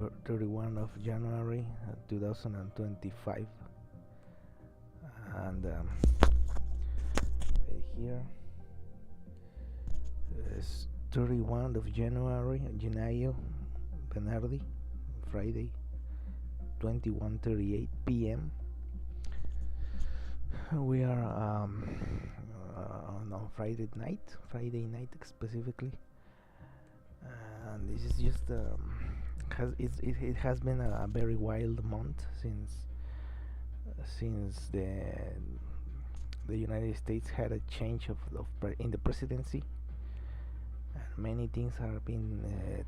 31 of January 2025, and right here is 31 of January, Genayo Bernardi, Friday, 21:38 p.m. We are on Friday night specifically, and this is just it has been a very wild month since the United States had a change in the presidency, and many things are being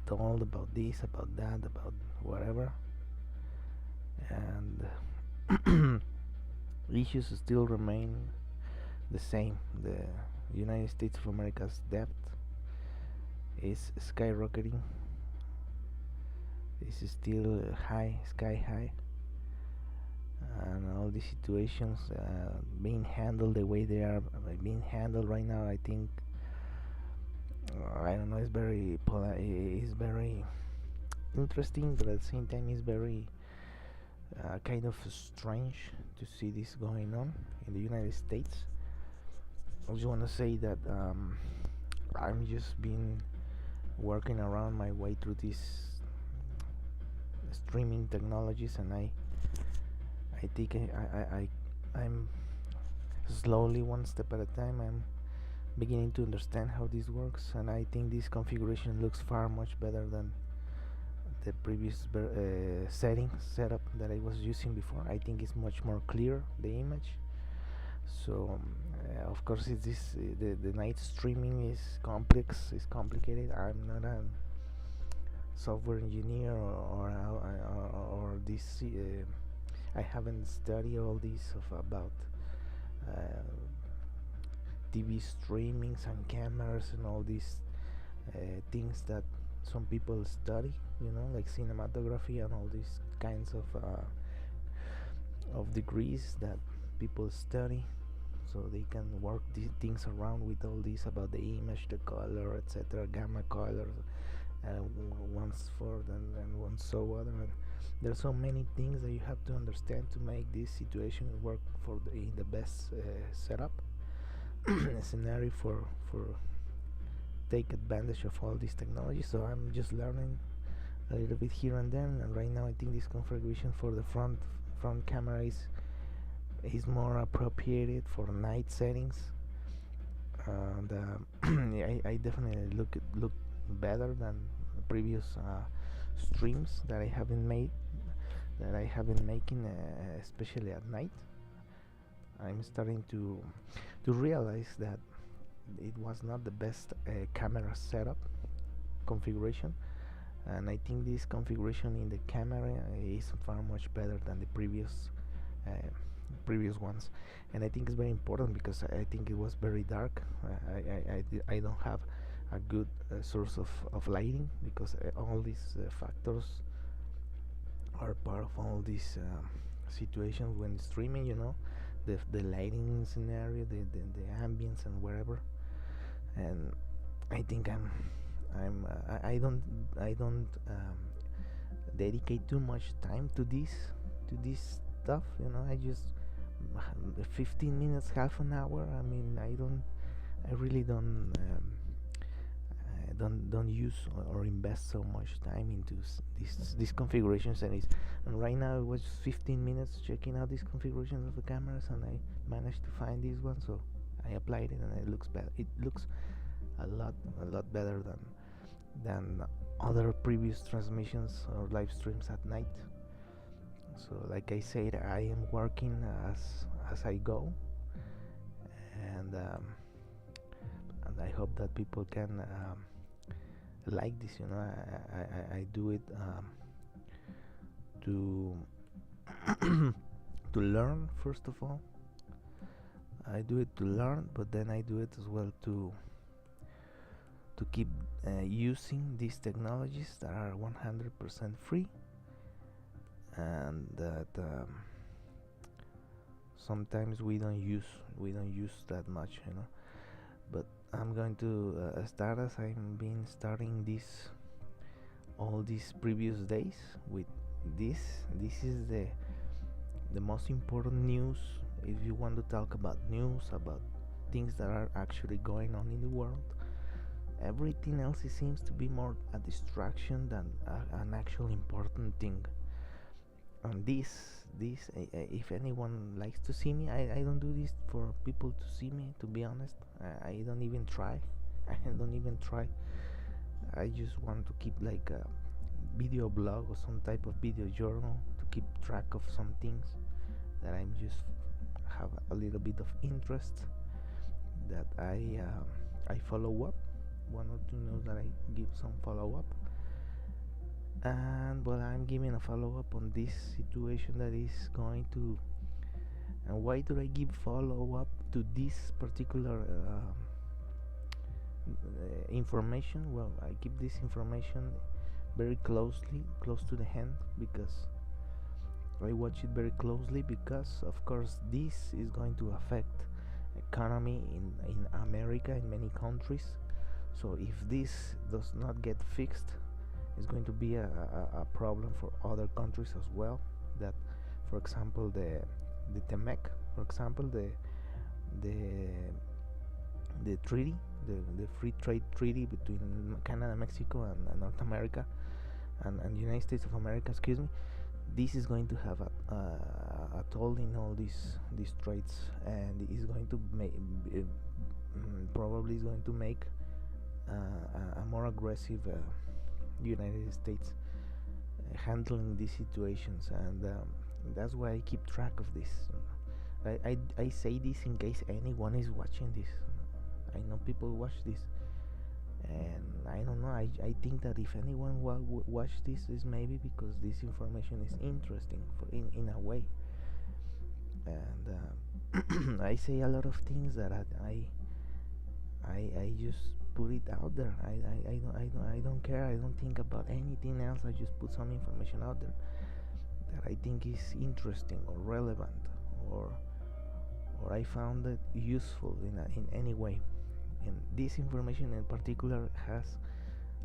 told about this, about that, about whatever, and issues still remain the same. The United States of America's debt is skyrocketing. This is still sky high, and all these situations being handled the way they are being handled right now. I think I don't know. It's very interesting, but at the same time, it's very kind of strange to see this going on in the United States. I just want to say that I'm just been working around my way through these streaming technologies, and I think I'm slowly, one step at a time, I'm beginning to understand how this works, and I think this configuration looks far much better than the previous setup that I was using before. I think it's much more clear, the image. So of course, the night streaming is complex, is complicated. I'm not a software engineer or this. I haven't studied all this about uh, TV streamings and cameras and all these things that some people study, like cinematography and all these kinds of degrees that people study, so they can work these things around with all this about the image, the color, etc., gamma color, one's for and one so other. And there's so many things that you have to understand to make this situation work in the best setup scenario for take advantage of all these technologies. So I'm just learning a little bit here and then, and right now I think this configuration for the front camera is more appropriated for night settings, and I definitely look better than previous streams that I have been making, especially at night. I'm starting to realize that it was not the best camera setup configuration, and I think this configuration in the camera is far much better than the uh, previous ones. And I think it's very important because I think it was very dark. I don't have a good source of lighting, because all these factors are part of all these situations when streaming, the lighting scenario, the ambience and wherever. And I think I don't dedicate too much time to this stuff. I just 15 minutes, half an hour. I mean, I really don't use or invest so much time into these configuration settings. And right now it was 15 minutes checking out these configurations of the cameras, and I managed to find this one, so I applied it, and it looks better. It looks a lot better than other previous transmissions or live streams at night. So like I said, I am working as I go, and I hope that people can like this. I do it to to learn. First of all, I do it to learn, but then I do it as well to keep using these technologies that are 100% free, and that sometimes we don't use that much. But I'm going to start, as I've been starting this all these previous days with this is the most important news. If you want to talk about news, about things that are actually going on in the world, everything else it seems to be more a distraction than an actual important thing. And this if anyone likes to see me, I don't do this for people to see me, to be honest. I don't even try. I don't even try. I just want to keep like a video blog or some type of video journal to keep track of some things that I'm just have a little bit of interest, that I follow up, one or two news that I give some follow up. And well, I'm giving a follow up on this situation that is going to. And why do I give follow up to this particular information? Well, I keep this information very close to the hand, because I watch it very closely, because of course this is going to affect economy in America, in many countries. So if this does not get fixed, it's going to be a problem for other countries as well. That, for example, the TEMEC, for example, the treaty, the free trade treaty between Canada, Mexico, and North America, and United States of America, excuse me. This is going to have a toll in all these trades, and is going to probably is going to make a more aggressive United States handling these situations. And that's why I keep track of this. I say this in case anyone is watching this. I know people watch this, and I don't know, I think that if anyone watch this, is maybe because this information is interesting in a way. And I say a lot of things that I just put it out there. I don't care. I don't think about anything else. I just put some information out there that I think is interesting or relevant, or I found it useful in any way. And this information in particular has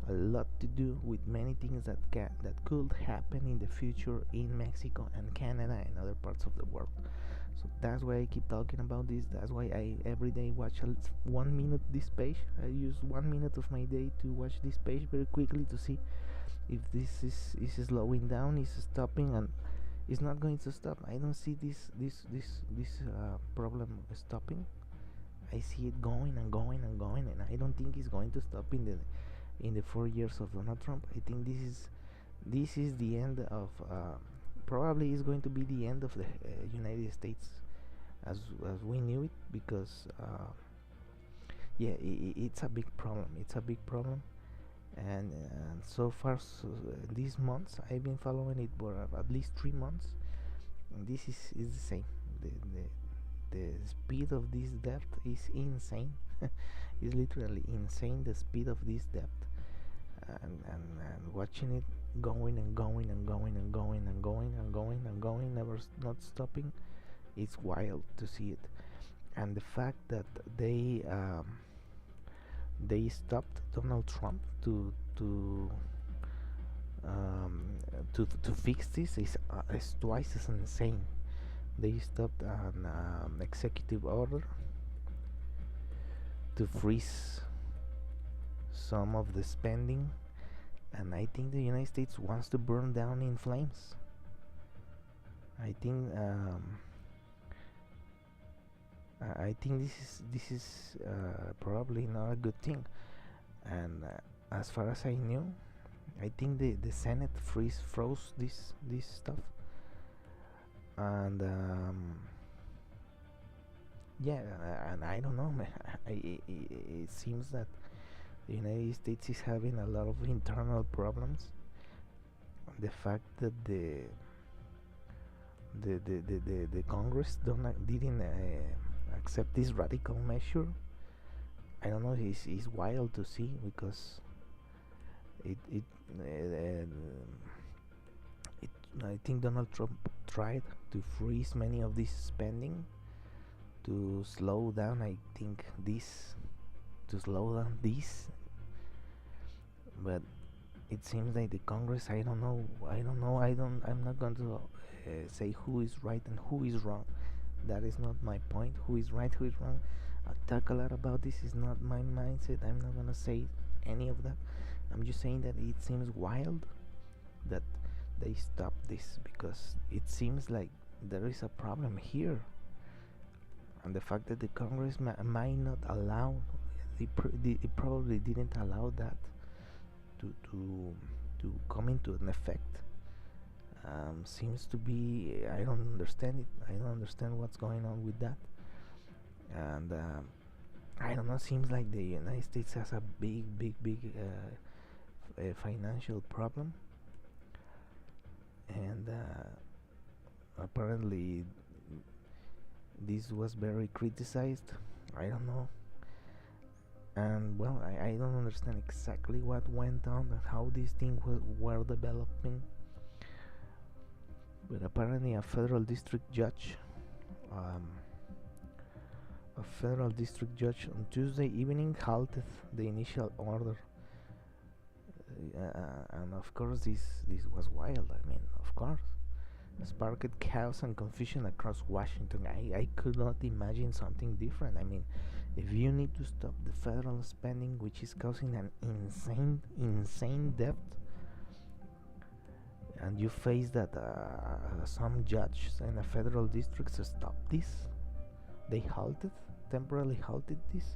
a lot to do with many things that could happen in the future in Mexico and Canada and other parts of the world. So that's why I keep talking about this. That's why I every day watch 1 minute this page. I use 1 minute of my day to watch this page very quickly to see if this is slowing down, is stopping, and it's not going to stop. I don't see this problem stopping. I see it going and going and going, and I don't think it's going to stop in the 4 years of Donald Trump. I think this is the end of probably is going to be the end of the United States as we knew it, because it's a big problem. It's a big problem, and so far, these months I've been following it for at least 3 months, and this is the same. The speed of this depth is insane. It's literally insane, the speed of this depth, and watching it going and going and going and going and going and going and going, not stopping. It's wild to see it. And the fact that they stopped Donald Trump to fix this is twice as insane. They stopped an executive order to freeze some of the spending, and I think the United States wants to burn down in flames. I think this is probably not a good thing. And as far as I knew, I think the Senate froze this stuff. And and I don't know, man. It seems that the United States is having a lot of internal problems. The fact that the Congress didn't accept this radical measure, I don't know, it's wild to see, because I think Donald Trump tried to freeze many of this spending to slow down. I think to slow down this, but it seems like the Congress, I'm not going to say who is right and who is wrong. That is not my point. Who is right, who is wrong. I talk a lot about this. Is not my mindset. I'm not gonna say any of that. I'm just saying that it seems wild that they stop this, because it seems like there is a problem here, and the fact that the Congress might not allow, it probably didn't allow that to to to come into an effect. Seems to be, I don't understand it. I don't understand what's going on with that. And I don't know. Seems like the United States has a big financial problem, and apparently this was very criticized. I don't know. And well, I don't understand exactly what went on and how these things were developing. But apparently, um, a federal district judge on Tuesday evening halted the initial order. And of course, this was wild. I mean, of course, sparked chaos and confusion across Washington. I could not imagine something different. I mean, if you need to stop the federal spending, which is causing an insane debt, and you face that some judges in a federal district to stop this, they temporarily halted this.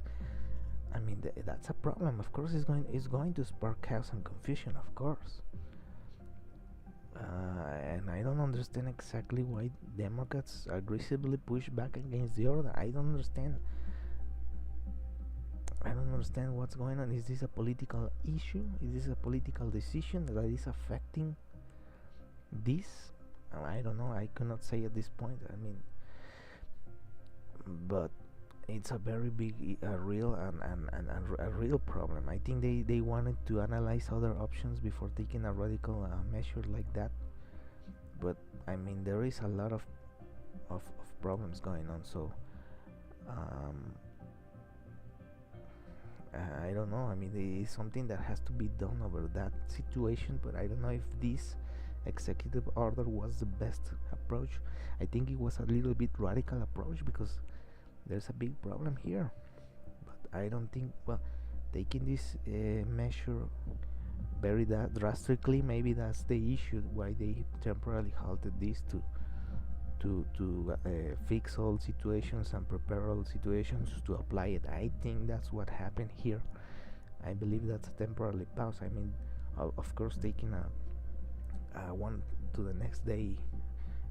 I mean, that's a problem. Of course, it's going to spark chaos and confusion. Of course, and I don't understand exactly why Democrats aggressively push back against the order. I don't understand. I don't understand what's going on. Is this a political issue? Is this a political decision that is affecting this? I don't know. I cannot say at this point. I mean, but it's a very big, a real and a real problem. I think they wanted to analyze other options before taking a radical measure like that. But I mean, there is a lot of problems going on. So um, I don't know. I mean, there is something that has to be done over that situation. But I don't know if this executive order was the best approach. I think it was a little bit radical approach, because there's a big problem here. But I don't think, well, taking this measure very drastically, maybe that's the issue why they temporarily halted this to fix all situations and prepare all situations to apply it. I think that's what happened here. I believe that's a temporary pause. I mean, of course, taking a one to the next day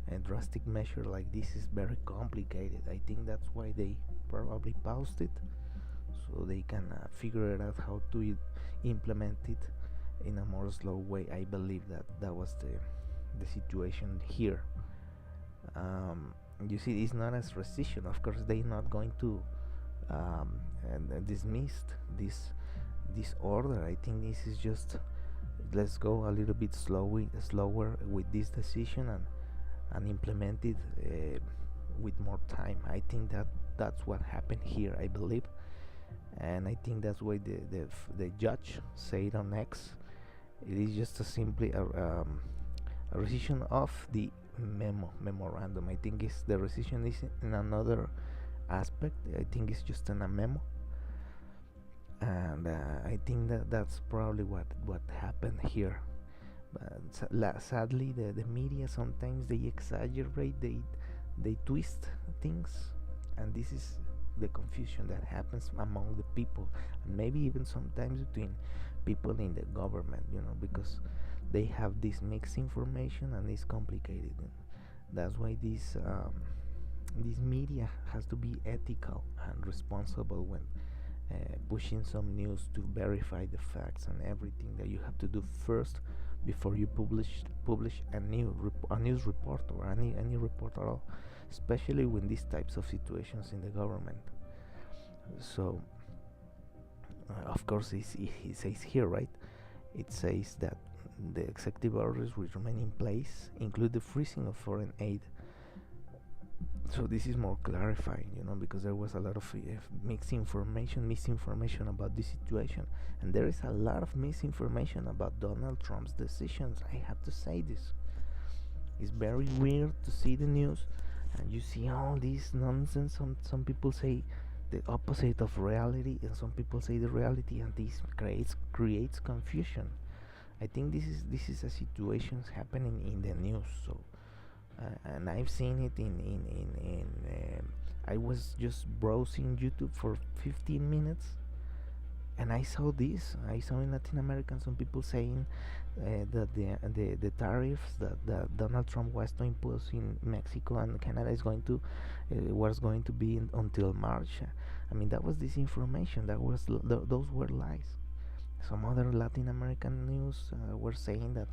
a drastic measure like this is very complicated. I think that's why they probably paused it, so they can figure it out how to implement it in a more slow way. I believe that was the situation here. You see, it's not as recession. Of course, they're not going to dismiss this order. I think this is just, let's go a little bit slower with this decision, and implement it with more time. I think that's what happened here, I believe. And I think that's why the judge said on X, it is just simply a rescission of the memorandum. I think the rescission is in another aspect. I think it's just in a memo, and I think that's probably what happened here. But sadly, the media sometimes they exaggerate, they twist things, and this is the confusion that happens among the people, and maybe even sometimes between people in the government, because they have this mixed information and it's complicated. That's why this media has to be ethical and responsible when pushing some news, to verify the facts and everything that you have to do first before you publish a news report, or any report at all, especially when these types of situations in the government. So of course it says here, right? It says that the executive orders which remain in place include the freezing of foreign aid So this is more clarifying, because there was a lot of mixed information, misinformation about this situation, and there is a lot of misinformation about Donald Trump's decisions. I have to say this. It's very weird to see the news, and you see all this nonsense. Some people say the opposite of reality, and some people say the reality, and this creates confusion. I think this is a situation happening in the news. So and I've seen it in I was just browsing YouTube for 15 minutes, and I saw this. I saw in Latin America some people saying that the tariffs that Donald Trump was to impose in Mexico and Canada is going to was going to be until March. I mean, that was disinformation. Those were lies. Some other Latin American news were saying that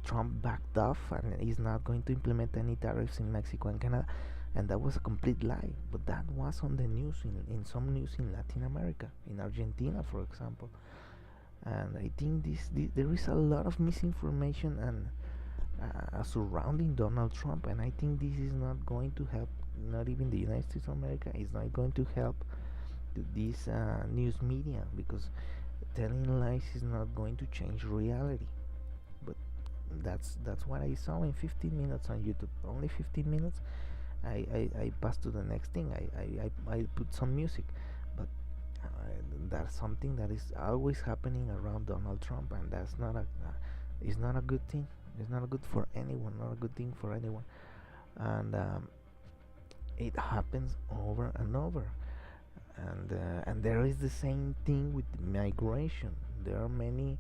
Trump backed off and is not going to implement any tariffs in Mexico and Canada, and that was a complete lie. But that was on the news in some news in Latin America, in Argentina, for example. And I think there is a lot of misinformation and surrounding Donald Trump, and I think this is not going to help. Not even the United States of America is not going to help this news media, because telling lies is not going to change reality. But that's what I saw in 15 minutes on YouTube. Only 15 minutes. I passed to the next thing. I put some music, but that's something that is always happening around Donald Trump, and that's not it's not a good thing. It's not good for anyone. Not a good thing for anyone, and it happens over and over. And there is the same thing with migration. There are many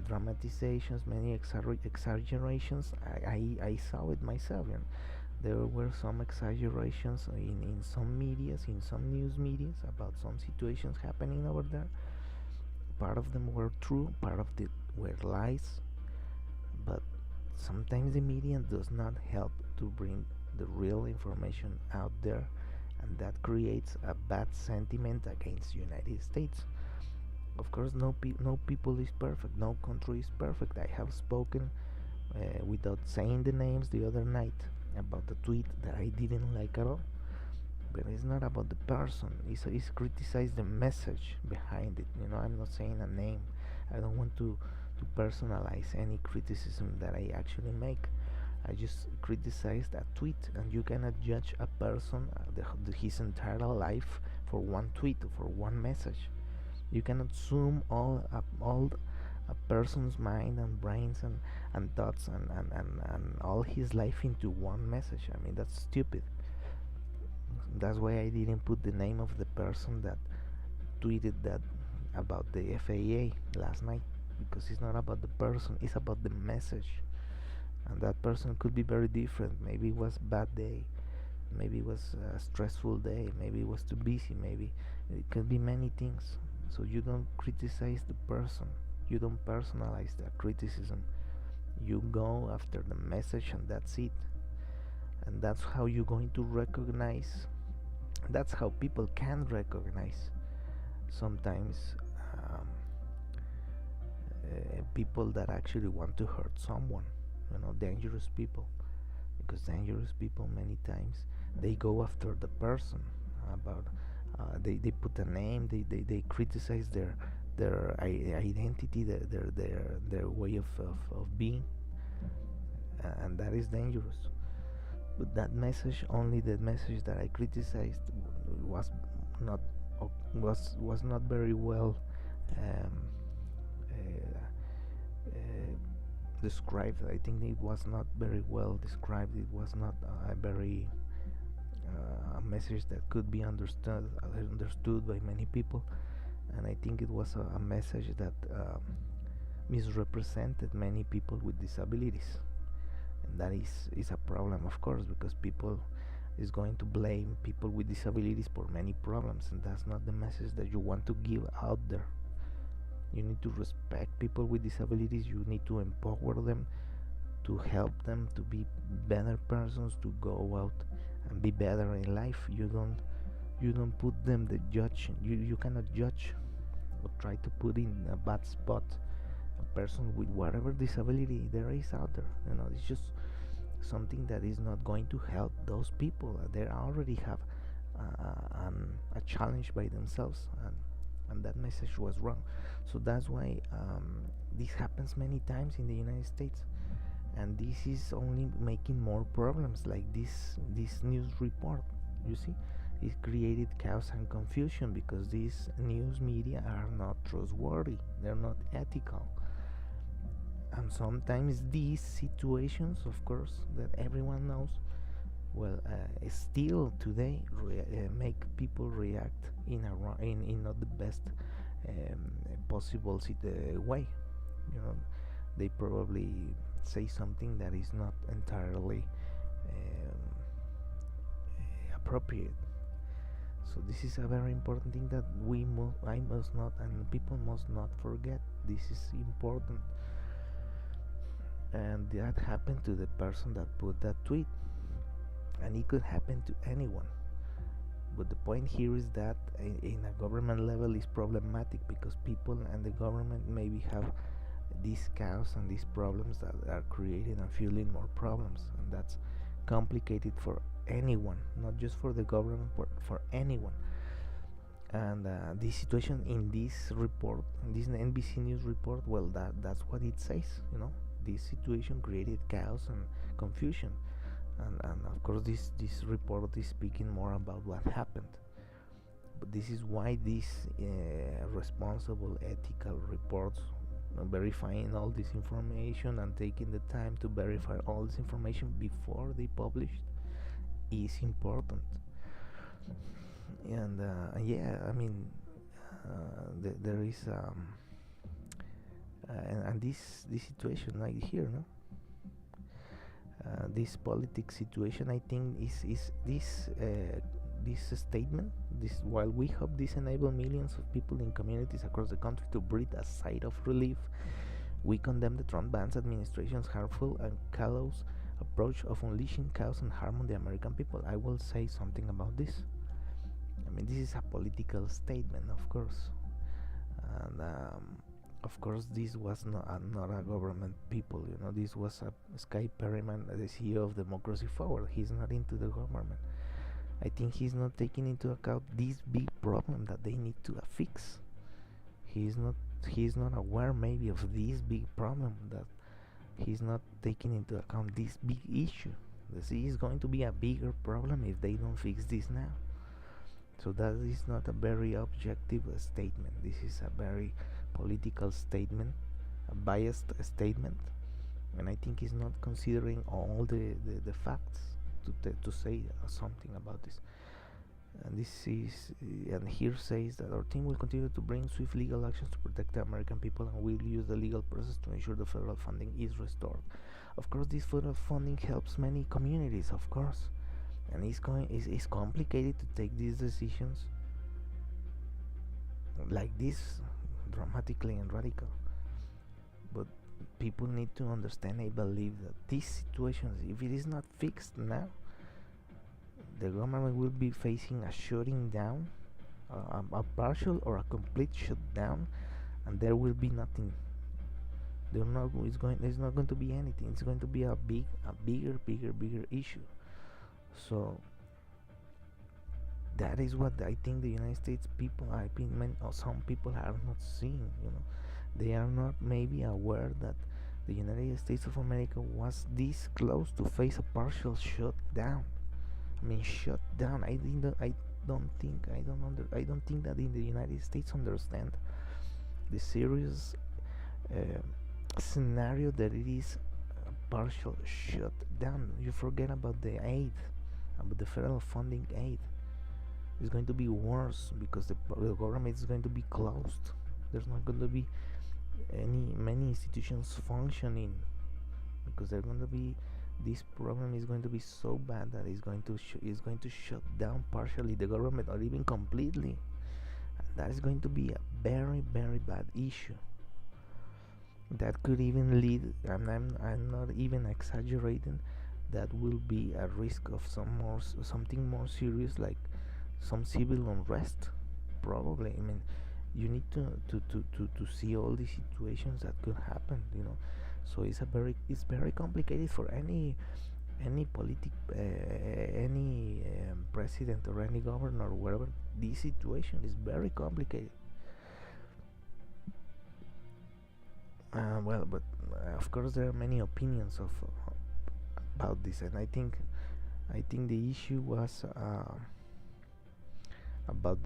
dramatizations, many exaggerations. I saw it myself. There were some exaggerations in some medias, in some news medias, about some situations happening over there. Part of them were true, part of them were lies, but sometimes the media does not help to bring the real information out there, and that creates a bad sentiment against the United States. Of course, no people is perfect, no country is perfect. I have spoken without saying the names the other night about the tweet that I didn't like at all. But it's not about the person. It's criticize the message behind it. I'm not saying a name. I don't want to personalize any criticism that I actually make. I just criticized a tweet, and you cannot judge a person his entire life for one tweet, for one message. You cannot zoom all a person's mind and brains and thoughts and all his life into one message. I mean, that's stupid. That's why I didn't put the name of the person that tweeted that about the FAA last night, because it's not about the person, it's about the message. And that person could be very different. Maybe it was a bad day, maybe it was a stressful day, maybe it was too busy, maybe it could be many things. So you don't criticize the person, you don't personalize that criticism, you go after the message, and that's it. And that's how you're going to recognize, that's how people can recognize sometimes people that actually want to hurt someone, dangerous people. Because dangerous people, many times, they go after the person. About they put a name, they criticize their identity, their way of being, and that is dangerous. But that message, only the message that I criticized, was not was not very well um, described. I think it was not very well described. It was not a very a message that could be understood by many people, and I think it was a message that misrepresented many people with disabilities, and that is a problem, of course, because people is going to blame people with disabilities for many problems, and that's not the message that you want to give out there. You need to respect people with disabilities. You need to empower them, to help them to be better persons, to go out and be better in life. You don't put them the judge. You cannot judge or try to put in a bad spot a person with whatever disability there is out there. It's just something that is not going to help those people. They already have a challenge by themselves, and that message was wrong. So that's why this happens many times in the United States, and this is only making more problems. Like this news report, you see, it created chaos and confusion because these news media are not trustworthy, they're not ethical. And sometimes these situations, of course, that everyone knows, well, still today make people react in not the best possible way. You know, they probably say something that is not entirely appropriate. So this is a very important thing that I must not, and people must not forget. This is important, and that happened to the person that put that tweet, and it could happen to anyone. But the point here is that in a government level is problematic because people and the government maybe have these chaos and these problems that are creating and fueling more problems, and that's complicated for anyone, not just for the government, but for anyone. And this situation in this report, in this NBC News report, well, that's what it says. You know, this situation created chaos and confusion, and of course this report is speaking more about what happened. But this is why these responsible ethical reports, verifying all this information and taking the time to verify all this information before they published, is important. And yeah, I mean, there is and this situation like here, no, this politics situation, I think is this statement, this, while we hope this enable millions of people in communities across the country to breathe a sigh of relief, we condemn the Trump Vance administration's harmful and callous approach of unleashing chaos and harm on the American people. I will say something about this. I mean, this is a political statement, of course, and of course this was not a government people. You know, this was a Sky Perryman, the CEO of Democracy Forward. He's not into the government. I think he's not taking into account this big problem that they need to fix. He's not aware maybe of this big problem, that he's not taking into account this big issue. This is going to be a bigger problem if they don't fix this now. So that is not a very objective statement. This is a very political statement, a biased statement, and I think he's not considering all the facts to say something about this. And this is, and here says that our team will continue to bring swift legal actions to protect the American people, and will use the legal process to ensure the federal funding is restored. Of course, this federal funding helps many communities, of course, and it's complicated to take these decisions like this, dramatically and radical. But people need to understand, I believe, that these situations, if it is not fixed now, the government will be facing a shutting down, a partial or a complete shutdown, and there will be nothing. There's not going to be anything. It's going to be a bigger issue. So that is what I think the United States people, some people are not seeing. You know, they are not maybe aware that the United States of America was this close to face a partial shutdown. I mean, shut down. I don't think that in the United States understand the serious scenario that it is a partial shutdown. You forget about the aid, about the federal funding aid. It's going to be worse because the government is going to be closed. There's not going to be many institutions functioning because they're going to be, this problem is going to be so bad that it's going to shut down partially the government or even completely. And that is going to be a very bad issue. That could even lead, and I'm not even exaggerating, that will be a risk of something more serious, like some civil unrest, probably. I mean, you need to see all these situations that could happen, you know. So it's very complicated for any any president or any governor or whatever, this situation is very complicated. Well, but of course there are many opinions of about this, and I think the issue was about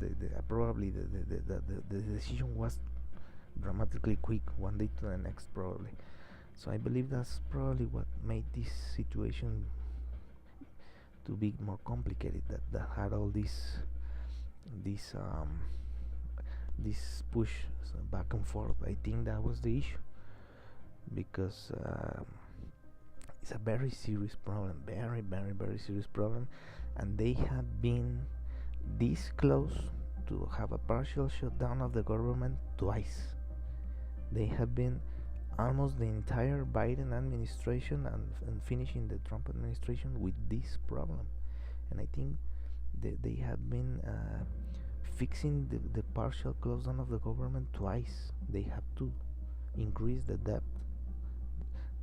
probably the decision was dramatically quick, one day to the next probably. So I believe that's probably what made this situation to be more complicated. That had all this this push, so back and forth. I think that was the issue because it's a very serious problem, very serious problem, and they have been this close to have a partial shutdown of the government twice. They have been almost the entire Biden administration and finishing the Trump administration with this problem. And I think they have been fixing the partial close down of the government twice. They have to increase the debt,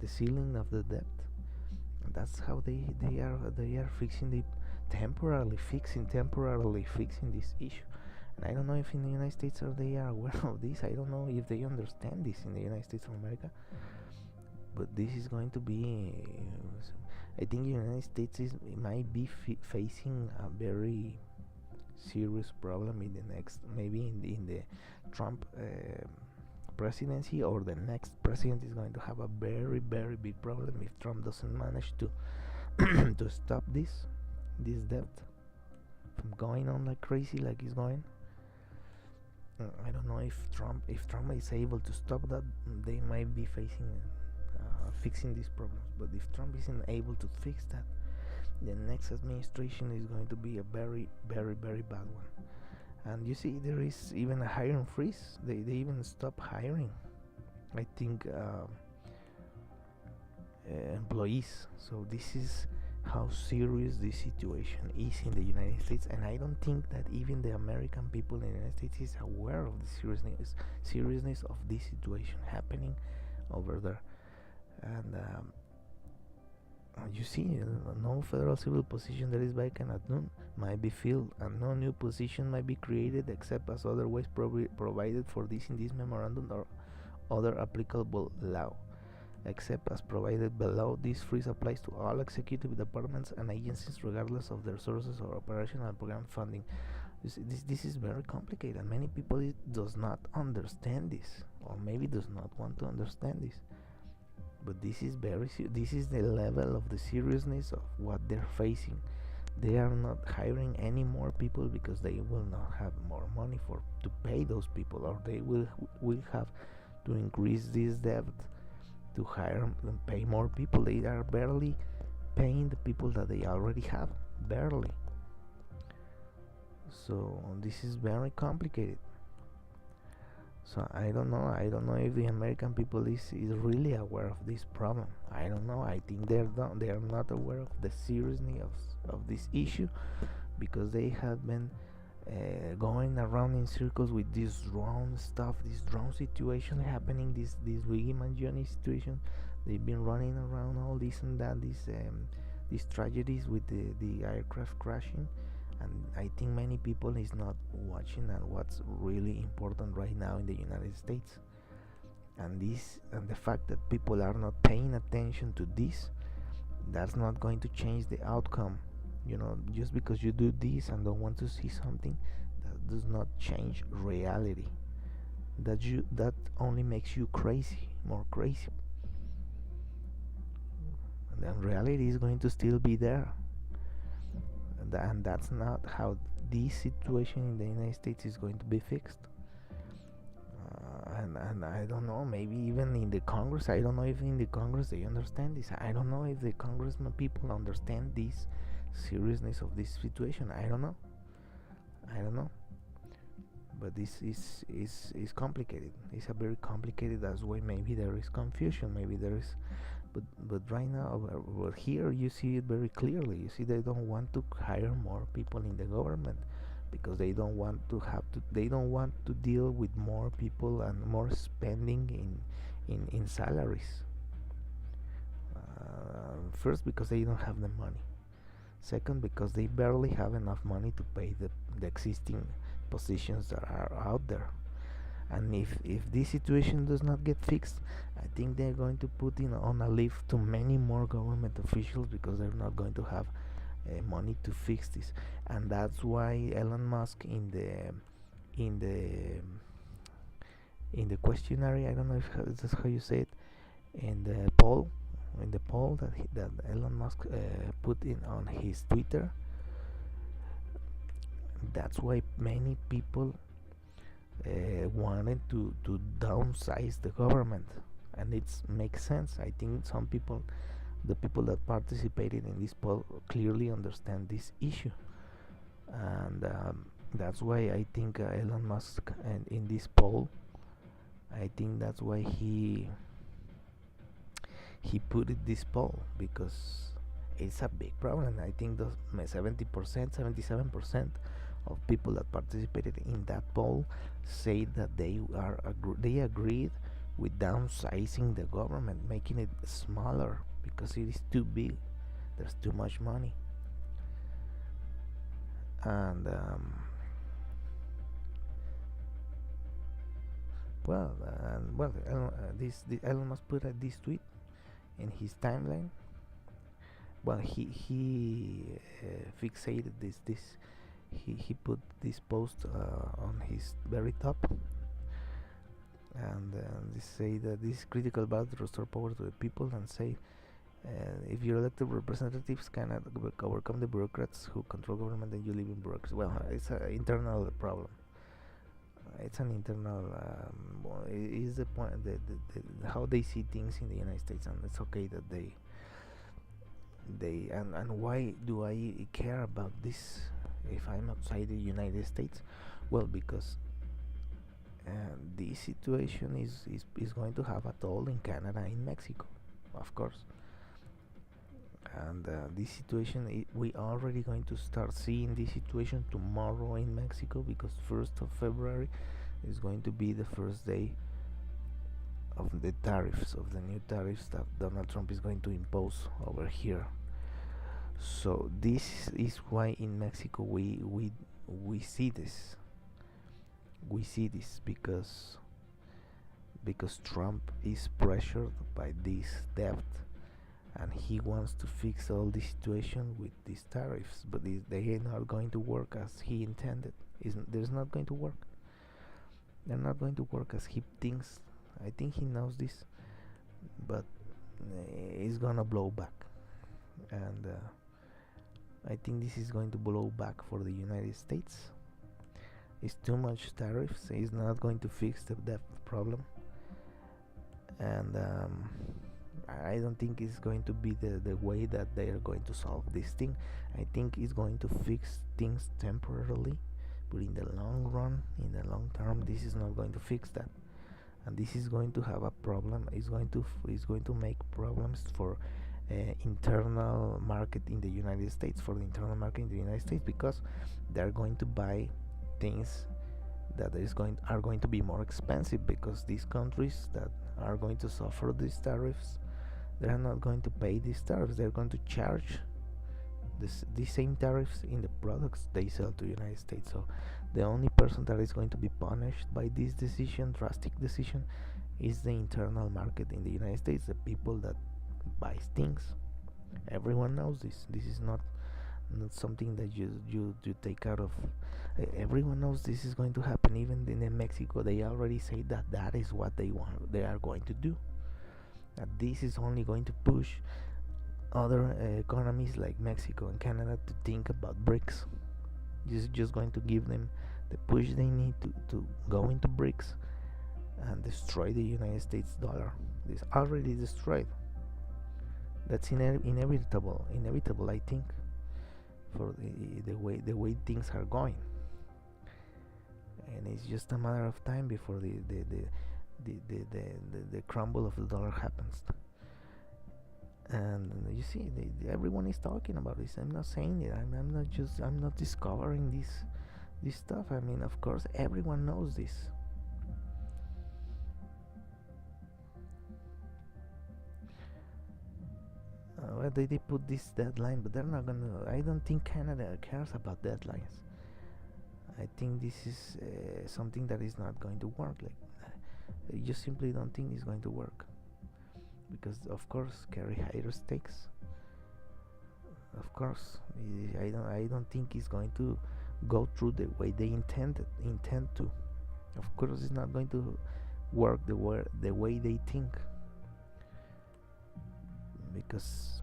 the ceiling of the debt. And that's how they are fixing the temporarily fixing this issue. And I don't know if in the United States they are aware of this. I don't know if they understand this in the United States of America. But this is going to be. I think the United States might be facing a very serious problem in the next, maybe in the Trump presidency, or the next president is going to have a very big problem if Trump doesn't manage to to stop this debt from going on like crazy, like he's going. I don't know if Trump is able to stop that. They might be facing fixing these problems. But if Trump isn't able to fix that, the next administration is going to be a very bad one. And you see, there is even a hiring freeze. They even stop hiring, I think, employees. So this is how serious this situation is in the United States, and I don't think that even the American people in the United States is aware of the seriousness of this situation happening over there. And you see, no federal civil position that is vacant at noon might be filled, and no new position might be created except as otherwise provided for this in this memorandum or other applicable law, except as provided below. This freeze applies to all executive departments and agencies regardless of their sources or operational program funding. This is very complicated, and many people does not understand this, or maybe does not want to understand this. But this is this is the level of the seriousness of what they're facing. They are not hiring any more people because they will not have more money to pay those people, or they will have to increase this debt to hire and pay more people. They are barely paying the people that they already have, barely. So this is very complicated. So I don't know if the American people is really aware of this problem. I don't know. I think they are not aware of the seriousness of this issue, because they have been going around in circles with this drone stuff, this drone situation happening, this Luigi Mangione situation. They've been running around all this and that, these tragedies with the aircraft crashing. And I think many people is not watching at what's really important right now in the United States. And the fact that people are not paying attention to this, that's not going to change the outcome. Just because you do this and don't want to see something, that does not change reality. That only makes you crazy, more crazy. And then reality is going to still be there. And that's not how this situation in the United States is going to be fixed. And I don't know, maybe even in the Congress, I don't know if in the Congress they understand this. I don't know if the congressman people understand this seriousness of this situation. I don't know. But this is complicated. It's a very complicated as way. Maybe there is confusion, maybe there is, but right now, here you see it very clearly. You see, they don't want to hire more people in the government because they don't want to deal with more people and more spending in salaries. First, because they don't have the money. Second, because they barely have enough money to pay the existing positions that are out there. And if this situation does not get fixed, I think they're going to put in on a leave to many more government officials, because they're not going to have money to fix this. And that's why Elon Musk in the in the questionnaire, I don't know if that's how you say it, in the poll, that Elon Musk put in on his Twitter. That's why many people wanted to downsize the government, and it makes sense. I think some people, the people that participated in this poll, clearly understand this issue, and that's why I think Elon Musk, and in this poll, I think that's why he put it this poll, because it's a big problem. I think those 70%, 77% of people that participated in that poll say that they agreed with downsizing the government, making it smaller, because it is too big. There's too much money, and this Elon Musk put this tweet in his timeline. Well, he fixated this. He put this post on his very top, and they say that this is critical about to restore power to the people, and say if your elected representatives cannot overcome the bureaucrats who control government, then you live in bureaucracy. Well, it's an internal problem. It's an internal. Is the point how they see things in the United States, and it's okay that they and why do I care about this if I'm outside the United States? Well, because this situation is going to have a toll in Canada, in Mexico, of course. And this situation, we are already going to start seeing this situation tomorrow in Mexico, because 1st of February is going to be the first day of the tariffs, of the new tariffs that Donald Trump is going to impose over here. So this is why in Mexico we see this. We see this because Trump is pressured by this debt, and he wants to fix all the situation with these tariffs, but they are not going to work as he intended. There's not going to work. They're not going to work as he thinks. I think he knows this, but it's gonna blow back, and I think this is going to blow back for the United States. It's too much tariffs. It's not going to fix the debt problem, and I don't think it's going to be the way that they are going to solve this thing. I think it's going to fix things temporarily, but in the long run, in the long term, this is not going to fix that, and this is going to have a problem. It's going to make problems for internal market in the United States, because they're going to buy things that are going to be more expensive, because these countries that are going to suffer these tariffs, they're not going to pay these tariffs. They're going to charge these same tariffs in the products they sell to the United States. So the only person that is going to be punished by this drastic decision, is the internal market in the United States, the people that buys things. Everyone knows this. This is not something that you take out of. Everyone knows this is going to happen. Even in Mexico, they already say that is what they are going to do. That this is only going to push other economies like Mexico and Canada to think about BRICS. This is just going to give them the push they need to go into BRICS and destroy the United States dollar. It's already destroyed. That's inevitable, I think, for the way things are going, and it's just a matter of time before the crumble of the dollar happens. And you see, everyone is talking about this. I'm not saying it. I'm not discovering this stuff. I mean, of course, everyone knows this. they put this deadline, but they're not gonna. I don't think Canada cares about deadlines. I think this is something that is not going to work. Like, I just simply don't think it's going to work because, of course, carry higher stakes. Of course, I don't think it's going to go through the way they intend to. Of course, it's not going to work the way they think, because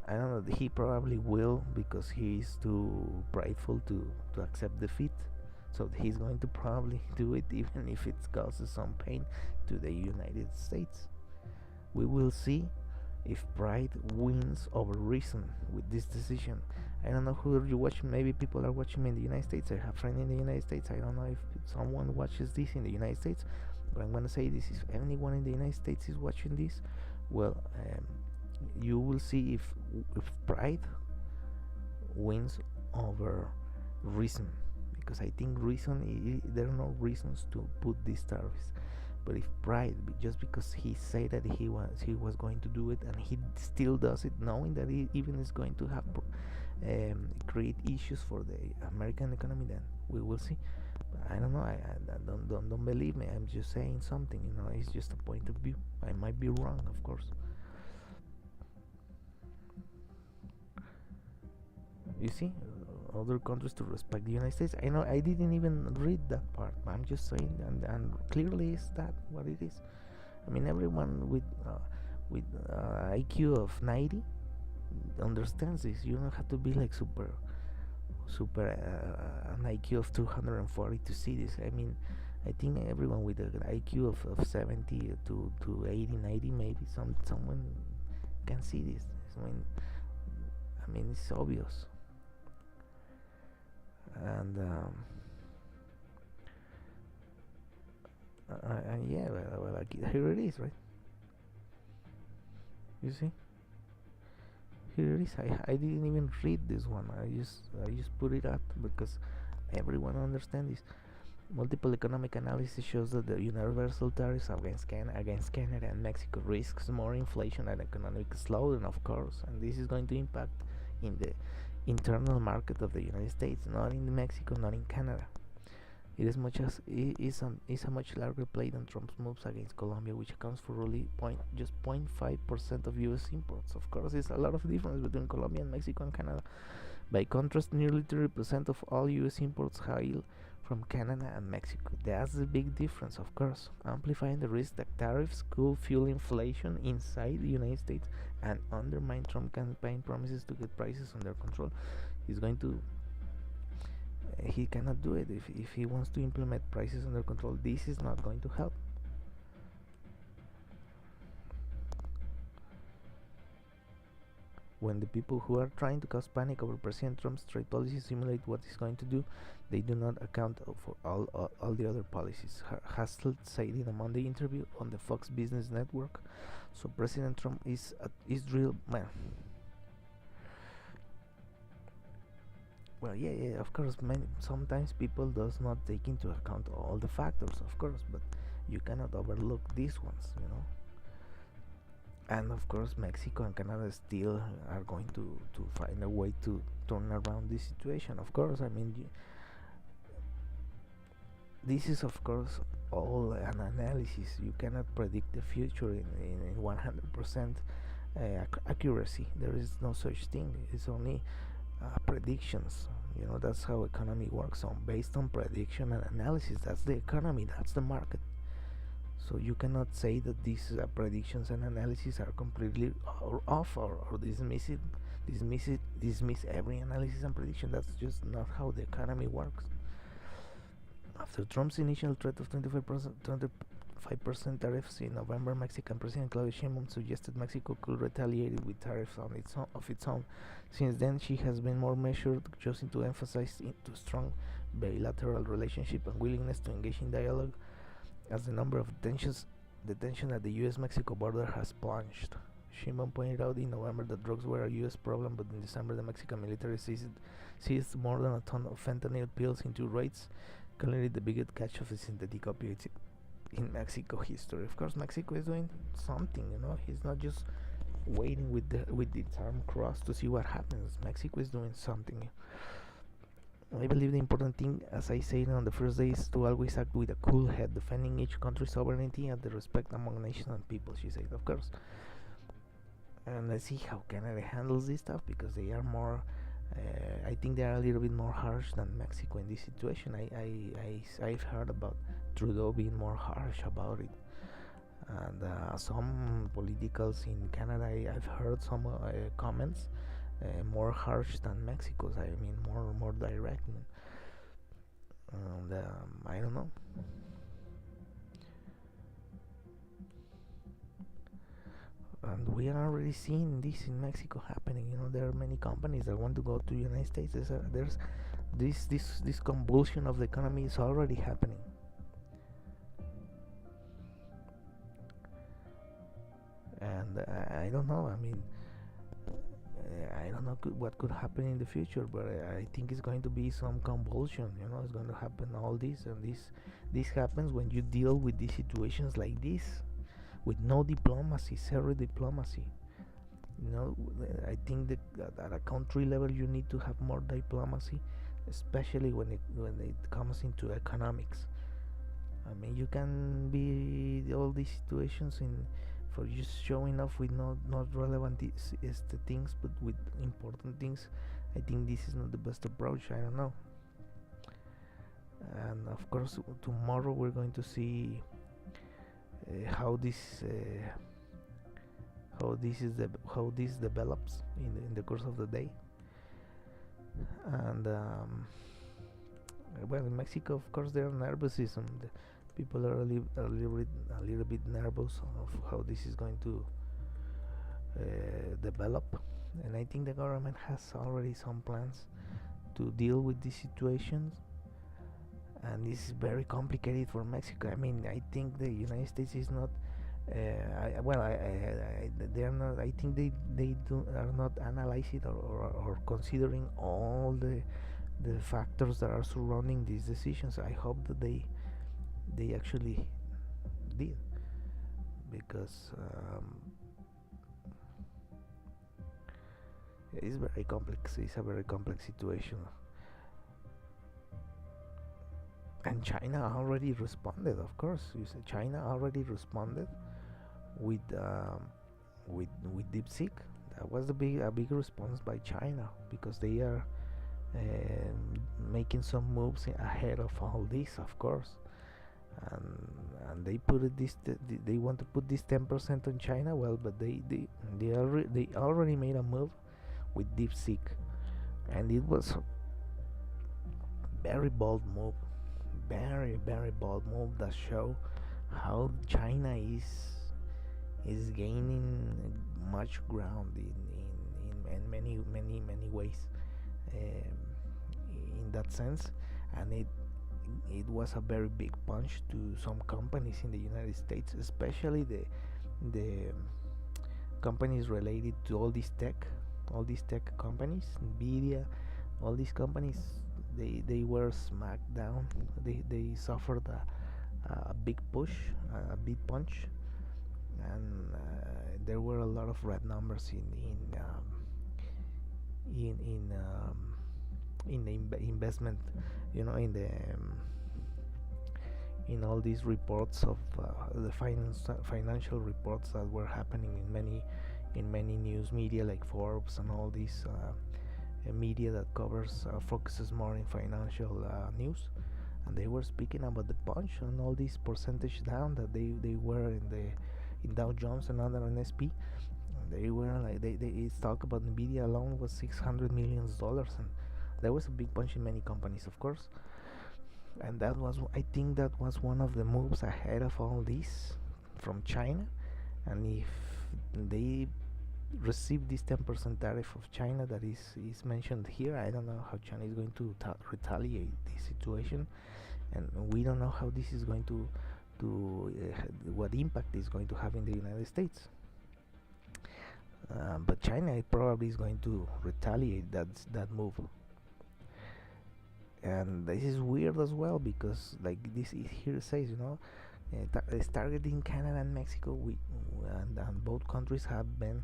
I don't know. He probably will, because he's too prideful to accept defeat. So he's going to probably do it, even if it causes some pain to the United States. We will see if pride wins over reason with this decision. I don't know who you're watching. Maybe people are watching me in the United States. I have friends in the United States. I don't know if someone watches this in the United States. But I'm going to say this: if anyone in the United States is watching this, well, you will see if pride wins over reason, because I think reason, there are no reasons to put these tariffs. But if pride, just because he said that he was going to do it, and he still does it, knowing that he even is going to have create issues for the American economy, then we will see. But I don't know. I don't believe me. I'm just saying something. It's just a point of view. I might be wrong, of course. You see, other countries to respect the United States. I know I didn't even read that part. I'm just saying, and clearly is that what it is. I mean, everyone with IQ of 90 understands this. You don't have to be like super an IQ of 240 to see this. I mean, I think everyone with an IQ of 70 to 80, 90, maybe someone can see this. I mean, it's obvious. And yeah, well, here it is, right? You see, here it is. I didn't even read this one. I just put it up because everyone understands this. Multiple economic analysis shows that the universal tariffs against Canada and Mexico risks more inflation and economic slowdown, of course, and this is going to impact in the internal market of the United States, not in Mexico, not in Canada. It is a much larger play than Trump's moves against Colombia, which accounts for only just 0.5% of U.S. imports. Of course, there's a lot of difference between Colombia and Mexico and Canada. By contrast, nearly 30% of all U.S. imports hail from Canada and Mexico. That's the big difference, of course, amplifying the risk that tariffs could fuel inflation inside the United States and undermine Trump campaign promises to get prices under control. He cannot do it. If he wants to implement prices under control, this is not going to help. When the people who are trying to cause panic over President Trump's trade policies simulate what he's going to do, they do not account for all the other policies. Hasselt said in a Monday interview on the Fox Business Network. So President Trump is real man. Well, yeah, of course, sometimes people does not take into account all the factors, of course, but you cannot overlook these ones, And of course, Mexico and Canada still are going to find a way to turn around this situation. Of course, I mean, this is of course all an analysis. You cannot predict the future in 100% accuracy. There is no such thing. It's only predictions. That's how economy works on, based on prediction and analysis. That's the economy, that's the market. So you cannot say that these predictions and analysis are completely off or dismiss every analysis and prediction. That's just not how the economy works. After Trump's initial threat of 25% tariffs in November, Mexican President Claudia Sheinbaum suggested Mexico could retaliate with tariffs of its own. Since then, she has been more measured, choosing to emphasize into strong bilateral relationship and willingness to engage in dialogue, as the number of the tension at the U.S.-Mexico border has plunged. Sheinbaum pointed out in November that drugs were a U.S. problem, but in December the Mexican military seized more than a ton of fentanyl pills in 2 raids, calling it the biggest catch of the synthetic opioids in Mexico history. Of course, Mexico is doing something. He's not just waiting with its arm crossed to see what happens. Mexico is doing something. I believe the important thing, as I said on the first day, is to always act with a cool head, defending each country's sovereignty and the respect among nations and people, she said, of course. And let's see how Canada handles this stuff, because they are more, I think they are a little bit more harsh than Mexico in this situation. I've heard about Trudeau being more harsh about it. And some politicals in Canada, I've heard some comments more harsh than Mexico's. I mean, more direct. And I don't know. And we are already seeing this in Mexico happening. There are many companies that want to go to the United States. There's this convulsion of the economy is already happening. And I don't know. I mean, I don't know what could happen in the future, but I think it's going to be some convulsion. It's going to happen all this, and this happens when you deal with these situations like this with no diplomacy, zero diplomacy. I think that at a country level you need to have more diplomacy, especially when it comes into economics. I mean, you can be all these situations for just showing off with not relevant is the things, but with important things. I think this is not the best approach. I don't know. And of course, tomorrow we're going to see how this develops in the course of the day. And well, in Mexico, of course, there are nervousism. People are a little bit nervous of how this is going to develop, and I think the government has already some plans to deal with these situations, and this is very complicated for Mexico. I mean, I think the United States is not they are not. I think they are not analyzing or considering all the factors that are surrounding these decisions. I hope that they actually did, because it's very complex. It's a very complex situation, and China already responded. Of course, China already responded with DeepSeek. That was a big response by China, because they are making some moves ahead of all this, of course. And they put it they want to put this 10% on China. Well, but they already made a move with DeepSeek, and it was a very bold move, very bold move that show how China is gaining much ground in many ways, in that sense. And it was a very big punch to some companies in the United States, especially the companies related to all these tech companies, Nvidia, all these companies. They were smacked down. They suffered a big push, a big punch, and there were a lot of red numbers in the investment, in all these reports of the financial reports that were happening in many news media like Forbes and all these media that focuses more in financial news. And they were speaking about the punch and all these percentage down that they were in Dow Jones and other NSP. They were like they talk about Nvidia alone was $600 million, and there was a big punch in many companies, of course. And I think that was one of the moves ahead of all this from China. And if they receive this 10% tariff of China that is mentioned here, I don't know how China is going to retaliate this situation, and we don't know how this is going to what impact is going to have in the United States. But China probably is going to retaliate that move. And this is weird as well, because like this here says, targeting Canada and Mexico. And both countries have been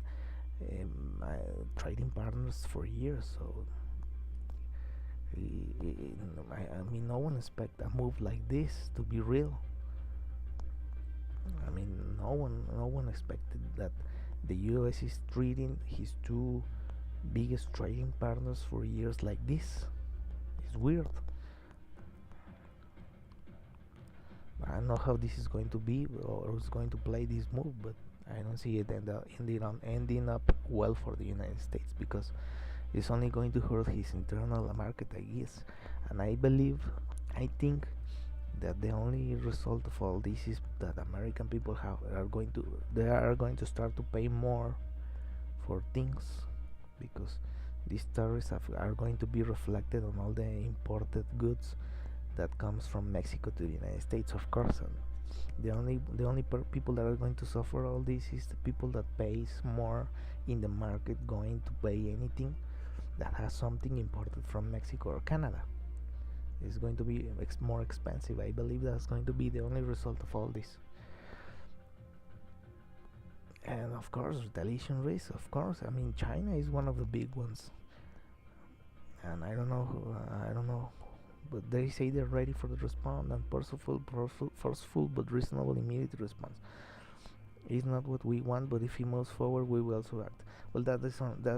trading partners for years. So I mean, no one expect a move like this to be real. I mean, no one expected that the U.S. is treating his two biggest trading partners for years like this. It's weird. I don't know how this is going to be or who's going to play this move, but I don't see it ending up well for the United States, because it's only going to hurt his internal market, I guess. And I think that the only result of all this is that American people are going to start to pay more for things, because these tariffs are going to be reflected on all the imported goods that comes from Mexico to the United States, of course. And the only people that are going to suffer all this is the people that pays more in the market, going to pay anything that has something imported from Mexico or Canada. It's going to be more expensive. I believe that's going to be the only result of all this. And of course, retaliation risk. Of course, I mean, China is one of the big ones, and I don't know, but they say they're ready for the response and forceful but reasonable immediate response. It's not what we want, but if he moves forward, we will also act. Well, that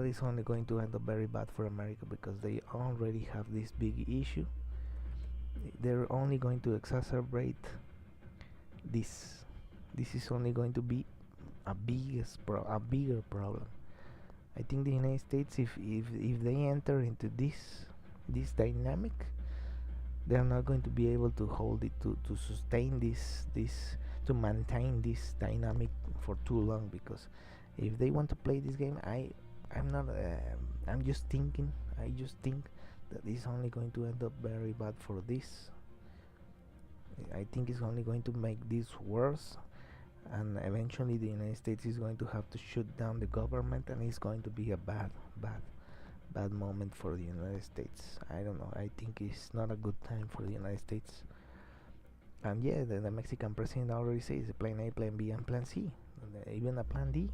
is only going to end up very bad for America, because they already have this big issue. They're only going to exacerbate this. This is only going to be a bigger problem. I think the United States, if they enter into this dynamic, they're not going to be able to hold it, to sustain this to maintain this dynamic for too long. Because if they want to play this game, I'm not I'm just thinking I just think that it's only going to end up very bad for this. I think it's only going to make this worse, and eventually the United States is going to have to shut down the government, and it's going to be a bad moment for the United States. I don't know. I think it's not a good time for the United States. And yeah, the Mexican president already says plan A, plan B, and plan C, even a plan D.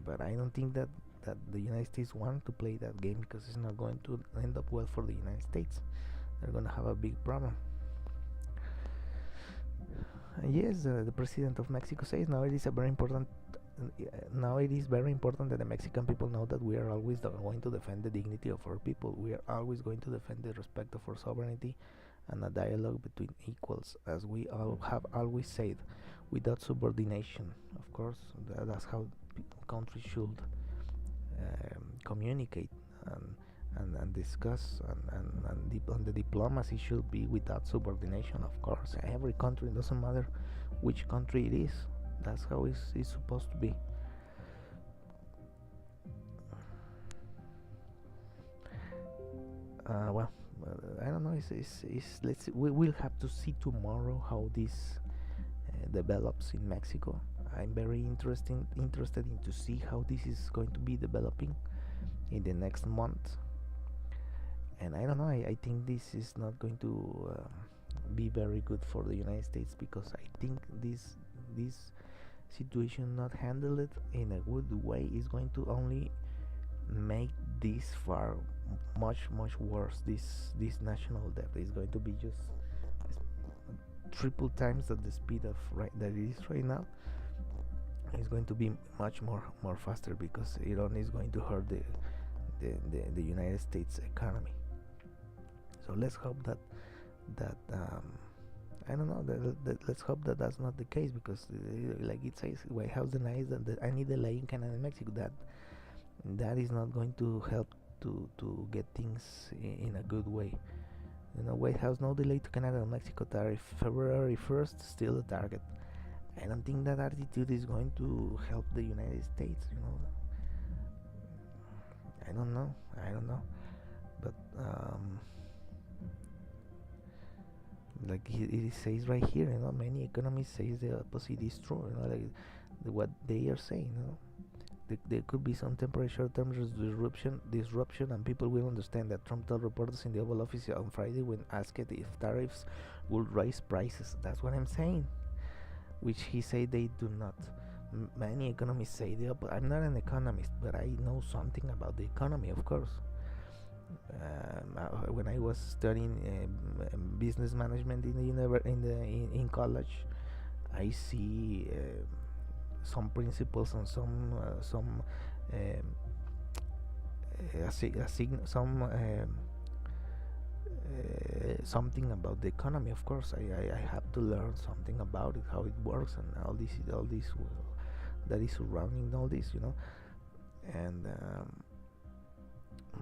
But I don't think that the United States want to play that game, because it's not going to end up well for the United States. They're going to have a big problem. Yes, the president of Mexico says now it is very important that the Mexican people know that we are always going to defend the dignity of our people. We are always going to defend the respect of our sovereignty and a dialogue between equals, as we all have always said, without subordination. Of course, that's how countries should communicate and discuss, and the diplomacy should be without subordination. Of course, every country, doesn't matter which country it is, that's how it's supposed to be. Well, I don't know. We will have to see tomorrow how this develops in Mexico. I'm very interested in to see how this is going to be developing in the next month. And I don't know. I think this is not going to be very good for the United States, because I think this situation not handled in a good way is going to only make this far much worse. This national debt is going to be just triple times at the speed of that it is right now. It's going to be much more faster, because Iran is going to hurt the United States economy. So let's hope that I don't know. Let's hope that that's not the case, because like it says, White House denies that any delay in Canada and Mexico, that is not going to help to get things in a good way. White House, no delay to Canada and Mexico tariff, February 1st, still the target. I don't think that attitude is going to help the United States. I don't know, but like it says right here, many economists say the opposite is true. Like what they are saying. there could be some temporary short-term disruption, and people will understand that. Trump told reporters in the Oval Office on Friday when asked if tariffs would raise prices. That's what I'm saying, which he said they do not. Many economists say the opposite. I'm not an economist, but I know something about the economy, of course. When I was studying business management in college, I see some principles and some something about the economy. Of course, I have to learn something about it, how it works, and all this that is surrounding all this, and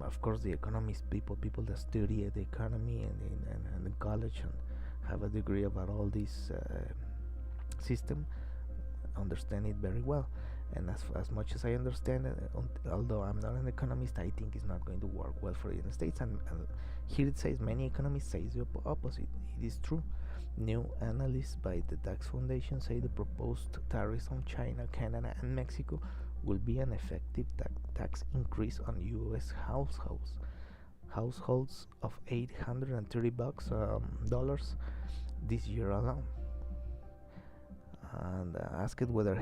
of course the economist people that study the economy and in college and have a degree about all this system understand it very well. And as much as I understand it, although I'm not an economist, I think it's not going to work well for the United States. And here it says many economists say the opposite. It is true. New analysts by the Tax Foundation say the proposed tariffs on China, Canada, and Mexico will be an effective tax increase on U.S. households of $830 this year alone. And asked whether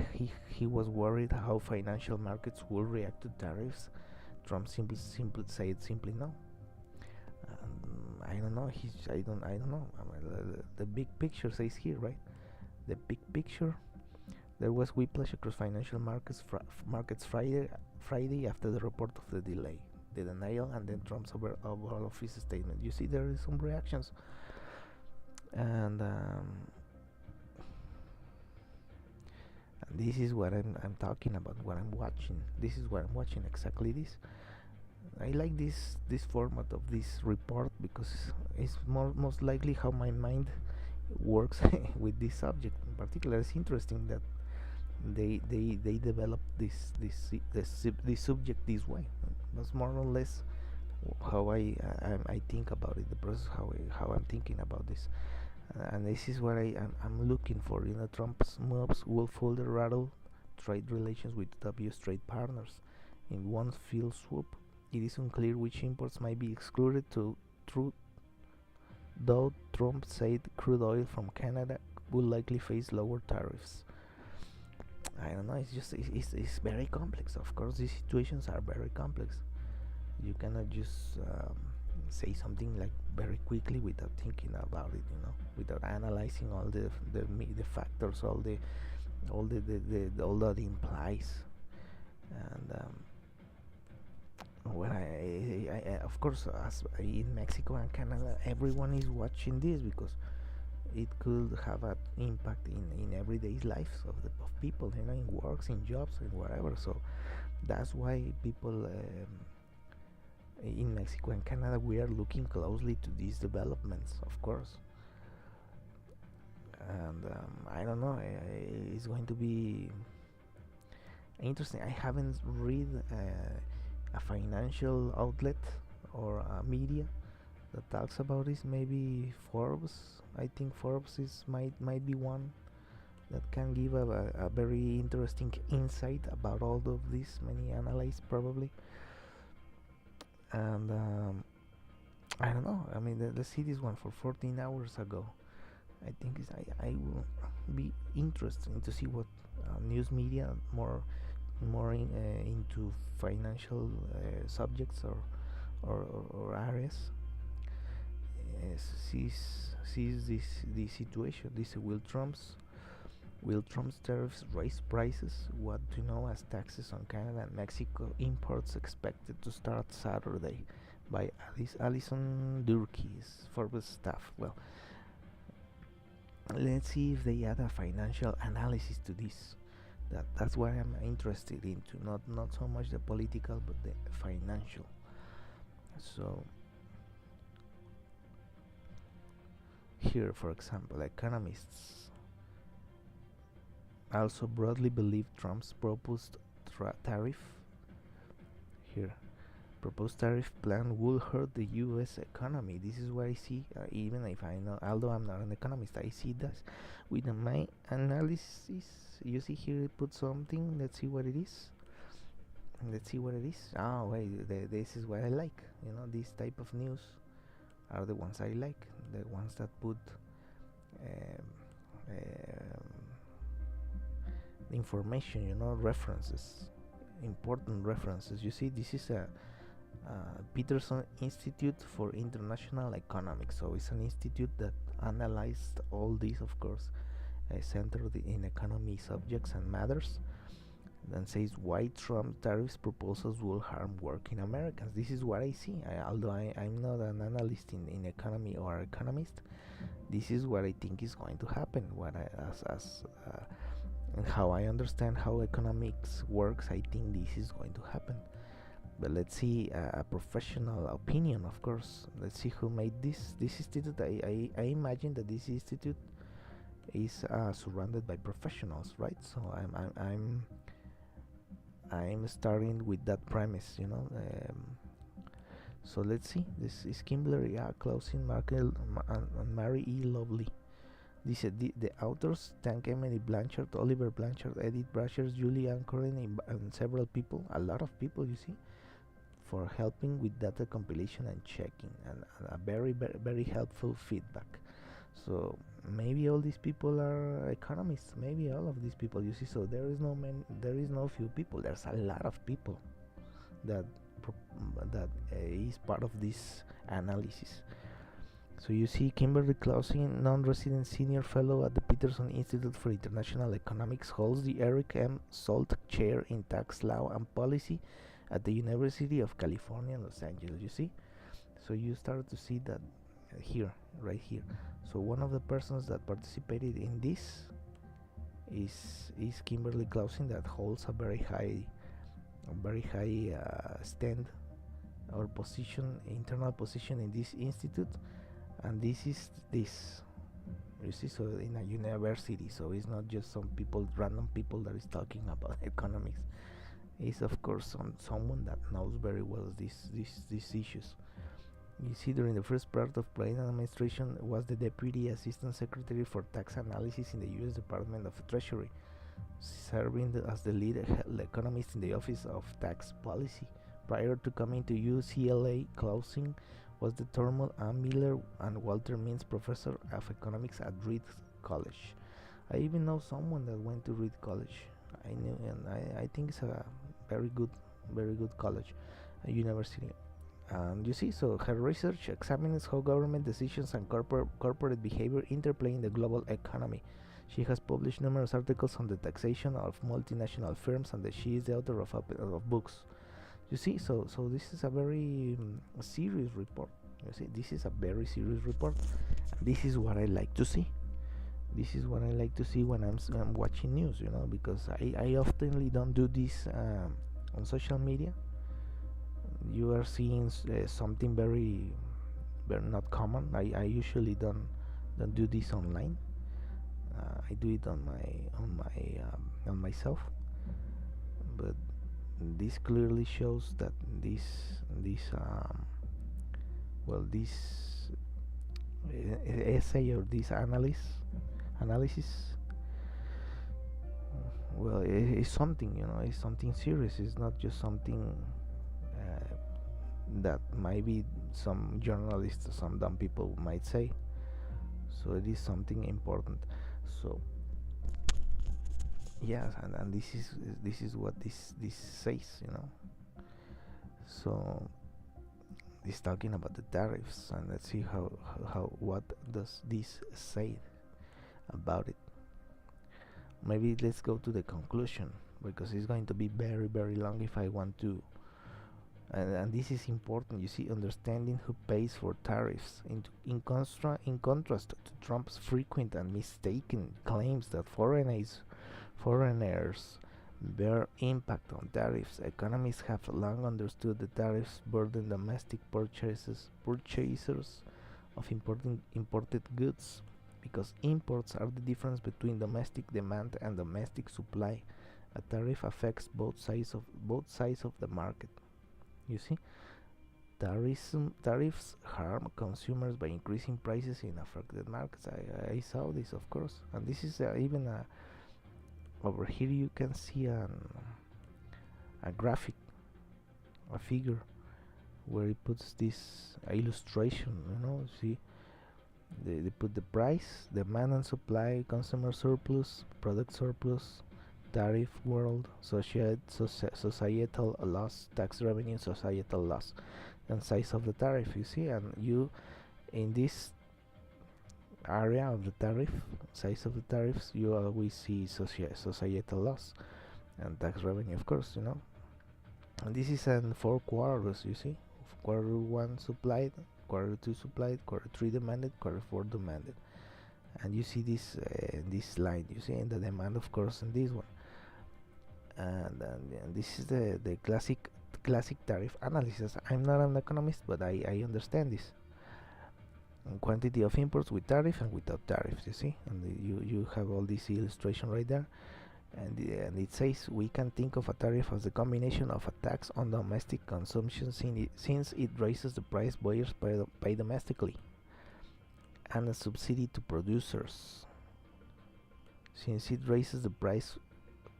he was worried how financial markets will react to tariffs, Trump simply said no. I don't know. I don't know. The big picture says here, right? The big picture. There was whiplash across financial markets Friday after the report of the delay, the denial, and then Trump's overall office statement. You see, there is some reactions, and this is what I'm talking about, what I'm watching. This is what I'm watching, exactly this. I like this format of this report because it's most likely how my mind works with this subject in particular. It's interesting that they develop this subject this way. That's more or less how I think about it, the process, how I'm thinking about this. And this is what I'm looking for. Trump's moves will further rattle trade relations with WS trade partners in one fell swoop. It is unclear which imports might be excluded though Trump said crude oil from Canada will likely face lower tariffs. I don't know. It's very complex. Of course, these situations are very complex. You cannot just say something like very quickly without thinking about it, without analyzing all the factors, all that implies. And when I of course, as in Mexico and Canada, everyone is watching this because it could have an impact in everyday lives of people, in works, in jobs, and whatever. So that's why people in Mexico and Canada, we are looking closely to these developments, of course. And I don't know, it's going to be interesting. I haven't read a financial outlet or a media that talks about this. Maybe Forbes. I think Forbes might be one that can give a very interesting insight about all of this. Many analysts probably. And I don't know. I mean, let's see this one for 14 hours ago. I think I will be interesting to see what news media more into financial subjects or areas sees this situation. This will Trump's tariffs raise prices? What to know as taxes on Canada and Mexico imports expected to start Saturday, by Alison Durkee, Forbes staff. Well, let's see if they add a financial analysis to this. That's what I'm interested into. Not so much the political, but the financial. So here, for example, economists also broadly believe Trump's proposed tariff plan will hurt the U.S. economy. This is what I see. Even if I know, although I'm not an economist, I see this with my analysis. You see here, it put something. Let's see what it is. Let's see what it is. Oh wait, this is what I like. This type of news are the ones I like. The ones that put um, um, information, references, important references. You see, this is a Peterson Institute for International Economics. So it's an institute that analyzed all these, of course, centered in economy subjects and matters. Then says why Trump tariffs proposals will harm working Americans. This is what I see. Although I'm not an analyst in economy or economist, this is what I think is going to happen. What I, as and how I understand how economics works, I think this is going to happen. But let's see a professional opinion, of course. Let's see who made this institute. I imagine that this institute is surrounded by professionals, right? So I'm starting with that premise, so let's see. This is Kimberly Clausen, Markel, and Mary E. Lovely. The authors thank Emily Blanchard, Oliver Blanchard, Edith Brashers, Julie Ancoren, and several people, a lot of people, you see, for helping with data compilation and checking, and a very, very, very helpful feedback. So maybe all these people are economists. Maybe all of these people, you see. So there is no few people. There's a lot of people that is part of this analysis. So you see, Kimberly Clausen, non-resident senior fellow at the Peterson Institute for International Economics, holds the Eric M. Salt Chair in Tax Law and Policy at the University of California, Los Angeles. You see, so you start to see that here, right here. So one of the persons that participated in this is Kimberly Clausen, that holds a very high stand or position, internal position in this institute, and this is this. You see, so in a university, so it's not just some people, random people that is talking about economics. It's of course someone that knows very well these issues. You see, during the first part of Biden administration, was the Deputy Assistant Secretary for Tax Analysis in the U.S. Department of Treasury, serving as the lead economist in the Office of Tax Policy. Prior to coming to UCLA, Clausen was the Thurman A. Miller and Walter Mintz Professor of Economics at Reed College. I even know someone that went to Reed College. I think it's a very good college, a university. You see, so her research examines how government decisions and corporate behavior interplay in the global economy. She has published numerous articles on the taxation of multinational firms, and she is the author of books. You see, so this is a very serious report. You see, this is a very serious report. This is what I like to see. This is what I like to see when I'm watching news, because I often don't do this on social media. You are seeing something very not common. I usually don't do this online. I do it on myself, but this clearly shows that this essay or this analysis, well, it's something, it's something serious. It's not just something that maybe some journalists or some dumb people might say. So it is something important. So yes, and this is what this says, So it's talking about the tariffs, and let's see how what does this say about it. Maybe let's go to the conclusion, because it's going to be very, very long if I want to. And this is important. You see, understanding who pays for tariffs, in contrast to Trump's frequent and mistaken claims that foreigners bear impact on tariffs. Economists have long understood that tariffs burden domestic purchasers of imported goods, because imports are the difference between domestic demand and domestic supply. A tariff affects both sides of the market. You see, tariffs harm consumers by increasing prices in affected markets. I saw this, of course, and this is over here you can see a graphic a figure where he puts this illustration. See, they put the price, demand and supply, consumer surplus, product surplus, tariff world, societal loss, tax revenue, societal loss, and size of the tariff. You see, and you in this area of the tariff, size of the tariffs, you always see societal loss and tax revenue, of course. And this is in 4 quarters. You see, quarter one supplied, quarter two supplied, quarter three demanded, quarter four demanded, and you see this this line. You see in the demand, of course, in this one, and this is the classic tariff analysis. I'm not an economist, but I understand this. And quantity of imports with tariff and without tariffs. You see, and you have all this illustration right there. And it says we can think of a tariff as the combination of a tax on domestic consumption, since it raises the price buyers pay domestically, and a subsidy to producers, since it raises the price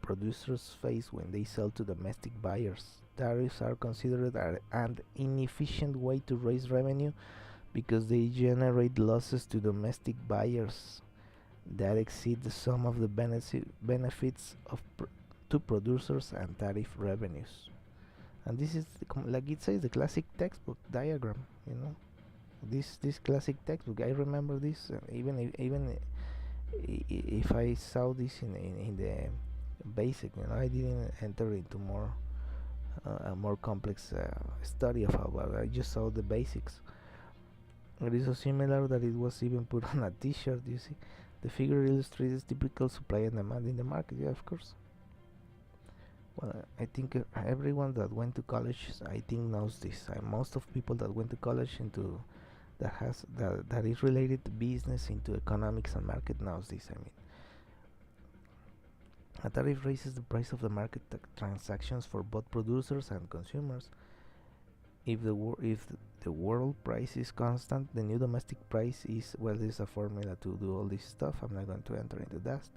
producers face when they sell to domestic buyers. Tariffs are considered an inefficient way to raise revenue because they generate losses to domestic buyers that exceed the sum of the benefits to producers and tariff revenues. And this is like it says, the classic textbook diagram. This classic textbook. I remember this, even if I saw this in the basic. I didn't enter into a more complex study of about. I just saw the basics. It is so similar that it was even put on a T-shirt. You see. The figure illustrates typical supply and demand in the market. Yeah, of course. Well, I think everyone that went to college, I think, knows this. Most of people that went to college that is related to business, into economics and market, knows this. A tariff raises the price of the market transactions for both producers and consumers. If the world price is constant, the new domestic price is, well, there's a formula to do all this stuff. I'm not going to enter into that.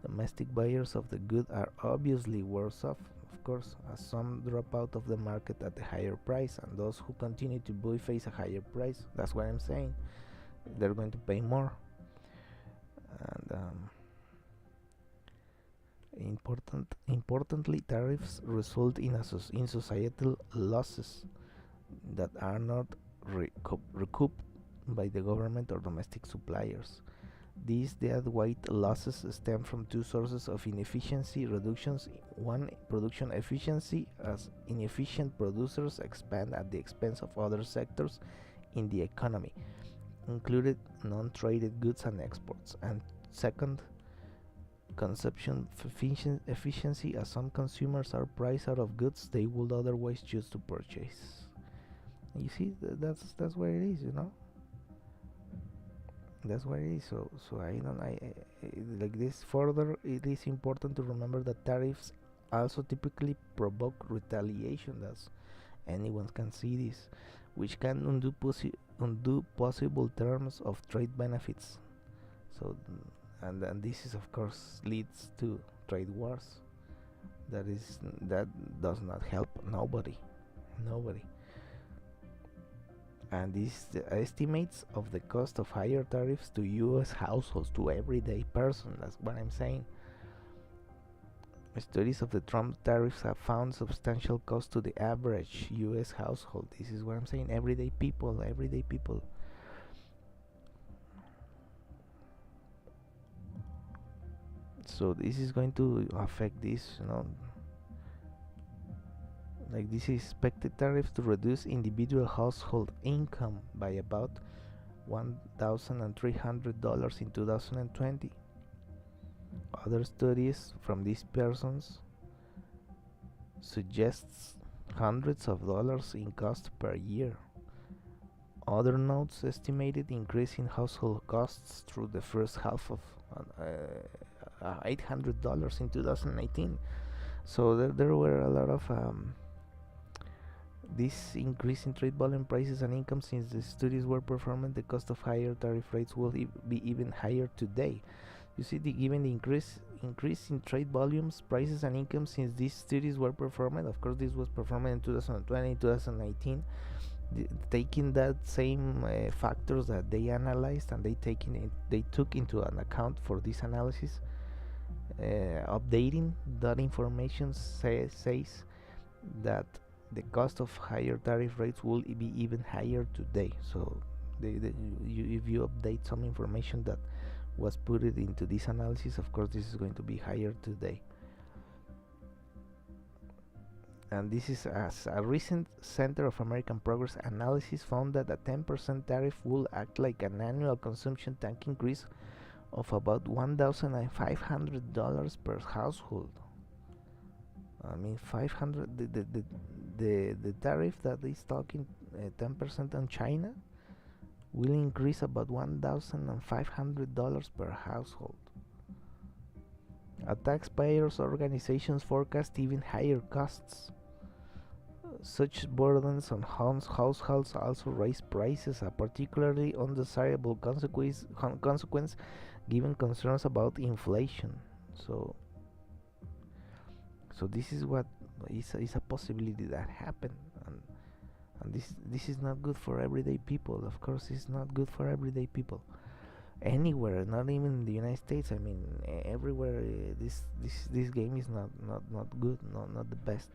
Domestic buyers of the good are obviously worse off, of course, as some drop out of the market at a higher price, and those who continue to buy face a higher price. That's what I'm saying. They're going to pay more. And importantly, tariffs result in societal losses that are not recouped by the government or domestic suppliers. These deadweight losses stem from two sources of inefficiency reductions. One, production efficiency, as inefficient producers expand at the expense of other sectors in the economy, included non-traded goods and exports. And second, consumption efficiency, as some consumers are priced out of goods they would otherwise choose to purchase. You see, that's where it is. That's where it is. So I like this. Further, it is important to remember that tariffs also typically provoke retaliation. That's anyone can see this, which can undo possible terms of trade benefits. So, and this is, of course, leads to trade wars. That does not help nobody. And these estimates of the cost of higher tariffs to U.S. households, to everyday person. That's what I'm saying. Studies of the Trump tariffs have found substantial cost to the average U.S. household. This is what I'm saying. Everyday people. So this is going to affect this, like this is expected tariffs to reduce individual household income by about $1,300 in 2020. Other studies from these persons suggests hundreds of dollars in cost per year. Other notes estimated increase in household costs through the first half of $800 in 2018. So there were a lot of this increase in trade volume, prices, and income. Since the studies were performed, the cost of higher tariff rates will be even higher today. You see, given the increase in trade volumes, prices, and income since these studies were performed. Of course, this was performed in 2020, 2019. Taking that same factors that they analyzed, and they took into an account for this analysis, updating that information says that the cost of higher tariff rates will be even higher today. So if you update some information that was put it into this analysis, of course this is going to be higher today. And this is as a recent Center of American Progress analysis found that a 10% tariff will act like an annual consumption tax increase of about $1,500 per household. I mean, 500. The tariff that is talking 10% on China will increase about $1,500 per household. A taxpayers' organizations forecast even higher costs. Such burdens on households also raise prices, a particularly undesirable consequence given concerns about inflation. So this is what is a possibility that happen, and this is not good for everyday people. Of course, it's not good for everyday people anywhere, not even in the United States. I mean, everywhere this game is not good, not the best.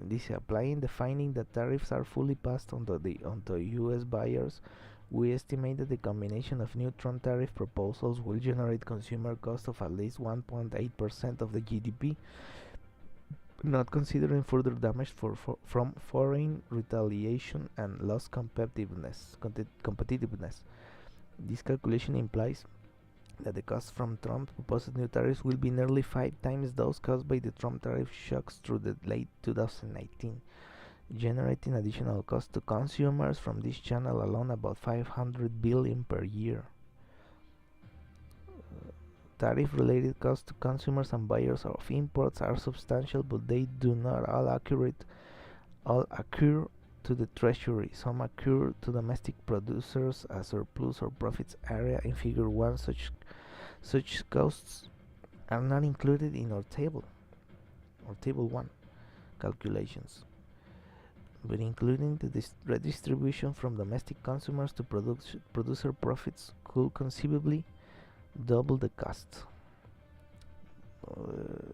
This applying the finding that tariffs are fully passed onto U.S. buyers. We estimate that the combination of new Trump tariff proposals will generate consumer cost of at least 1.8% of the GDP, not considering further damage from foreign retaliation and lost competitiveness. This calculation implies that the cost from Trump's proposed new tariffs will be nearly 5 times those caused by the Trump tariff shocks through the late 2019, generating additional cost to consumers from this channel alone about $500 billion per year. Tariff-related costs to consumers and buyers of imports are substantial, but they do not all occur to the Treasury. Some occur to domestic producers as surplus or profits area. In Figure 1, such costs are not included in our table 1 calculations, but including the redistribution from domestic consumers to producer profits could conceivably double the cost.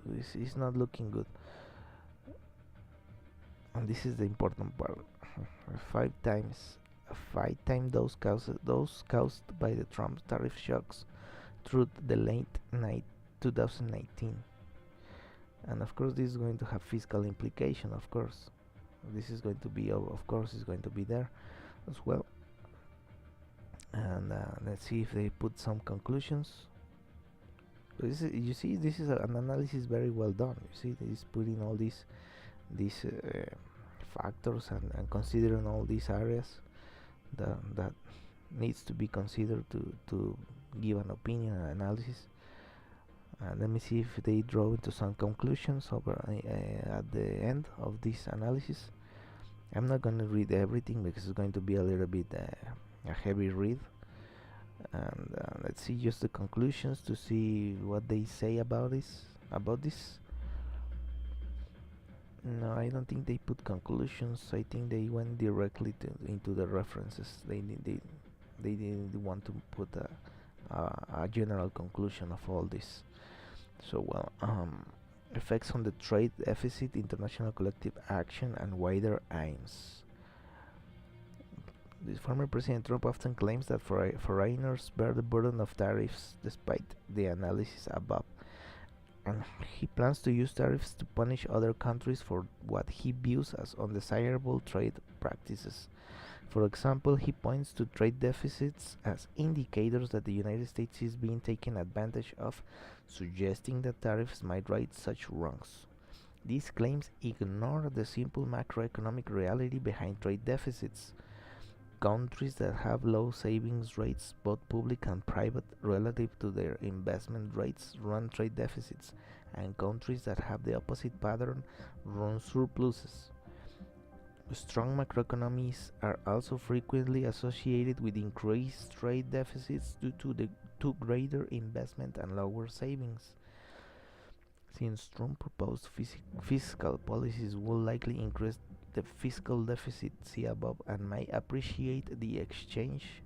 This is not looking good, and this is the important part. 5 times those caused by the Trump tariff shocks through the late 2019. And of course this is going to have fiscal implication. Of course this is going to be is going to be there as well. And let's see if they put some conclusions. You see, this is an analysis very well done. You see, he's putting all these factors and considering all these areas that needs to be considered to give an opinion and analysis. Let me see if they draw into some conclusions over at the end of this analysis. I'm not going to read everything because it's going to be a little bit a heavy read, and let's see just the conclusions to see what they say about this. No, I don't think they put conclusions. I think they went directly into the references. They didn't want to put a general conclusion of all this. So effects on the trade deficit, international collective action, and wider aims. The former President Trump often claims that foreigners bear the burden of tariffs, despite the analysis above, and he plans to use tariffs to punish other countries for what he views as undesirable trade practices. For example, he points to trade deficits as indicators that the United States is being taken advantage of, suggesting that tariffs might right such wrongs. These claims ignore the simple macroeconomic reality behind trade deficits. Countries that have low savings rates, both public and private, relative to their investment rates, run trade deficits, and countries that have the opposite pattern run surpluses. Strong macroeconomies are also frequently associated with increased trade deficits due to greater investment and lower savings. Since Trump proposed fiscal policies will likely increase the fiscal deficit, see above, and may appreciate the exchange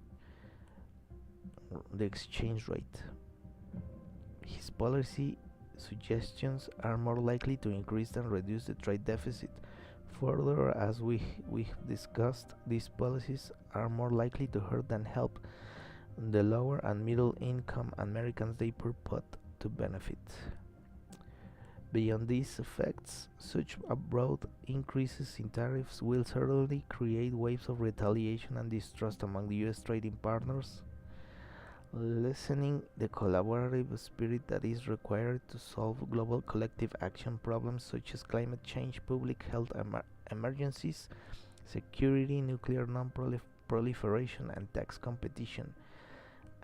rate. His policy suggestions are more likely to increase than reduce the trade deficit. Further, as we discussed, these policies are more likely to hurt than help the lower and middle income Americans they purport to benefit. Beyond these effects, such abrupt increases in tariffs will certainly create waves of retaliation and distrust among the US trading partners, lessening the collaborative spirit that is required to solve global collective action problems such as climate change, public health emergencies, security, nuclear non-proliferation, and tax competition.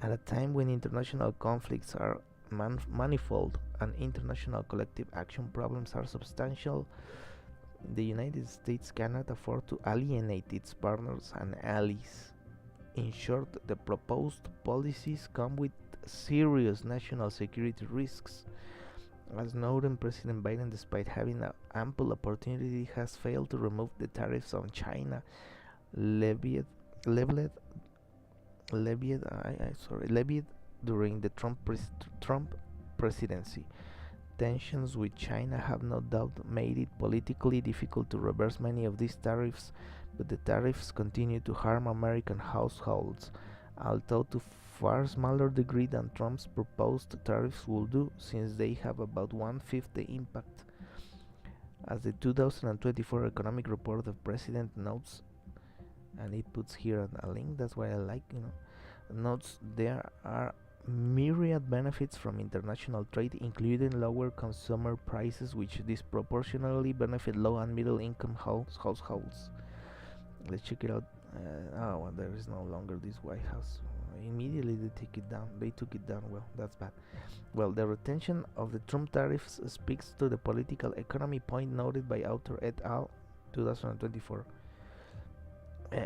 At a time when international conflicts are manifold and international collective action problems are substantial, the United States cannot afford to alienate its partners and allies. In short, the proposed policies come with serious national security risks. As noted, President Biden, despite having an ample opportunity, has failed to remove the tariffs on China levied levied levied during the Trump presidency. Tensions with China have no doubt made it politically difficult to reverse many of these tariffs, but the tariffs continue to harm American households, although to far smaller degree than Trump's proposed tariffs will do, since they have about one-fifth the impact. As the 2024 economic report of the president notes, and it puts here a link, that's why I like, notes there are myriad benefits from international trade, including lower consumer prices, which disproportionately benefit low and middle income households. Let's check it out. Well, there is no longer this White House. Immediately they took it down. Well, that's bad. Well, the retention of the Trump tariffs speaks to the political economy point noted by author et al. 2024.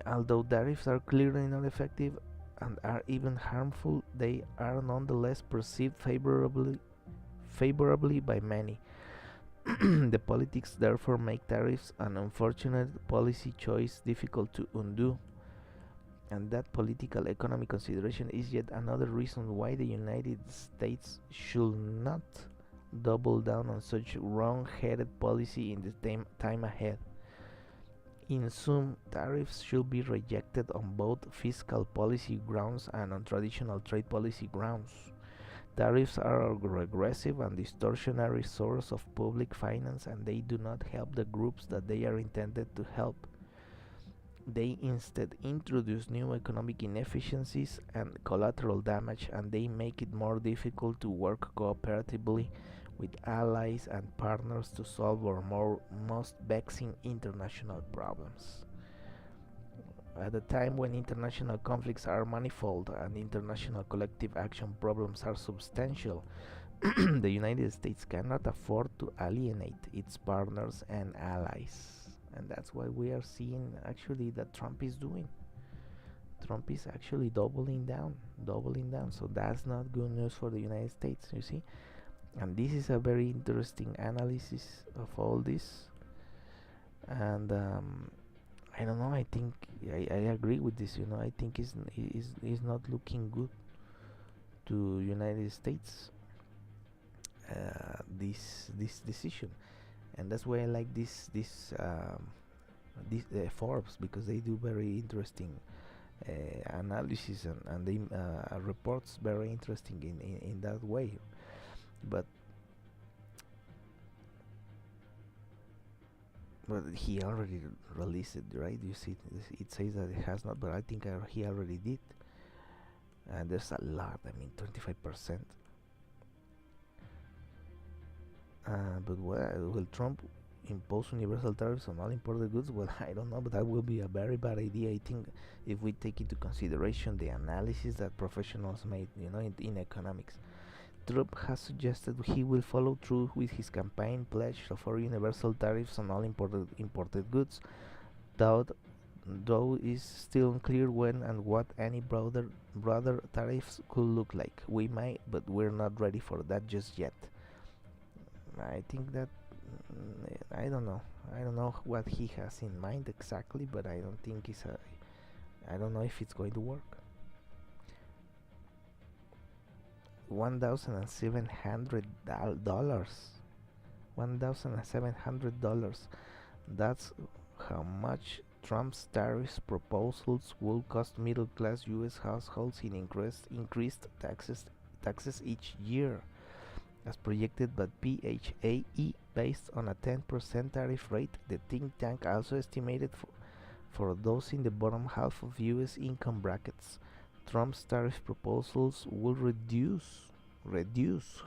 Although tariffs are clearly not effective and are even harmful, they are nonetheless perceived favorably by many. The politics therefore make tariffs an unfortunate policy choice difficult to undo. And that political economic consideration is yet another reason why the United States should not double down on such wrong-headed policy in the time ahead. In sum, tariffs should be rejected on both fiscal policy grounds and on traditional trade policy grounds. Tariffs are a regressive and distortionary source of public finance, and they do not help the groups that they are intended to help. They instead introduce new economic inefficiencies and collateral damage, and they make it more difficult to work cooperatively with allies and partners to solve our most vexing international problems. At a time when international conflicts are manifold and international collective action problems are substantial, the United States cannot afford to alienate its partners and allies. And that's what we are seeing actually that Trump is doing. Trump is actually doubling down. So that's not good news for the United States, you see. And this is a very interesting analysis of all this. And I don't know. I think I agree with this. I think is not looking good to United States. This decision, and that's why I like this Forbes, because they do very interesting analysis, and they reports very interesting in that way. But he already released it, right? You see, it says that it has not, but I think he already did. And there's a lot. I mean, 25%. But will Trump impose universal tariffs on all imported goods? Well, I don't know, but that will be a very bad idea. I think if we take into consideration the analysis that professionals made, in economics. Trump has suggested he will follow through with his campaign pledge for universal tariffs on all imported goods, though though is still unclear when and what any broader tariffs could look like. We might, but we're not ready for that just yet. I think that I don't know. I don't know what he has in mind exactly, but I don't think it's a. I don't know if it's going to work. $1,700. $1,700. That's how much Trump's tariffs proposals will cost middle-class U.S. households in increased taxes each year, as projected by PHAE. Based on a 10% tariff rate, the think tank also estimated for those in the bottom half of U.S. income brackets, Trump's tariff proposals will reduce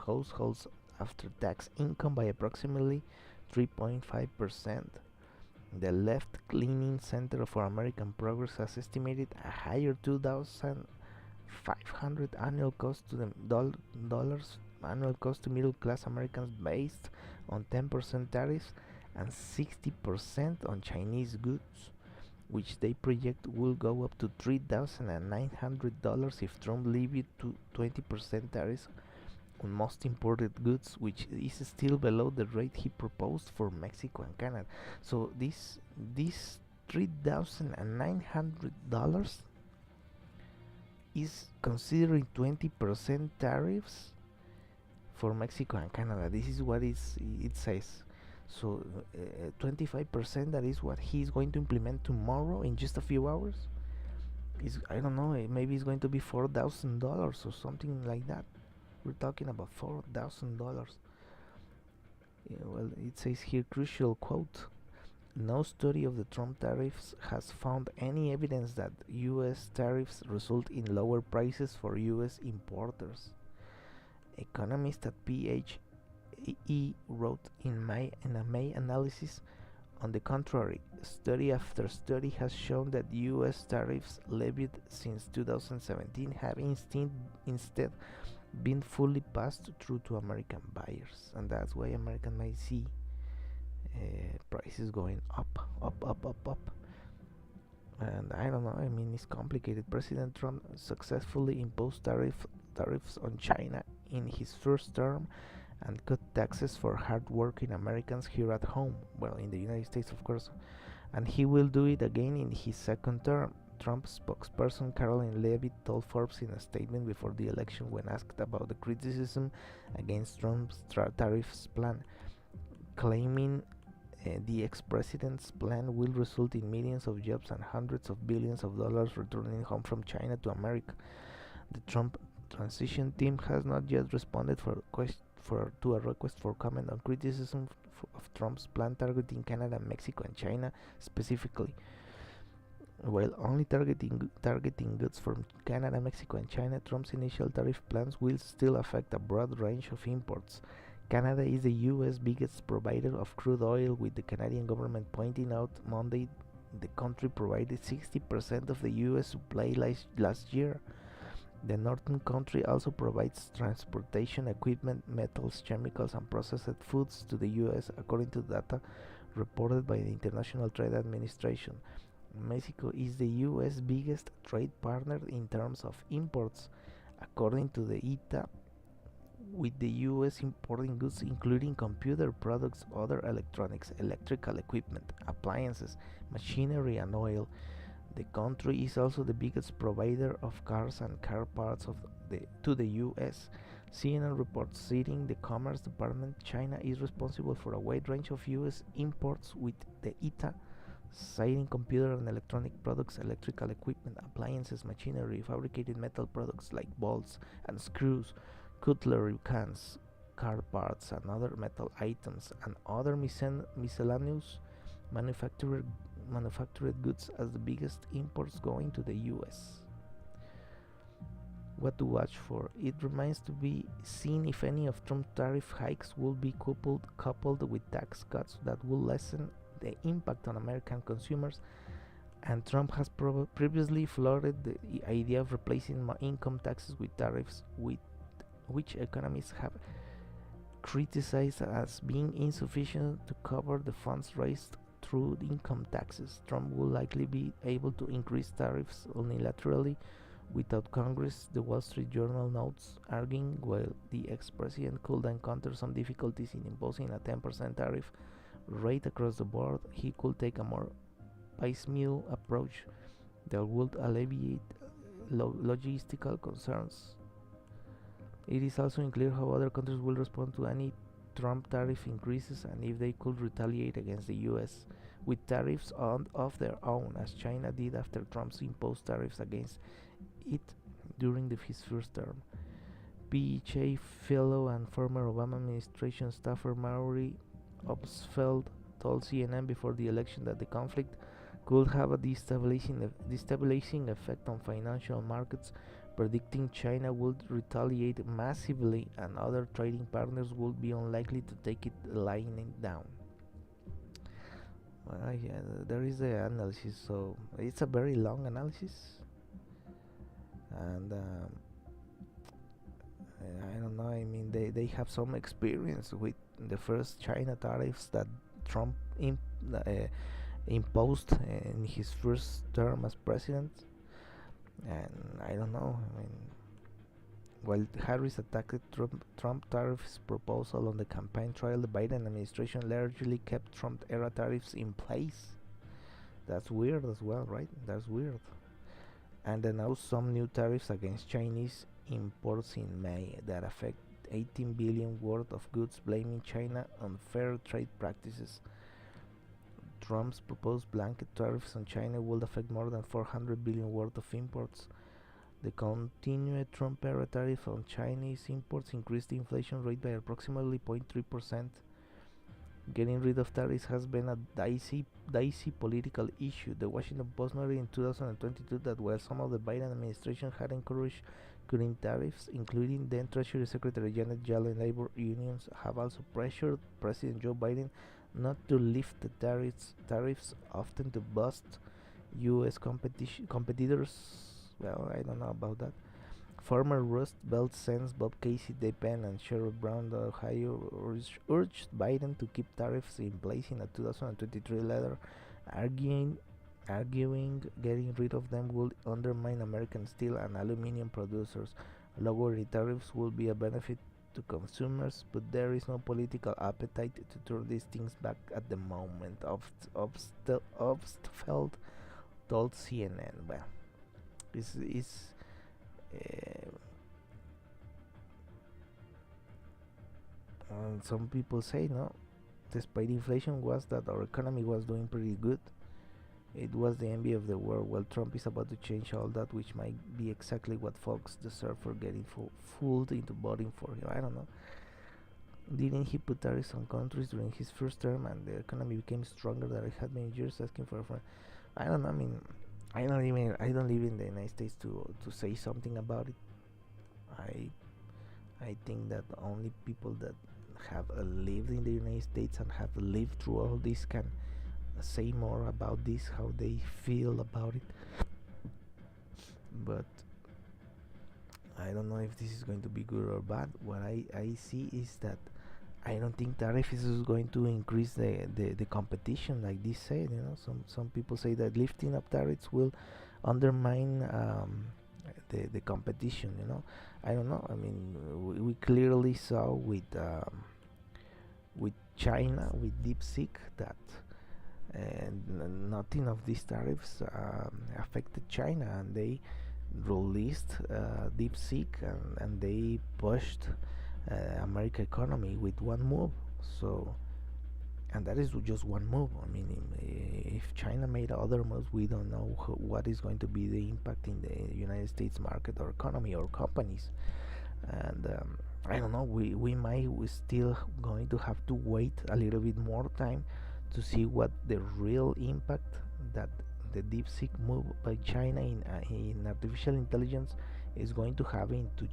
households after-tax income by approximately 3.5%. The left-leaning Center for American Progress has estimated a higher 2,500 annual cost to the dollars annual cost to middle-class Americans based on 10% tariffs and 60% on Chinese goods, which they project will go up to $3,900 if Trump levied to 20% tariffs on most imported goods, which is still below the rate he proposed for Mexico and Canada. So this $3,900 is considering 20% tariffs for Mexico and Canada. This is what it says. So 25%, that is what he's going to implement tomorrow in just a few hours. I don't know, maybe it's going to be $4,000 or something like that. We're talking about $4,000. Well, it says here, crucial quote: no study of the Trump tariffs has found any evidence that U.S. tariffs result in lower prices for U.S. importers. Economists at PHE wrote in a May analysis, on the contrary, study after study has shown that U.S. tariffs levied since 2017 have instead been fully passed through to American buyers, and that's why American might see prices going up. And I don't know, I mean, it's complicated. President Trump successfully imposed tariffs on China in his first term and cut taxes for hard-working Americans here at home, well, in the United States, of course, and he will do it again in his second term. Trump's spokesperson Caroline Leavitt told Forbes in a statement before the election when asked about the criticism against Trump's tariffs plan, claiming the ex-president's plan will result in millions of jobs and hundreds of billions of dollars returning home from China to America. The Trump transition team has not yet responded to a request for comment on criticism of Trump's plan targeting Canada, Mexico, and China specifically. While only targeting goods from Canada, Mexico, and China, Trump's initial tariff plans will still affect a broad range of imports. Canada is the U.S. biggest provider of crude oil, with the Canadian government pointing out Monday the country provided 60% of the U.S. supply last year. The northern country also provides transportation equipment, metals, chemicals, and processed foods to the U.S., according to data reported by the International Trade Administration. Mexico is the U.S. biggest trade partner in terms of imports, according to the ITA, with the U.S. importing goods including computer products, other electronics, electrical equipment, appliances, machinery, and oil. The country is also the biggest provider of cars and car parts to the U.S. CNN reports, citing the Commerce Department, China is responsible for a wide range of U.S. imports, with the ITA citing computer and electronic products, electrical equipment, appliances, machinery, fabricated metal products like bolts and screws, cutlery, cans, car parts, and other metal items, and other miscellaneous manufactured goods as the biggest imports going to the U.S. What to watch for? It remains to be seen if any of Trump's tariff hikes will be coupled with tax cuts that will lessen the impact on American consumers, and Trump has previously floated the idea of replacing income taxes with tariffs, which economists have criticized as being insufficient to cover the funds raised through income taxes. Trump will likely be able to increase tariffs unilaterally without Congress, the Wall Street Journal notes, arguing while the ex-president could encounter some difficulties in imposing a 10% tariff rate across the board, he could take a more piecemeal approach that would alleviate logistical concerns. It is also unclear how other countries will respond to any Trump tariff increases and if they could retaliate against the US with tariffs of their own, as China did after Trump's imposed tariffs against it during his first term. PHA fellow and former Obama administration staffer Maury Obstfeld told CNN before the election that the conflict could have a destabilizing effect on financial markets, predicting China would retaliate massively and other trading partners would be unlikely to take it lying down. Yeah, there is the analysis, so it's a very long analysis, and I don't know. I mean, they have some experience with the first China tariffs that Trump imposed in his first term as president, and I don't know. I mean, while Harris attacked Trump tariffs proposal on the campaign trail, the Biden administration largely kept Trump era tariffs in place. That's weird as well, right? That's weird. And announced some new tariffs against Chinese imports in May that affect 18 billion worth of goods, blaming China on fair trade practices. Trump's proposed blanket tariffs on China will affect more than 400 billion worth of imports. The continued Trump era tariff on Chinese imports increased the inflation rate by approximately 0.3%. Getting rid of tariffs has been a dicey political issue. The Washington Post noted in 2022 that while some of the Biden administration had encouraged cutting tariffs, including then Treasury Secretary Janet Yellen, labor unions have also pressured President Joe Biden not to lift the tariffs often to boost U.S. competitors. Well, I don't know about that. Former Rust Belt Sens Bob Casey, Dave Penn, and Sherrod Brown of Ohio urged Biden to keep tariffs in place in a 2023 letter, arguing getting rid of them would undermine American steel and aluminum producers. Lowering tariffs will be a benefit to consumers, but there is no political appetite to turn these things back at the moment, Obstfeld told CNN. Well, some people say no, despite inflation was that our economy was doing pretty good. It was the envy of the world. Well, Trump is about to change all that, which might be exactly what folks deserve for getting fooled into voting for him. I don't know. Didn't he put tariffs on countries during his first term and the economy became stronger than it had been in years, asking for a friend? I don't know. I mean, I don't live in the United States to say something about it. I think that only people that have lived in the United States and have lived through all this can say more about this, how they feel about it. But I don't know if this is going to be good or bad. What I see is that I don't think tariffs is going to increase the competition, like this said. You know, some people say that lifting up tariffs will undermine the competition. You know, I don't know. I mean, we clearly saw with China, with DeepSeek, that nothing of these tariffs affected China, and they released DeepSeek and they pushed American economy with one move. So, and that is just one move. I mean, if China made other moves, we don't know what is going to be the impact in the United States market or economy or companies. And I don't know. We still going to have to wait a little bit more time to see what the real impact that the DeepSeek move by China in artificial intelligence is going to have into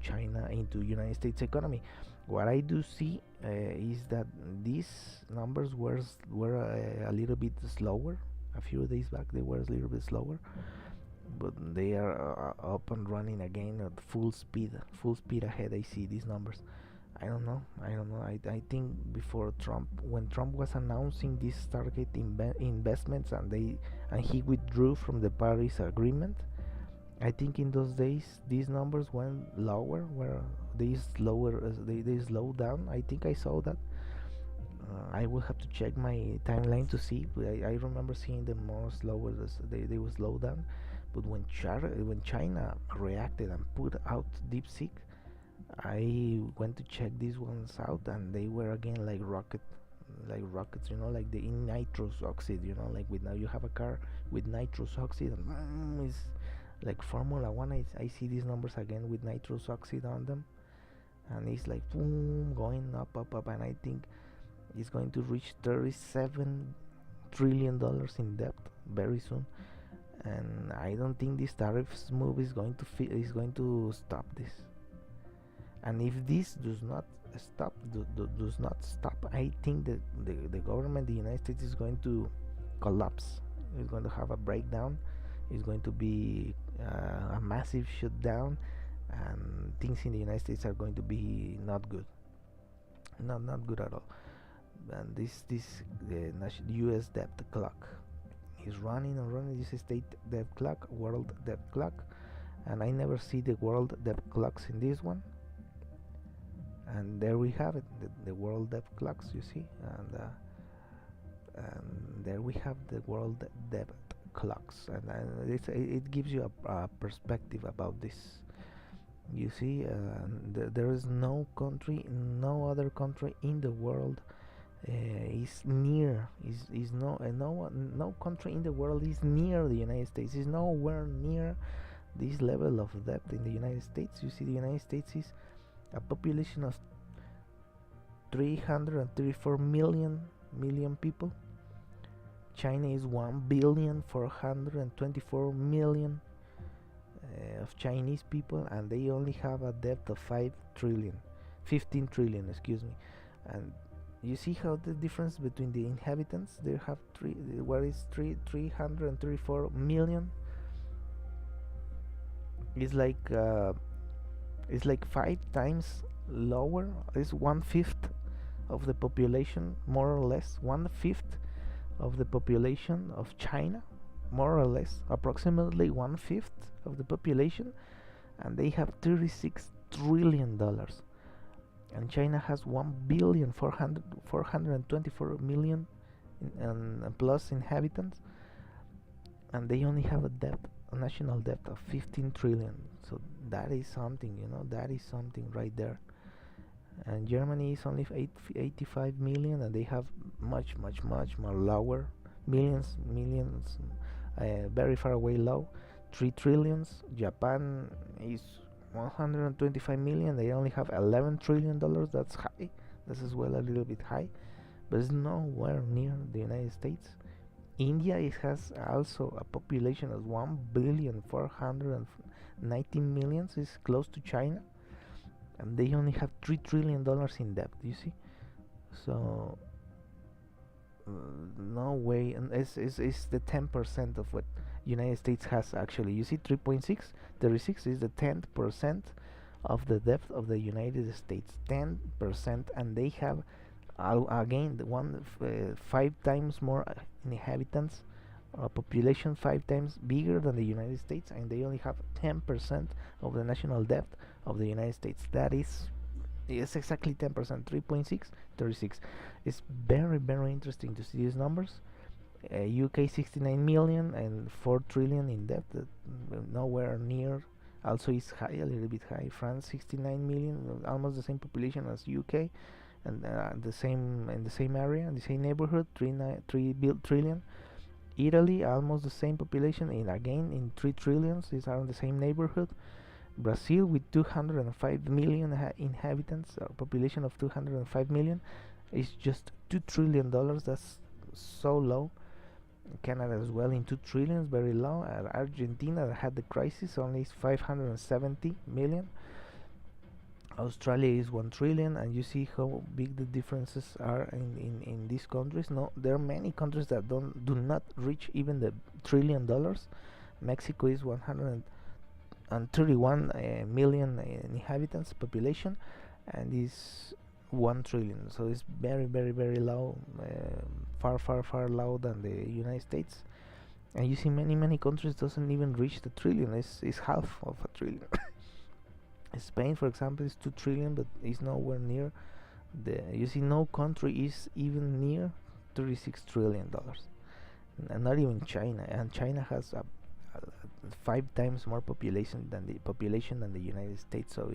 United States economy. What I do see is that these numbers were a little bit slower. A few days back they were a little bit slower, but they are up and running again at full speed ahead. I see these numbers, I think before Trump, when Trump was announcing these target investments, and he withdrew from the Paris Agreement, I think in those days these numbers went lower, where they slowed down. I think I saw that. I will have to check my timeline to see, but I remember seeing them more slower. They will slow down. But when China reacted and put out DeepSeek, I went to check these ones out, and they were again like rockets, like the in nitrous oxide, like with now you have a car with nitrous oxide, and it's like Formula One. I see these numbers again with nitrous oxide on them, and it's like boom, going up, up, up, and I think it's going to reach $37 trillion in debt very soon. And I don't think this tariffs move is going to stop this. And if this does not stop, I think that the government, the United States, is going to collapse. It's going to have a breakdown. It's going to be a massive shutdown, and things in the United States are going to be not good, not good at all. And this the U.S. debt clock is running and running. This state debt clock, world debt clock, and I never see the world debt clocks in this one. And there we have it, the world debt clocks, you see, and there we have the world debt clocks, and it gives you a perspective about this. You see, there is no country, no other country in the world is near is no no country in the world is near the United States. Is nowhere near this level of debt in the United States. You see, the United States is a population of 334 million people. China is 1,424,000,000 of Chinese people, and they only have a debt of 15 trillion, excuse me. And you see how the difference between the inhabitants, they have 334 million is like 5 times lower. It's 1/5 of the population, more or less 1/5 of the population of China, more or less, approximately 1/5 of the population, and they have $36 trillion, and China has 1,424,000,000 and plus inhabitants, and they only have a national debt of 15 trillion. So that is something, that is something right there. And Germany is only 85 million, and they have much more lower millions, very far away low, 3 trillions. Japan is 125 million, they only have $11 trillion. That's high, that's as well a little bit high, but it's nowhere near the United States. India has also a population of 1,419,000,000, is close to China, and they only have $3 trillion in debt, you see. So no way, and it's the 10% of what United States has actually. You see, 36 is the 10% of the debt of the United States, 10%, and they have again the 5 times more inhabitants, population 5 times bigger than the United States, and they only have 10% of the national debt of the United States. That is exactly 10%, 3.6, 36. It's very interesting to see these numbers. UK 69 million and 4 trillion in debt, nowhere near. Also is high, a little bit high. France 69 million, almost the same population as UK, and the same in the same area, in the same neighborhood, 3 trillion. Italy almost the same population, and again in 3 trillions, is around the same neighborhood. Brazil with 205 million inhabitants, a population of 205 million, is just $2 trillion. That's so low. Canada as well in 2 trillions, very low. Argentina, that had the crisis, only is 570 million. Australia is 1 trillion, and you see how big the differences are in these countries. No, there are many countries that do not reach even the $1 trillion. Mexico is 131 million inhabitants population, and is 1 trillion. So it's very, very, very low, far, far, far low than the United States. And you see, many, many countries doesn't even reach the trillion. It's half of a trillion. Spain, for example, is 2 trillion, but it's nowhere near the. You see, no country is even near $36 trillion, and not even China. And China has a 5 times more population than the United States. So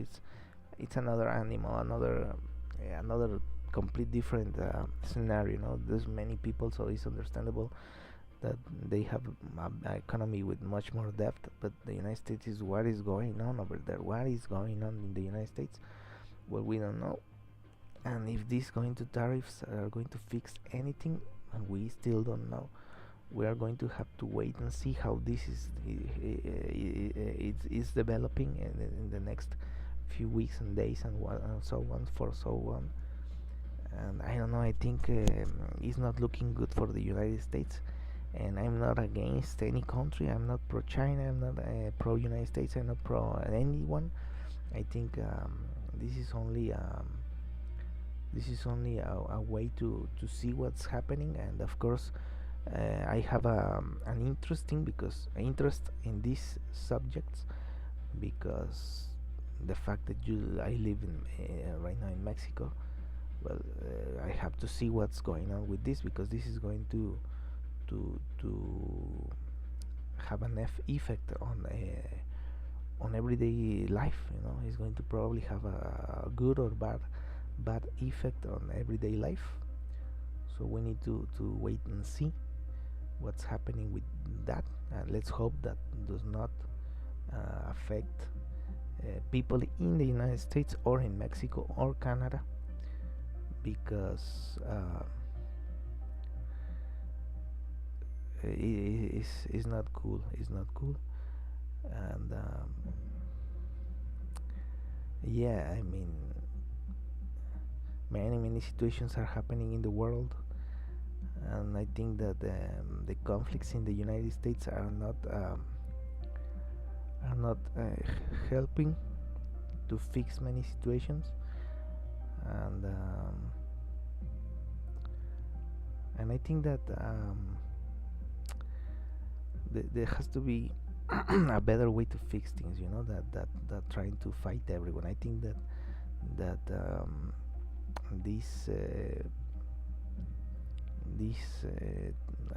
it's another animal, another complete different scenario. There's many people, so it's understandable that they have an economy with much more depth. But the United States is what is going on over there. What is going on in the United States? Well, we don't know. And if these going to tariffs are going to fix anything, and we still don't know. We are going to have to wait and see how this is developing in the next few weeks and days, and so on for so on. And I don't know. I think it's not looking good for the United States. And I'm not against any country. I'm not pro China. I'm not pro United States. I'm not pro anyone. I think this is only a way to see what's happening. And of course, I have an interest in these subjects, because the fact that I live in right now in Mexico. Well, I have to see what's going on with this, because this is going to have an effect on everyday life. It's going to probably have a good or bad effect on everyday life. So we need to wait and see what's happening with that, and let's hope that does not affect people in the United States or in Mexico or Canada, because it's not cool. It's not cool. And yeah, I mean, many situations are happening in the world, and I think that the conflicts in the United States are not helping to fix many situations. And I think that there has to be a better way to fix things. That trying to fight everyone. I think that this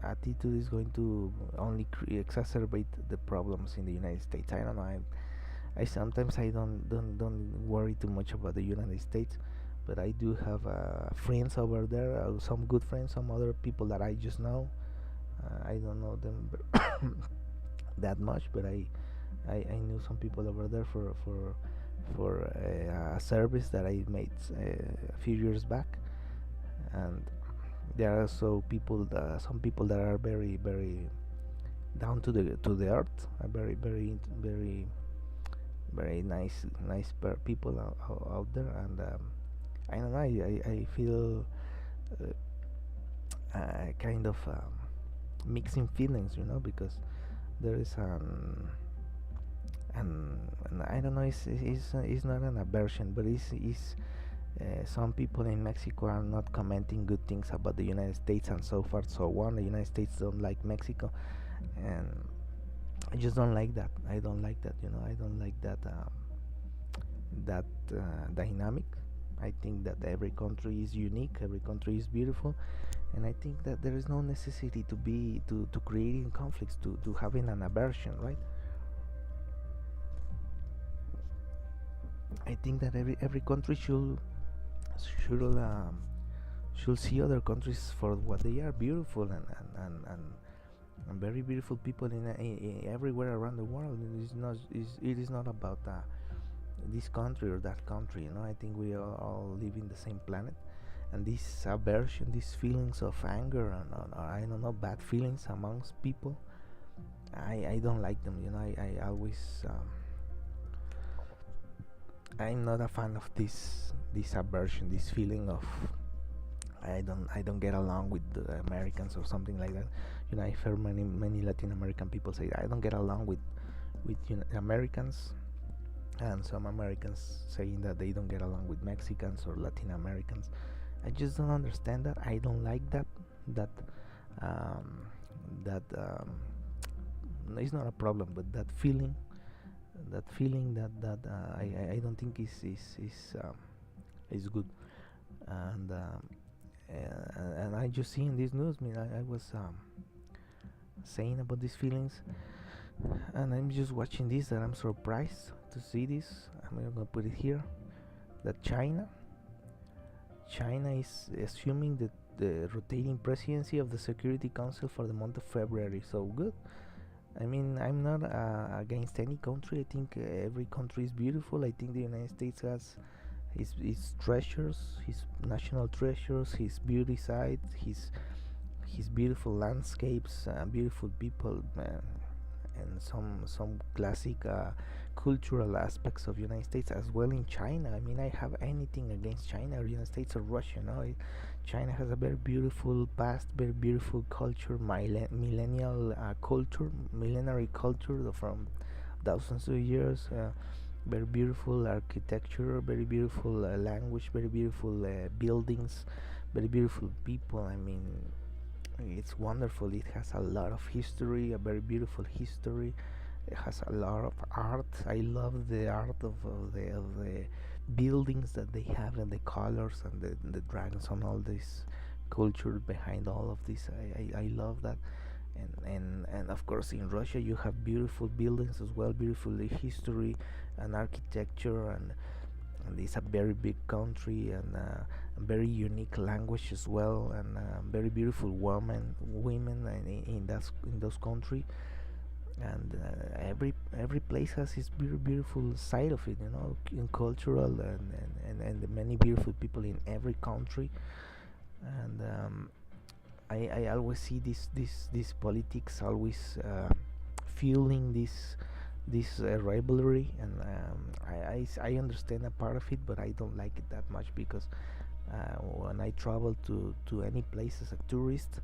attitude is going to only exacerbate the problems in the United States. I don't know. I sometimes I don't worry too much about the United States, but I do have friends over there, some good friends, some other people that I just know. I don't know them that much, but I knew some people over there for a service that I made a few years back. And there are also some people that are very, very down to the earth, very, very, very, very nice people out there. And I don't know, I feel kind of mixing feelings, because there is and I don't know, it's not an aversion, but it's some people in Mexico are not commenting good things about the United States, and so far so on. The United States don't like Mexico, and I just don't like that. I don't like that. I don't like that dynamic. I think that every country is unique, every country is beautiful, and I think that there is no necessity to creating conflicts, to having an aversion, right? I think that every country should see other countries for what they are, beautiful and very beautiful people in everywhere around the world. It is not about this country or that country. I think we all live in the same planet, and this aversion, these feelings of anger and I don't know, bad feelings amongst people, I don't like them. I always I'm not a fan of this aversion, this feeling of I don't get along with the Americans or something like that. I've heard many Latin American people say I don't get along with Americans. and some Americans saying that they don't get along with Mexicans or Latin Americans. I just don't understand that. I don't like that um, that it's not a problem, but that feeling I don't think is good. And and I just see in this news. I mean, I was saying about these feelings, and I'm just watching this that I'm surprised to see this. I'm gonna put it here that China is assuming the rotating presidency of the Security Council for the month of February. So good. I mean, I'm not against any country. I think every country is beautiful. I think the United States has his treasures, his national treasures, his beauty side, his beautiful landscapes, beautiful people, and some classic cultural aspects of United States as well in China. I mean, I have anything against China or United States or Russia. No, China has a very beautiful past, very beautiful culture, millennial culture, millenary culture from thousands of years. Very beautiful architecture, very beautiful language, very beautiful buildings, very beautiful people. I mean, it's wonderful. It has a lot of history, a very beautiful history. It has a lot of art. I love the art of the buildings that they have and the colors and the dragons and all this culture behind all of this. I love that. And of course in Russia you have beautiful buildings as well, beautiful history and architecture, and it's a very big country, and a very unique language as well, and very beautiful women in that in those country. And every place has its beautiful side of it, in cultural, and the many beautiful people in every country. And I always see this politics always fueling this rivalry, and I understand a part of it, but I don't like it that much, because when I travel to any place as a tourist,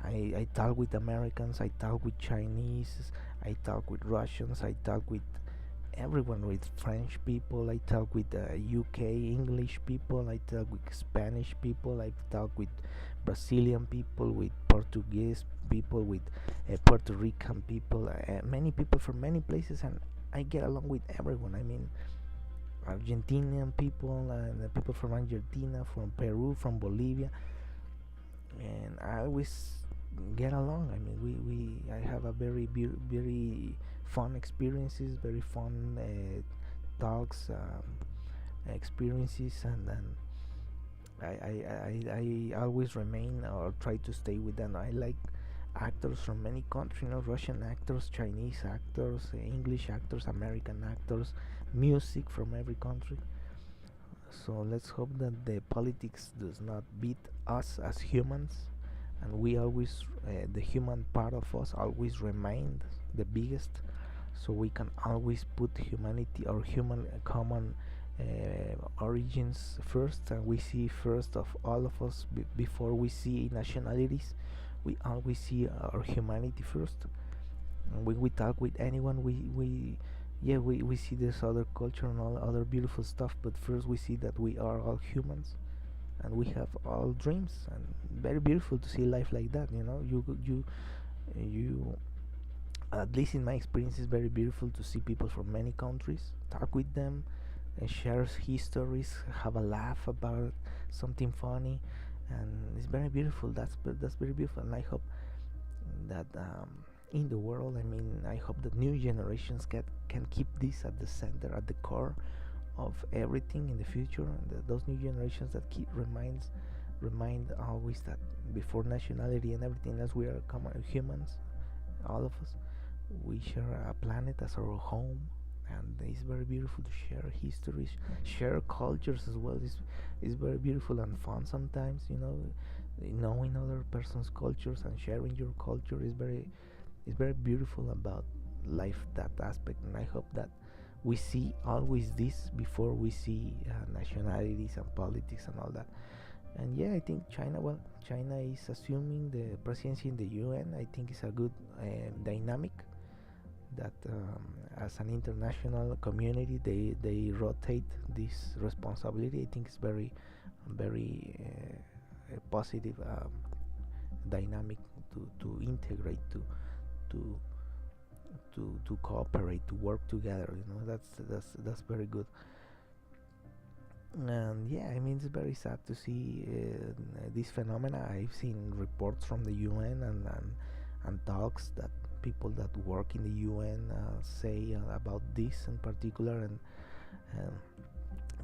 I talk with Americans, I talk with Chinese, I talk with Russians, I talk with everyone, with French people, I talk with UK English people, I talk with Spanish people, I talk with Brazilian people, with Portuguese people, with Puerto Rican people, many people from many places, and I get along with everyone. I mean, Argentinian people, and people from Argentina, from Peru, from Bolivia, and I always get along. I mean, I have a very fun experiences, very fun talks, experiences, and I always remain or try to stay with them. I like actors from many countries, Russian actors, Chinese actors, English actors, American actors, music from every country. So let's hope that the politics does not beat us as humans, and we always, the human part of us always remains the biggest, so we can always put humanity or human common origins first, and we see first of all of us before we see nationalities. We always see our humanity first, and when we talk with anyone, we yeah, we see this other culture and all other beautiful stuff, but first we see that we are all humans, and we have all dreams, and very beautiful to see life like that. You at least in my experience, it's very beautiful to see people from many countries, talk with them, and share histories, have a laugh about something funny, and it's very beautiful. That's very beautiful, and I hope that in the world, I mean, I hope that new generations can keep this at the center, at the core of everything in the future, and those new generations that keep remind always that before nationality and everything else, we are common humans, all of us. We share a planet as our home, and it's very beautiful to share histories, share cultures as well. It's very beautiful and fun sometimes, knowing other person's cultures and sharing your culture is very beautiful about life, that aspect. And I hope that we see always this before we see nationalities and politics and all that. And yeah, I think China is assuming the presidency in the UN. I think it's a good dynamic. that as an international community they rotate this responsibility. I think it's very a positive dynamic to integrate to to cooperate, to work together. You know, that's very good. And yeah, I mean, it's very sad to see this phenomena. I've seen reports from the UN and talks that people that work in the UN say about this in particular, and um,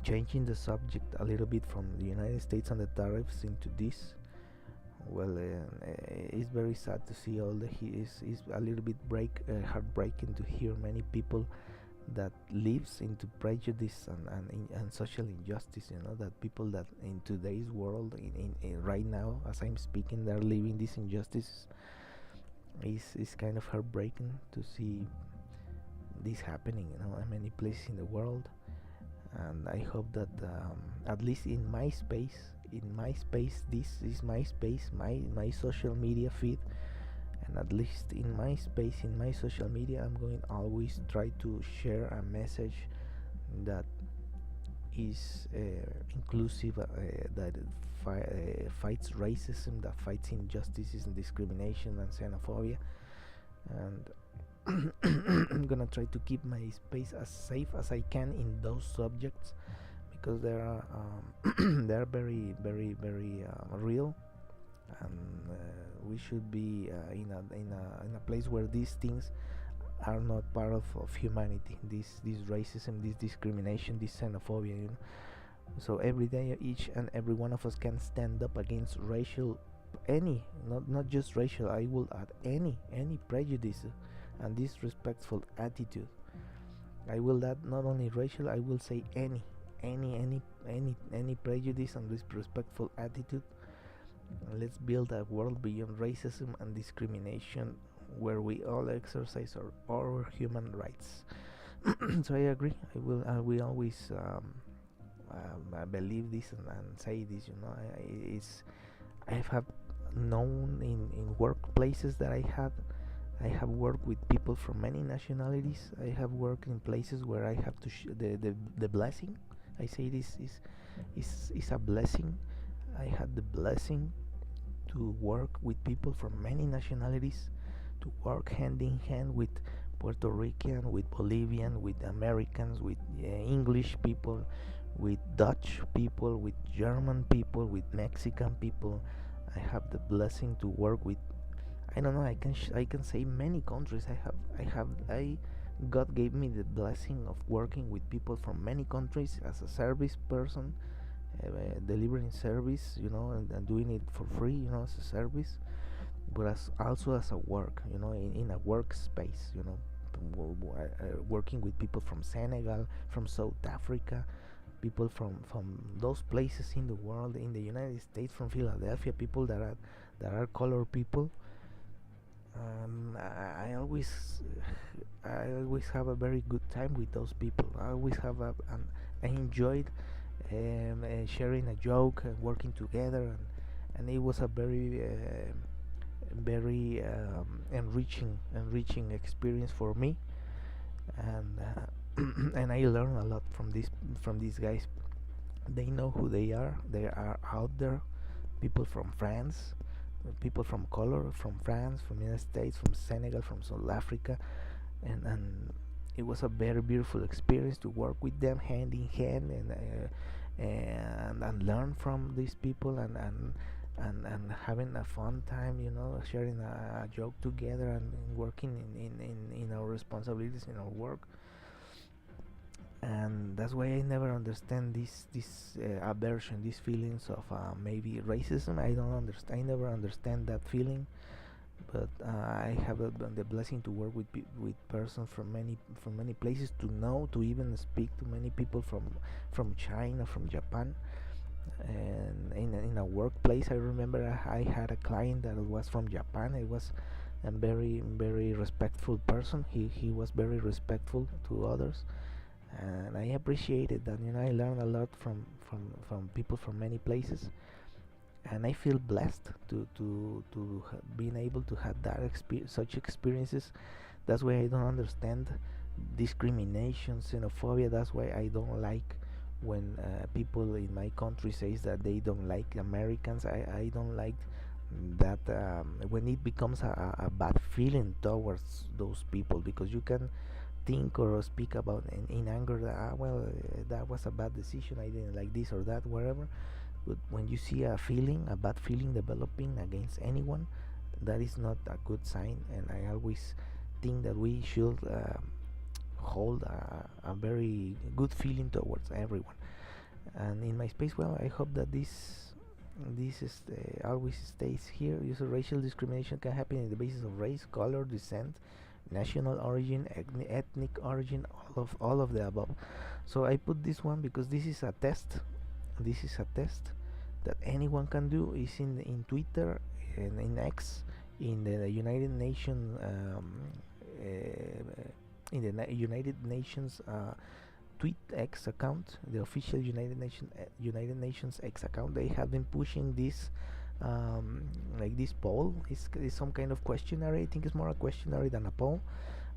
changing the subject a little bit from the United States and the tariffs into this. Well, it's very sad to see all the. Is a little bit heartbreaking to hear many people that lives into prejudice and social injustice. You know, that people that in today's world, in right now as I'm speaking, they're living these injustices. Is kind of heartbreaking to see this happening, you know, in many places in the world. And I hope that at least in my space, this is my space, my social media feed, and at least in my space, in my social media, I'm going always try to share a message that is inclusive, that fights racism, that fights injustices and discrimination and xenophobia. And I'm gonna try to keep my space as safe as I can in those subjects, because they are they are very real, and we should be in a place where these things are not part of humanity. This racism, this discrimination, this xenophobia. You know? So every day, each and every one of us can stand up against racial, any, not just racial. I will add any prejudice and disrespectful attitude. I will add not only racial. I will say any prejudice and disrespectful attitude. Let's build a world beyond racism and discrimination, where we all exercise our human rights. So I agree. I will always I believe this and say this. You know, I have known in workplaces that I have worked with people from many nationalities. I have worked in places where I have to the blessing. I say this is a blessing. I had the blessing to work with people from many nationalities, to work hand in hand with Puerto Rican, with Bolivian, with Americans, with English people, with Dutch people, with German people, with Mexican people. I have the blessing to work with, I don't know, I can say many countries. I God gave me the blessing of working with people from many countries as a service person, delivering service, you know, and doing it for free, you know, as a service, but as also as a work, you know, in a workspace, you know, working with people from Senegal, from South Africa, people from those places in the world, in the United States, from Philadelphia, people that are colored people. I always have a very good time with those people. I always have I enjoyed sharing a joke and working together, and it was a very enriching experience for me. And and I learned a lot from these guys. They know who they are. They are out there. People from France, people from color, from France, from United States, from Senegal, from South Africa, and it was a very beautiful experience to work with them hand in hand, and learn from these people, and having a fun time, you know, sharing a joke together, and working in our responsibilities in our work. And that's why I never understand this aversion, these feelings of maybe racism. I don't understand. I never understand that feeling. But I have the blessing to work with persons from many places, to know, to even speak to many people from China, from Japan. And in a workplace, I remember I had a client that was from Japan. It was a very respectful person. He was very respectful to others, and I appreciated that. You know, I learned a lot from people from many places. and I feel blessed to being able to have such experiences. That's why I don't understand discrimination, xenophobia. That's why I don't like when people in my country says that they don't like Americans. I don't like that when it becomes a bad feeling towards those people, because you can think or speak about in anger that that was a bad decision, I didn't like this or that, whatever. But when you see a bad feeling developing against anyone, that is not a good sign. And I always think that we should hold a very good feeling towards everyone. And in my space, well, I hope that this is always stays here. Use of racial discrimination can happen on the basis of race, color, descent, national origin, ethnic origin, all of the above. So I put this one because this is a test. This is a test that anyone can do. Is in Twitter and in X, in the United Nations, United Nations tweet X account, the official United Nations X account. They have been pushing this like this poll. Is some kind of questionnaire. I think it's more a questionnaire than a poll,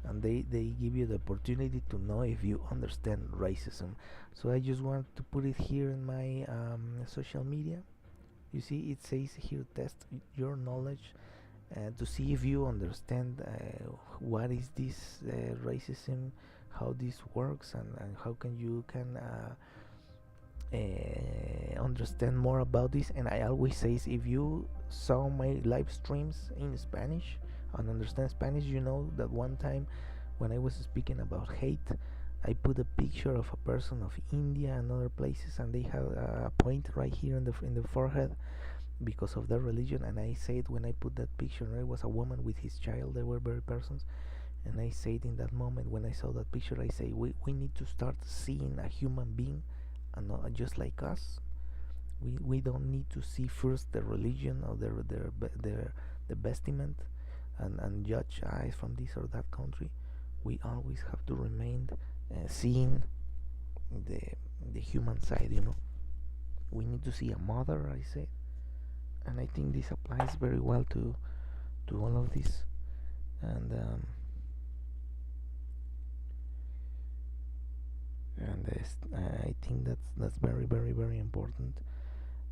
and they give you the opportunity to know if you understand racism. So I just want to put it here in my social media. You see, it says here, test your knowledge to see if you understand what is this racism, how this works, and how can you can understand more about this. And I always say, if you saw my live streams in Spanish and understand Spanish, you know that one time when I was speaking about hate, I put a picture of a person of India and other places, and they have a point right here in the forehead because of their religion. And I said, when I put that picture, it was a woman with his child. They were very persons. And I said in that moment when I saw that picture, I say we need to start seeing a human being, and not just like us. We don't need to see first the religion or their the vestment, and judge eyes from this or that country. We always have to remain seeing the the human side. We need to see a mother, I say. And I think this applies very well to all of this. And I think that's very very very important.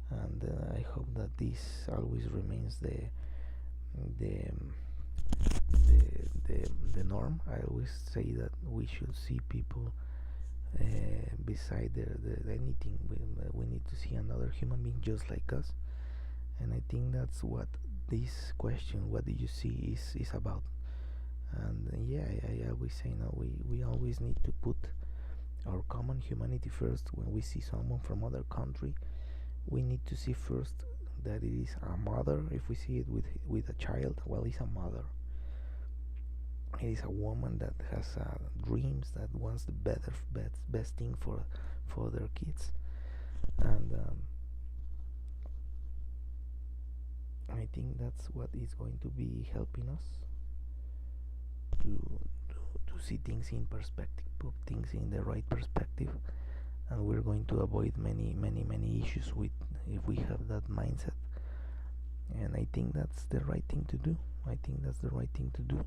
And I hope that this always remains the the norm. I always say that we should see people beside anything. We need to see another human being just like us. And I think that's what this question, what do you see, is about. And yeah, I always say, no, we always need to put our common humanity first. When we see someone from other country, we need to see first that it is a mother. If we see it with a child, well, it's a mother. It is a woman that has dreams, that wants the best thing for their kids. And I think that's what is going to be helping us to see things in perspective, put things in the right perspective. And we're going to avoid many issues with if we have that mindset. And I think that's the right thing to do. I think that's the right thing to do,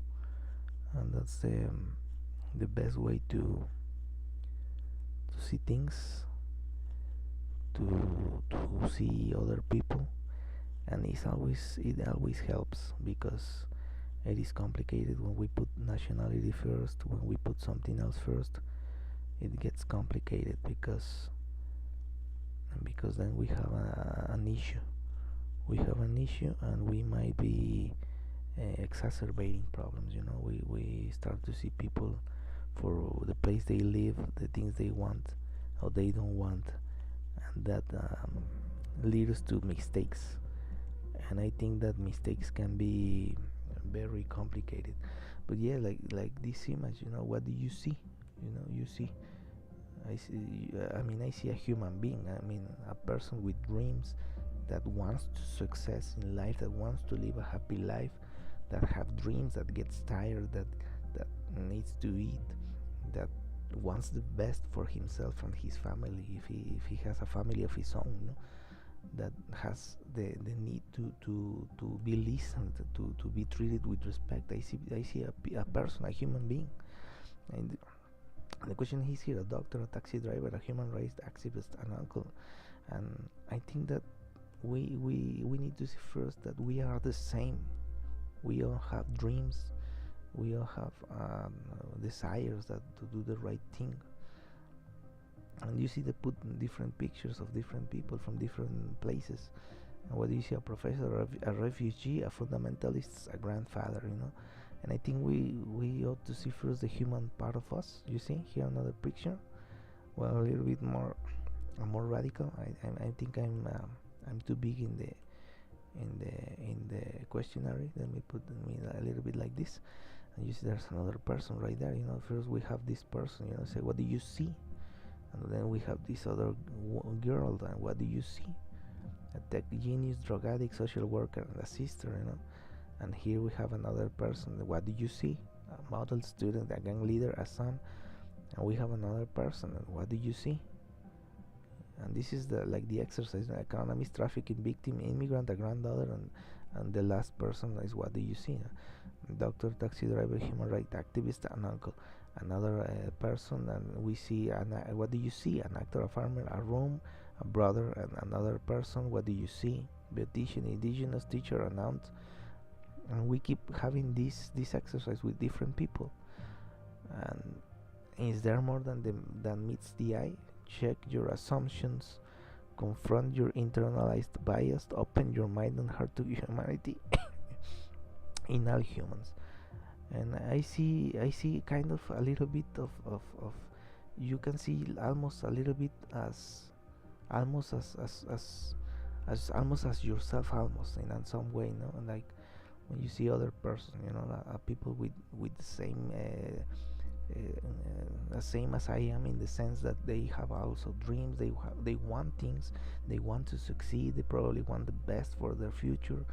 and that's the best way to see things, to see other people. And it always helps, because it is complicated when we put nationality first. When we put something else first, it gets complicated, because then we have an issue. We have an issue, and we might be exacerbating problems. We start to see people for the place they live, the things they want or they don't want, and that leads to mistakes. And I think that mistakes can be very complicated. But yeah, like this image, what do you see? You see, I see a human being. I mean, a person with dreams, that wants to success in life, that wants to live a happy life, that have dreams, that gets tired, that needs to eat, that wants the best for himself and his family, if he has a family of his own. that has the need to be listened to be treated with respect. I see a person, a human being, and the question is here: a doctor, a taxi driver, a human rights activist, an uncle. And I think that we need to see first that we are the same. We all have dreams. We all have desires that to do the right thing. And you see they put different pictures of different people from different places. And what do you see? A professor, a refugee, a fundamentalist, a grandfather, And I think we ought to see first the human part of us. You see here another picture. Well, a little bit more radical. I think I'm too big in the questionnaire. Let me put me a little bit like this. And you see there's another person right there. First we have this person. Say, what do you see? And then we have this other girl. And what do you see? A tech genius, drug addict, social worker, and a sister. And here we have another person. What do you see? A model student, a gang leader, a son. And we have another person. And what do you see? And this is the exercise: economist, trafficking victim, immigrant, a granddaughter, and the last person is what do you see? Doctor, taxi driver, human rights activist, an uncle. Another person, and we see what do you see? An actor, a farmer, a room, a brother, and another person. What do you see? Beautician, indigenous, teacher, an aunt. And we keep having this exercise with different people. And is there more than meets the eye? Check your assumptions, confront your internalized bias, open your mind and heart to humanity in all humans. And I see kind of a little bit of you can see almost a little bit as almost as almost as yourself, almost in some way, like when you see other person, people with the same as I am, in the sense that they have also dreams. They want things. They want to succeed. They probably want the best for their future.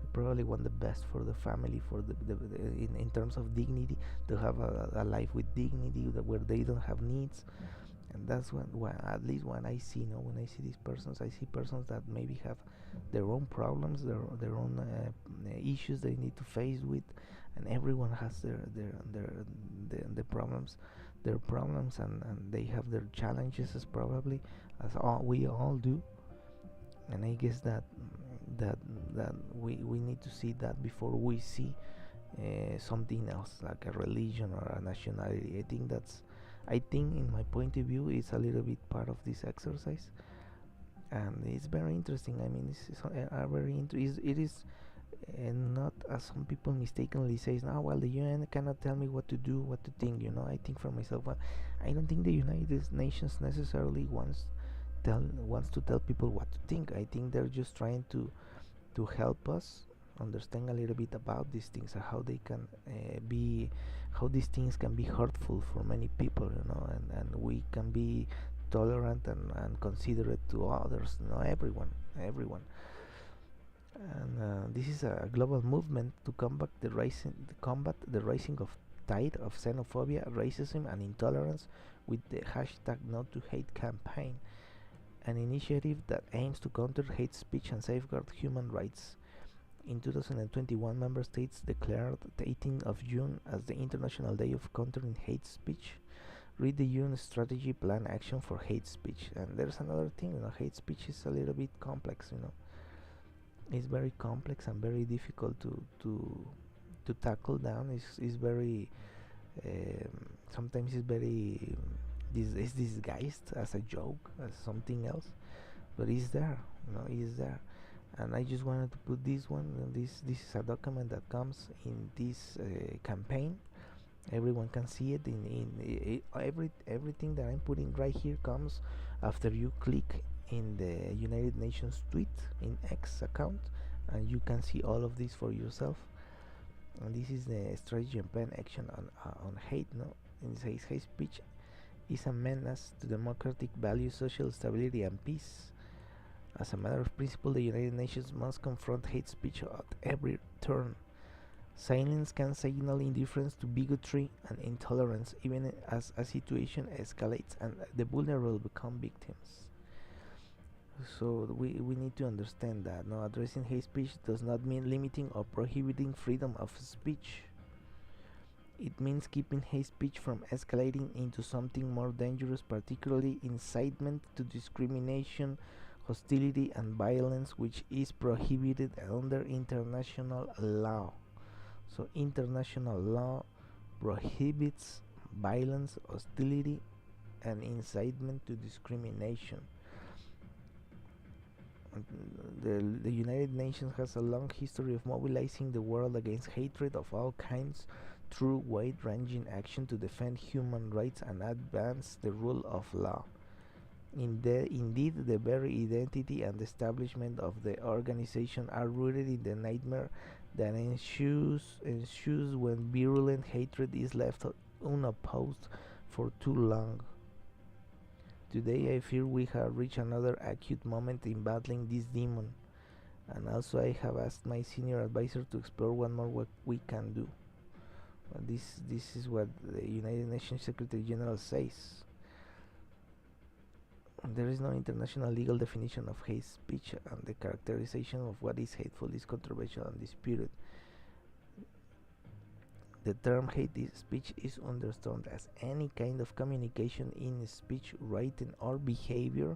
They probably want the best for the family, for the in terms of dignity, to have a life with dignity, where they don't have needs. And that's when at least when I see, when I see these persons, I see persons that maybe have their own problems, their own issues they need to face with. And everyone has their problems, and they have their challenges, as probably as we all do. And I guess that we need to see that before we see something else, like a religion or a nationality. I think in my point of view, it's a little bit part of this exercise, and it's very interesting. I mean, it is not, as some people mistakenly says, "No, well, the UN cannot tell me what to do, what to think." I think for myself, well, I don't think the United Nations necessarily wants to tell people what to think. I think they're just trying to help us understand a little bit about these things, and how they can how these things can be hurtful for many people, and we can be tolerant and considerate to others, everyone. And this is a global movement to combat the rising of tide of xenophobia, racism, and intolerance with the hashtag Not to Hate campaign, an initiative that aims to counter hate speech and safeguard human rights. In 2021, member states declared the 18th of June as the International Day of Countering Hate Speech. Read the UN Strategy Plan Action for Hate Speech. And there's another thing, hate speech is a little bit complex, It's very complex and very difficult to tackle down. It's very sometimes it's very it's disguised as a joke, as something else, but it's there, it's there. And I just wanted to put this one. This is a document that comes in this campaign. Everyone can see it. Everything that I'm putting right here comes after you click in the United Nations tweet in X account, and you can see all of this for yourself. And this is the strategy and plan action on hate. And it says hate speech is a menace to democratic values, social stability, and peace. As a matter of principle, the United Nations must confront hate speech at every turn. Silence can signal indifference to bigotry and intolerance, even as a situation escalates and the vulnerable become victims. So we need to understand that no, addressing hate speech does not mean limiting or prohibiting freedom of speech. It means keeping hate speech from escalating into something more dangerous, particularly incitement to discrimination, hostility, and violence, which is prohibited under international law. So, international law prohibits violence, hostility, and incitement to discrimination. The United Nations has a long history of mobilizing the world against hatred of all kinds through wide-ranging action to defend human rights and advance the rule of law. Indeed, the very identity and establishment of the organization are rooted in the nightmare that ensues when virulent hatred is left unopposed for too long. Today I fear we have reached another acute moment in battling this demon, and also I have asked my senior advisor to explore one more what we can do. This is what the United Nations Secretary General says. There is no international legal definition of hate speech, and the characterization of what is hateful is controversial and disputed. The term hate speech is understood as any kind of communication in speech, writing, or behavior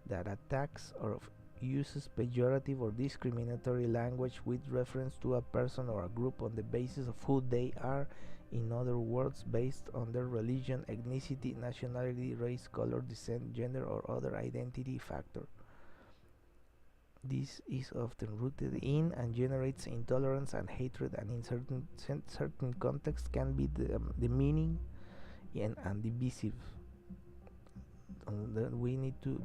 that attacks or uses pejorative or discriminatory language with reference to a person or a group on the basis of who they are, in other words, based on their religion, ethnicity, nationality, race, color, descent, gender, or other identity factor. This is often rooted in and generates intolerance and hatred, and in certain contexts can be demeaning and divisive. We need to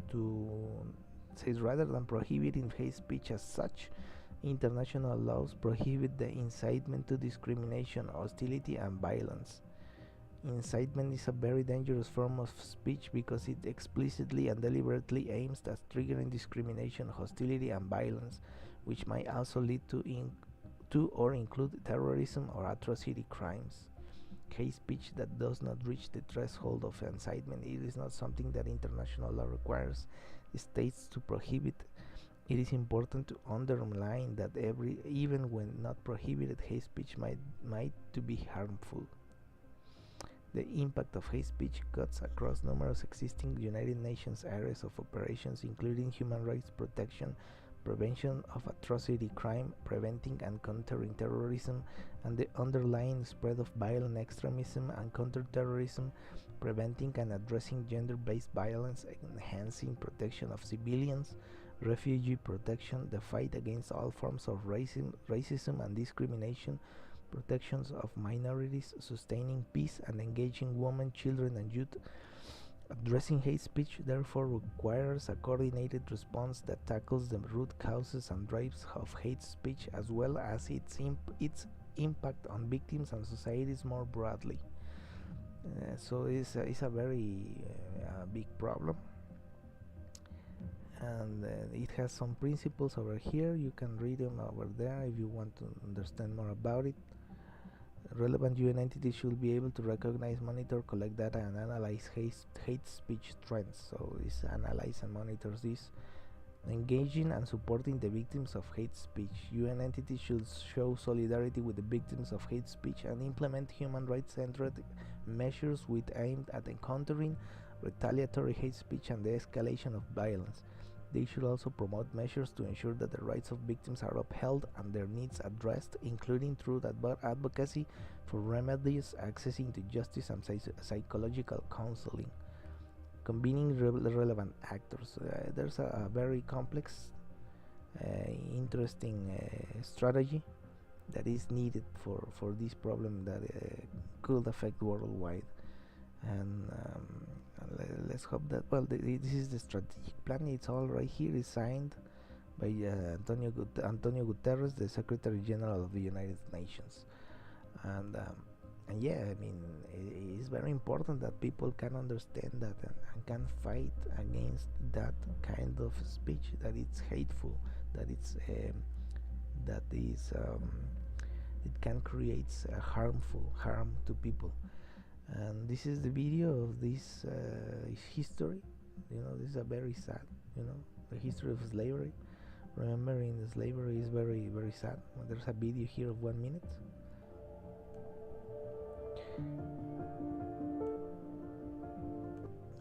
say, rather than prohibiting hate speech as such, international laws prohibit the incitement to discrimination, hostility, and violence. Incitement is a very dangerous form of speech because it explicitly and deliberately aims at triggering discrimination, hostility, and violence, which might also lead to or include terrorism or atrocity crimes. Hate speech that does not reach the threshold of incitement, it is not something that international law requires states to prohibit. It is important to underline that even when not prohibited, hate speech might to be harmful. The impact of hate speech cuts across numerous existing United Nations areas of operations, including human rights protection, prevention of atrocity crime, preventing and countering terrorism, and the underlying spread of violent extremism and counterterrorism, preventing and addressing gender-based violence, enhancing protection of civilians, refugee protection, the fight against all forms of racism and discrimination, protections of minorities, sustaining peace, and engaging women, children, and youth. Addressing hate speech therefore requires a coordinated response that tackles the root causes and drives of hate speech, as well as its impact on victims and societies more broadly. So it's a very big problem, and it has some principles over here. You can read them over there if you want to understand more about it. Relevant UN entities should be able to recognize, monitor, collect data, and analyze hate speech trends. So this analyze and monitors this. Engaging and supporting the victims of hate speech. UN entities should show solidarity with the victims of hate speech and implement human rights-centered measures with aimed at encountering retaliatory hate speech and the escalation of violence. They should also promote measures to ensure that the rights of victims are upheld and their needs addressed, including through advocacy for remedies, accessing to justice, and psychological counseling. Convening relevant actors. There's a very complex, interesting strategy that is needed for this problem that could affect worldwide. And let's hope that, well, this is the strategic plan. It's all right here. It's signed by Antonio Guterres, the Secretary General of the United Nations. And yeah, I mean, it is very important that people can understand that and can fight against that kind of speech, that it's hateful, that it's it can create harm to people. And this is the video of this history. This is a very sad, the history of slavery. Remembering the slavery is very very sad. There's a video here of 1 minute.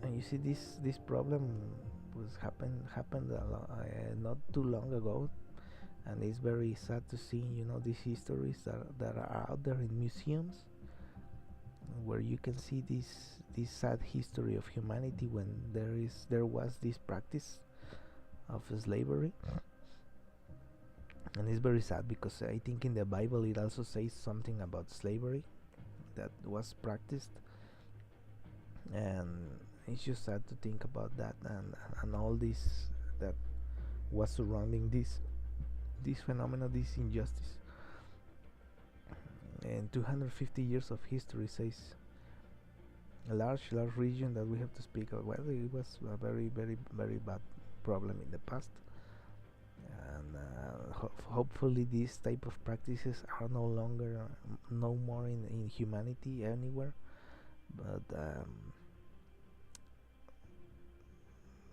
And you see this problem was happened not too long ago, and it's very sad to see, these histories that are out there in museums, where you can see this sad history of humanity when there was this practice of slavery. And it's very sad because I think in the Bible it also says something about slavery that was practiced, and it's just sad to think about that, and all this that was surrounding this phenomenon, this injustice. And 250 years of history says a large region that we have to speak of. Well, it was a very very very bad problem in the past, and hopefully these type of practices are no more in humanity anywhere. But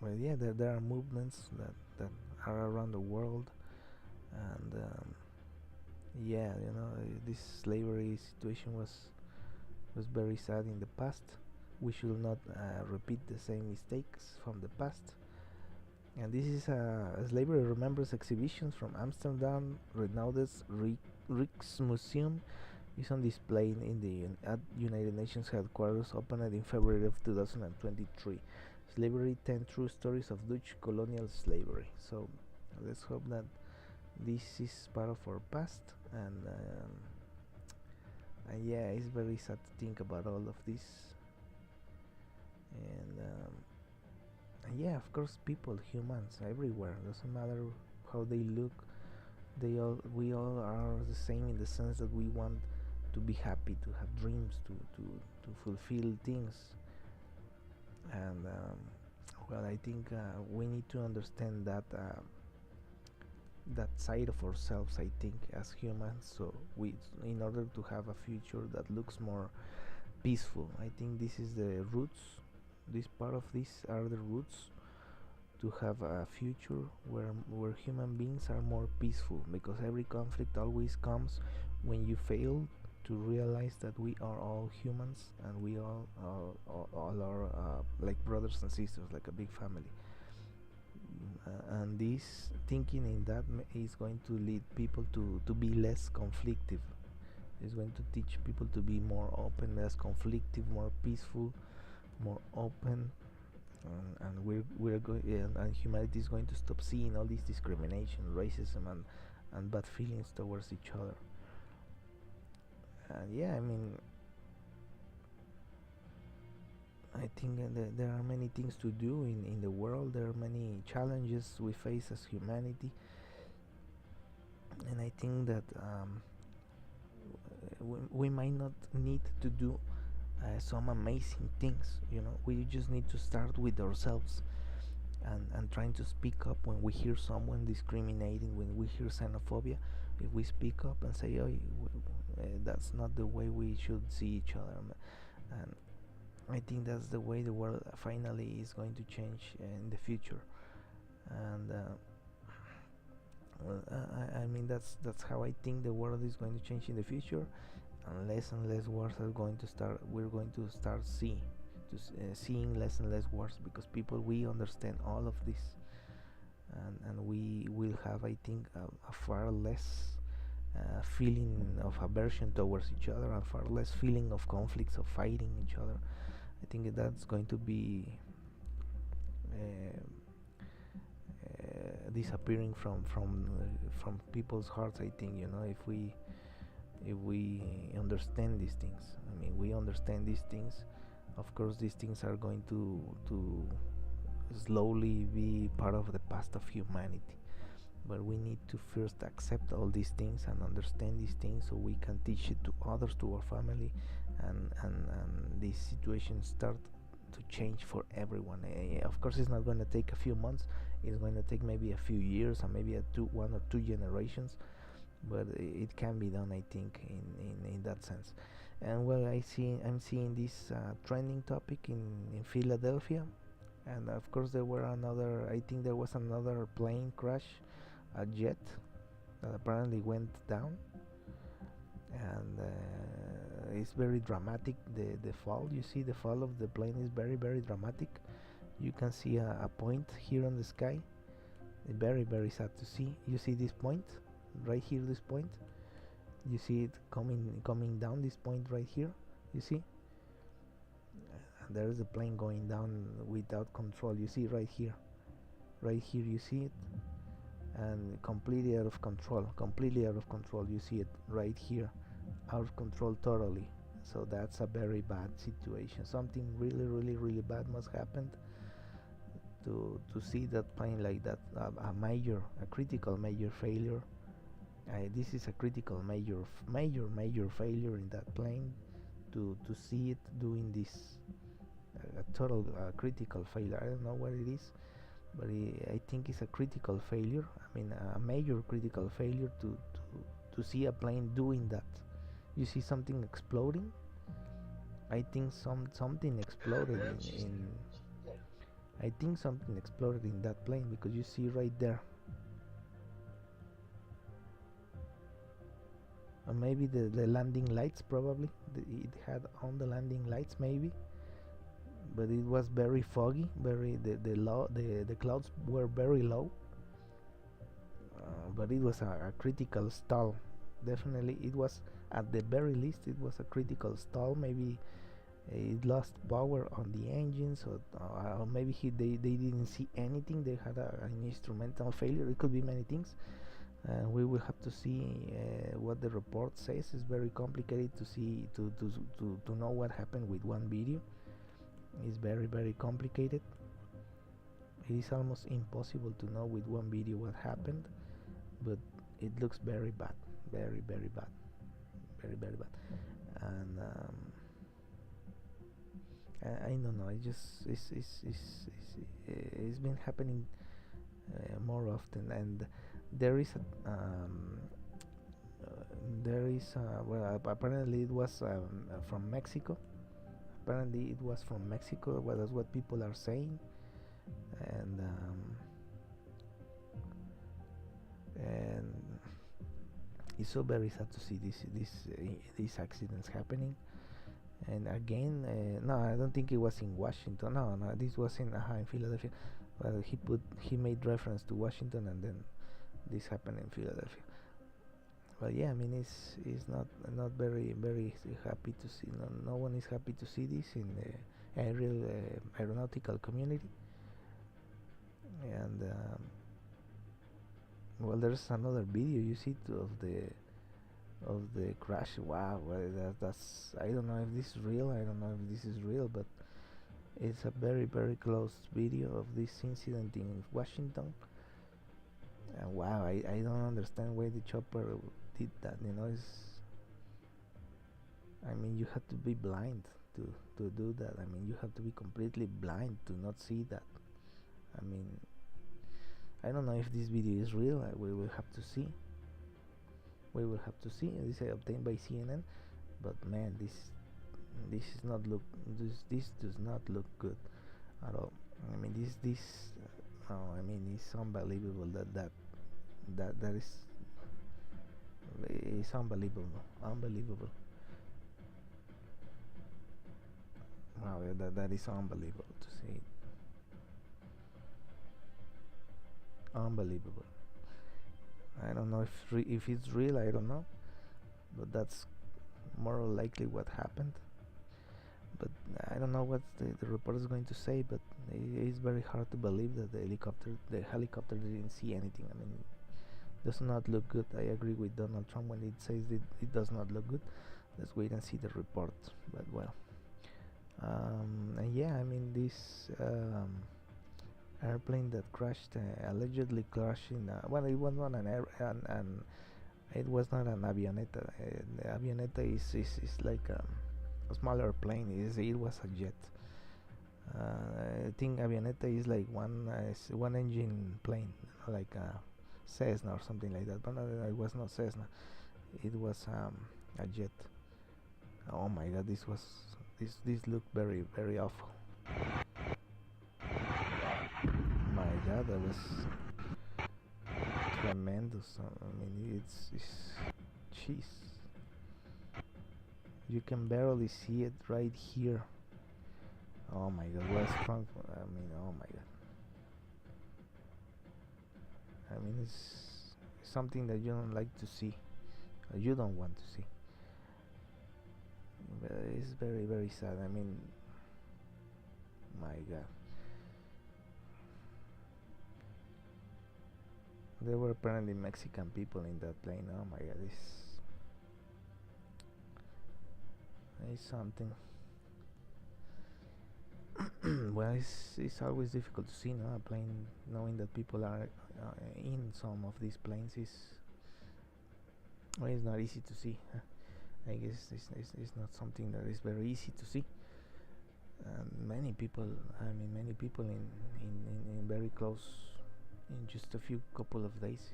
well, yeah, there are movements that are around the world, and yeah, this slavery situation was very sad in the past. We should not repeat the same mistakes from the past. And this is a slavery remembers exhibitions from Amsterdam. Renowned Rijksmuseum is on display at United Nations headquarters, opened in February of 2023. Slavery: 10 True Stories of Dutch Colonial Slavery. So let's hope that this is part of our past, and yeah, it's very sad to think about all of this. And yeah, of course, people, humans, everywhere, doesn't matter how they look, we all are the same, in the sense that we want to be happy, to have dreams, to fulfill things. And well, I think we need to understand that side of ourselves, I think, as humans, so in order to have a future that looks more peaceful. I think this is the roots. This part of this are the roots to have a future where human beings are more peaceful, because every conflict always comes when you fail to realize that we are all humans, and we all are like brothers and sisters, like a big family. And this thinking in that is going to lead people to be less conflictive. It's going to teach people to be more open, less conflictive, more peaceful, more open. And we're going, and humanity is going to stop seeing all this discrimination, racism, and bad feelings towards each other. And yeah, I mean, I think there are many things to do in the world. There are many challenges we face as humanity, and I think that we might not need to do some amazing things. We just need to start with ourselves, and trying to speak up when we hear someone discriminating, when we hear xenophobia. If we speak up and say, "Oh, that's not the way we should see each other," and I think that's the way the world finally is going to change in the future. And well, I mean, that's how I think the world is going to change in the future. And less wars are going to start. We're going to start seeing less and less wars, because we understand all of this, and we will have, I think, a far less feeling of aversion towards each other, and far less feeling of conflicts, of fighting each other. I think that's going to be disappearing from people's hearts. I think, if we understand these things. I mean, we understand these things. Of course, these things are going to slowly be part of the past of humanity. But we need to first accept all these things and understand these things, so we can teach it to others, to our family, and these situations start to change for everyone. Of course, it's not going to take a few months. It's going to take maybe a few years, or maybe one or two generations, but it can be done, I think, in that sense. And well, I'm seeing this trending topic in Philadelphia. And of course there were another, I think there was another plane crash, a jet that apparently went down, and it's very dramatic. The fall, you see, the fall of the plane is very dramatic. You can see a point here on the sky. Very sad to see. You see this point right here, this point. You see it coming down, this point right here. You see, there's a plane going down without control. You see right here, you see it, and completely out of control, you see it right here, out of control totally. So that's a very bad situation. Something really bad must happen to see that plane like that, a critical major failure. This is a critical major failure in that plane, to see it doing this, a total critical failure. I don't know what it is, but I think it's a critical failure. I mean, a major critical failure to see a plane doing that. You see something exploding. I think something exploded in I think something exploded in that plane, because you see right there. Or maybe the landing lights, probably it had on the landing lights maybe, but it was very foggy, the clouds were very low, but it was a critical stall. Definitely it was, at the very least it was a critical stall. Maybe it lost power on the engines, or maybe they didn't see anything. They had an instrumental failure. It could be many things. We will have to see what the report says. It's very complicated to see, to know what happened with one video. It's very complicated. It is almost impossible to know with one video what happened, but it looks very bad, very bad, very bad. And I don't know. It's been happening more often, and there is well, apparently it was from Mexico. Apparently it was from Mexico. Well, that's what people are saying, and it's so very sad to see these accidents happening. And again, no, I don't think it was in Washington. No, this was in Philadelphia. Well, he made reference to Washington, and then this happened in Philadelphia. But yeah, I mean, it's not very happy to see. No one is happy to see this in the aeronautical community. And well, there's another video you see of the crash. Wow, well, that's, I don't know if this is real. I don't know if this is real, but it's a very close video of this incident in Washington. And wow, I don't understand why the chopper did that. I mean, you have to be blind to do that. I mean, you have to be completely blind to not see that. I mean, I don't know if this video is real. We will have to see. This is obtained by CNN, but man, this is not look this does not look good at all. I mean, this oh, I mean, it's unbelievable that is unbelievable. Wow, that is unbelievable to see. Unbelievable. I don't know if it's real. I don't know, but that's more likely what happened. But I don't know what the report is going to say. But it's very hard to believe that the helicopter didn't see anything. I mean, it does not look good. I agree with Donald Trump when it says that it does not look good. Let's wait and see the report. But well, and yeah, I mean, this airplane that crashed, allegedly crashed in well, it was not it was not an avioneta. The avioneta is like a smaller plane. It was a jet. I think avioneta is like one engine plane, like a Cessna or something like that. But no, it was not Cessna. It was a jet. Oh my God, this looked very awful. god, that was tremendous. I mean, it's jeez, you can barely see it right here. Oh my god, what a strong, I mean, oh my god. I mean, it's something that you don't like to see, or you don't want to see. But it's very, very sad. I mean, my god. There were apparently Mexican people in that plane. Oh my god, it's something. Well, it's always difficult to see, no, a plane, knowing that people are in some of these planes is, well, it's not easy to see. I guess it's not something that is very easy to see. Many people, I mean, many people in very close, in just a few couple of days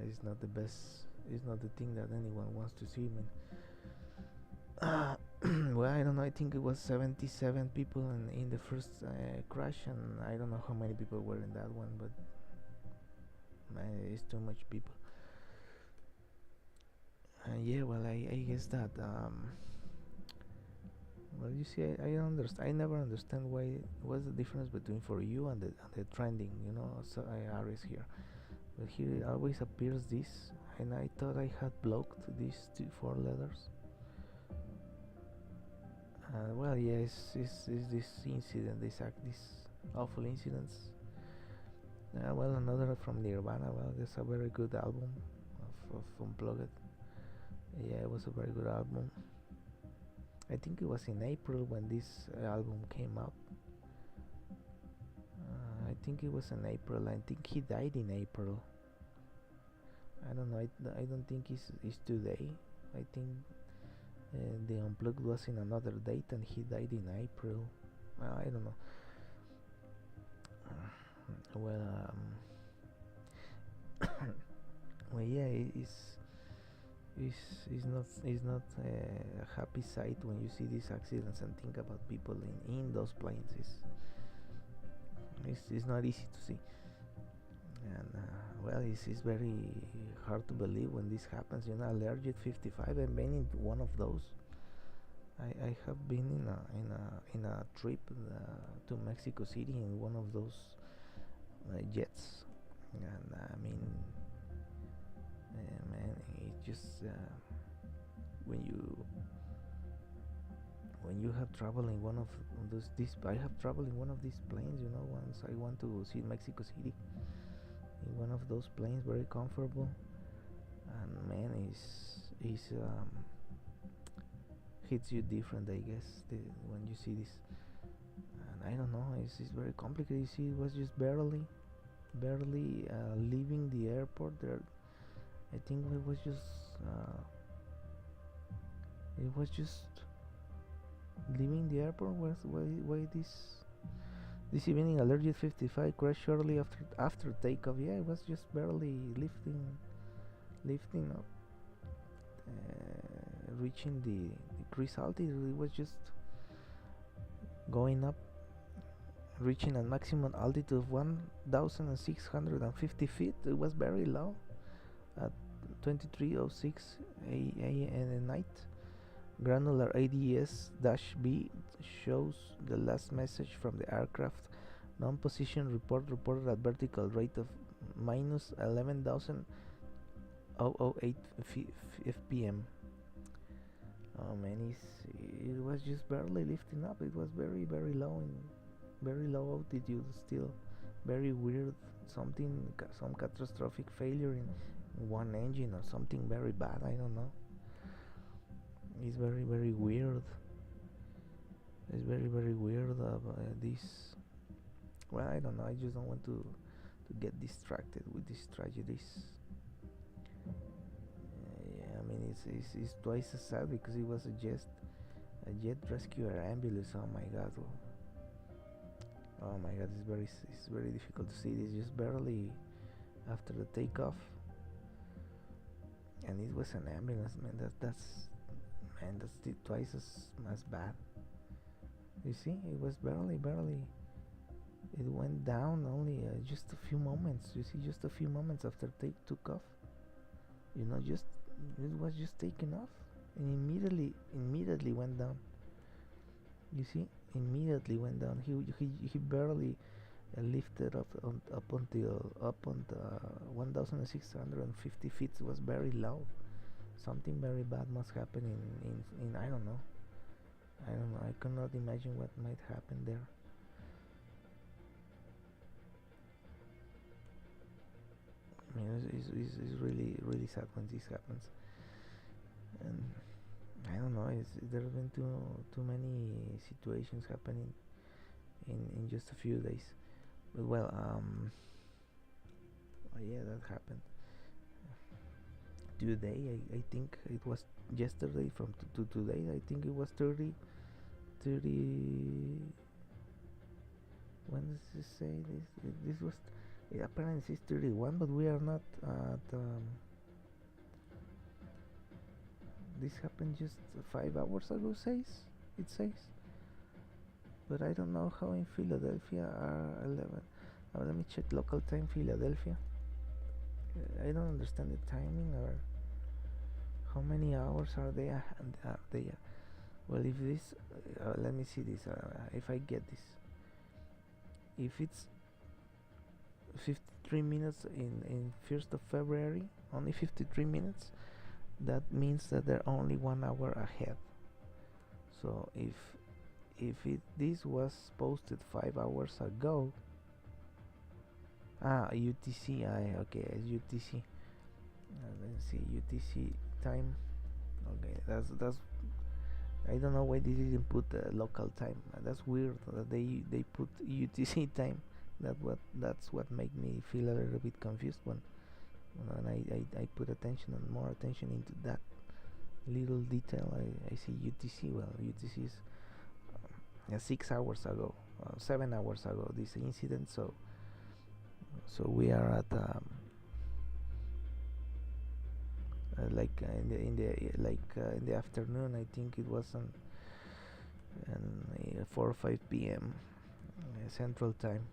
is not the best. It's not the thing that anyone wants to see, man. Well, I don't know. I think it was 77 people in the first crash, and I don't know how many people were in that one, but it's too much people. Yeah, well, I guess that. Well, you see, I understand. I never understand what's the difference between for you and the trending. So areas here, but here it always appears this, and I thought I had blocked these 4 letters. Well, yeah, it's this incident, this awful incidents. Well, another from Nirvana. Well, that's a very good album of Unplugged. Yeah, it was a very good album. I think it was in April when this album came out. I think it was in April. I think he died in April. I don't know. I don't think it's today. I think the Unplugged was in another date and he died in April. I don't know. Well, well, yeah, it's not a happy sight when you see these accidents and think about people in those planes. It's not easy to see, and well, it's very hard to believe when this happens. Learjet 55. I've been in one of those. I have been in a trip to Mexico City in one of those jets, and I mean, man, it just when you have traveled in one of I have traveled in one of these planes. Once I went to see Mexico City in one of those planes, very comfortable, and man, is hits you different, I guess, when you see this. And I don't know, it's very complicated. You see, it was just barely leaving the airport there. I think it was just leaving the airport. Why this evening Allergic 55 crashed shortly after takeoff. Yeah, it was just barely lifting up, reaching the cruise altitude. It was just going up, reaching a maximum altitude of 1,650 feet. It was very low at 23:06 a.m. at night. Granular ADS-B shows the last message from the aircraft. Non-position reported at vertical rate of minus 11,008 fpm. Oh man, it was just barely lifting up. It was very, very low very low altitude still. Very weird. Some catastrophic failure in one engine or something very bad. I don't know. It's very, very weird. It's very, very weird this. Well, I don't know. I just don't want to get distracted with these tragedies. Yeah, I mean it's twice as sad because it was a jet rescue ambulance. Oh my god. Oh my god, it's very difficult to see this just barely after the takeoff. And it was an ambulance, man. That's twice as bad. You see, it was barely It went down only just a few moments. You see, just a few moments after they took off. Just it was just taken off, and immediately went down. You see, immediately went down. He barely lifted up until up on the 1,650 feet. It was very low. Something very bad must happen in I don't know. I don't know. I cannot imagine what might happen there. I mean, it's really sad when this happens, and I don't know. There's been too many situations happening in just a few days. But well, oh yeah, that happened today. I think it was yesterday from to today. I think it was 30. When does this say this was? Apparently it's 31, but we are not at. This happened just 5 hours ago. It says, but I don't know how in Philadelphia are 11. Let me check local time Philadelphia. I don't understand the timing or how many hours are they. Well, if this, let me see this. If I get this, if it's 53 minutes in 1st of February, only 53 minutes, that means that they're only 1 hour ahead. So if this was posted 5 hours ago, UTC, okay, it's UTC. Let's see, UTC time. Okay, that's I don't know why they didn't put local time. That's weird that they put UTC time. That's what made me feel a little bit confused when I put more attention into that little detail. I see UTC. Well, UTC is 6 hours ago, 7 hours ago this incident. So we are at in the afternoon. I think it was on 4 or 5 p.m. Central time.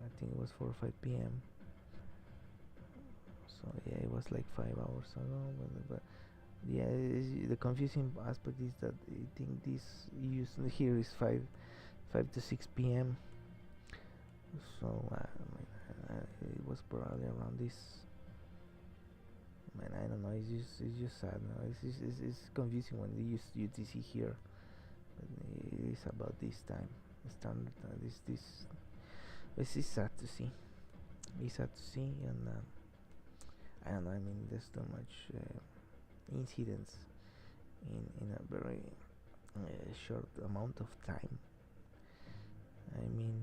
I think it was 4 or 5 p.m. So yeah, it was like 5 hours ago. But yeah, the confusing aspect is that I think this use here is 5 to 6 p.m. So it was probably around this. Man, I don't know. It's just sad. No? It's confusing when they use UTC here, but it is about this time. Standard. This is sad to see. It's sad to see, and I don't know. I mean, there's too much incidents in a very short amount of time. I mean,